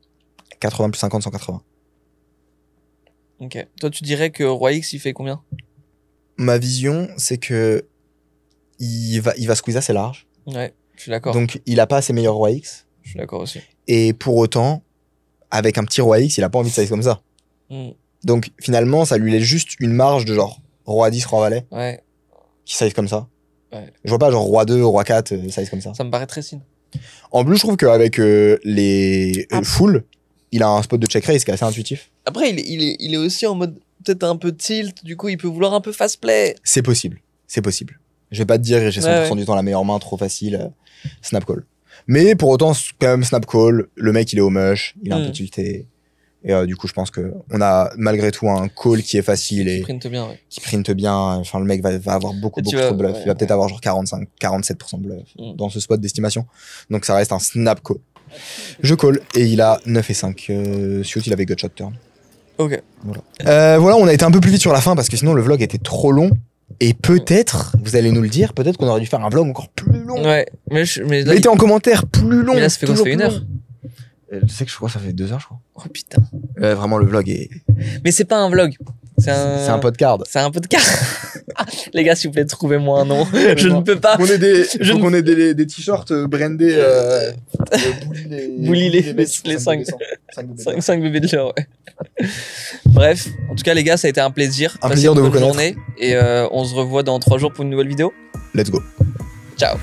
80 plus 50, 180. Ok. Toi, tu dirais que Roi X, il fait combien? Ma vision, c'est que il va squeeze assez large. Ouais, je suis d'accord. Donc, il a pas ses meilleurs Roi X. Je suis d'accord aussi. Et pour autant, avec un petit Roi X, il a pas envie de size comme ça. Mm. Donc, finalement, ça lui laisse juste une marge de genre Roi 10, Roi Valet, Ouais, qui size comme ça. Ouais. Je vois pas genre Roi 2, Roi 4, size comme ça. ça me paraît très signe. En plus, je trouve qu'avec les full, il a un spot de check raise qui est assez intuitif. Après, il est aussi en mode peut-être un peu tilt, du coup, il peut vouloir un peu fast play. C'est possible. C'est possible. Je vais pas te dire, j'ai 100% Ouais, ouais. du temps la meilleure main, trop facile. Snap call. Mais pour autant, quand même, snap call, le mec, il est au mush, il a un peu tilté. Et du coup, je pense que on a malgré tout un call qui est facile Il et printe bien, ouais. qui printe bien. Enfin, le mec va avoir beaucoup Tu trop vas- de bluff. ouais, Il va peut-être ouais. avoir genre 45, 47% de bluff Mm. dans ce spot d'estimation. Donc, ça reste un snap call. Je call et il a 9 et 5. Suit, il avait gutshot turn. Ok. Voilà, on a été un peu plus vite sur la fin parce que sinon le vlog était trop long. Et peut-être, vous allez nous le dire, peut-être qu'on aurait dû faire un vlog encore plus long. Ouais, mais là, Mettez en commentaire plus long. mais là, ça fait quoi? Ça toujours fait une plus heure? long. Tu sais que je crois que ça fait 2 heures, je crois. Oh putain. Vraiment, le vlog est. Mais c'est pas un vlog. C'est un podcast. C'est un podcast. Les gars, s'il vous plaît, trouvez-moi un nom. Je ne peux pas. On ait des, Je faut ne- qu'on ait des t-shirts brandés. Bully les 5 5 bébés de l'heure, ouais. Bref, en tout cas, les gars, ça a été un plaisir. Un Passez plaisir une de vous bonne connaître. journée. Et on se revoit dans 3 jours pour une nouvelle vidéo. Let's go. Ciao.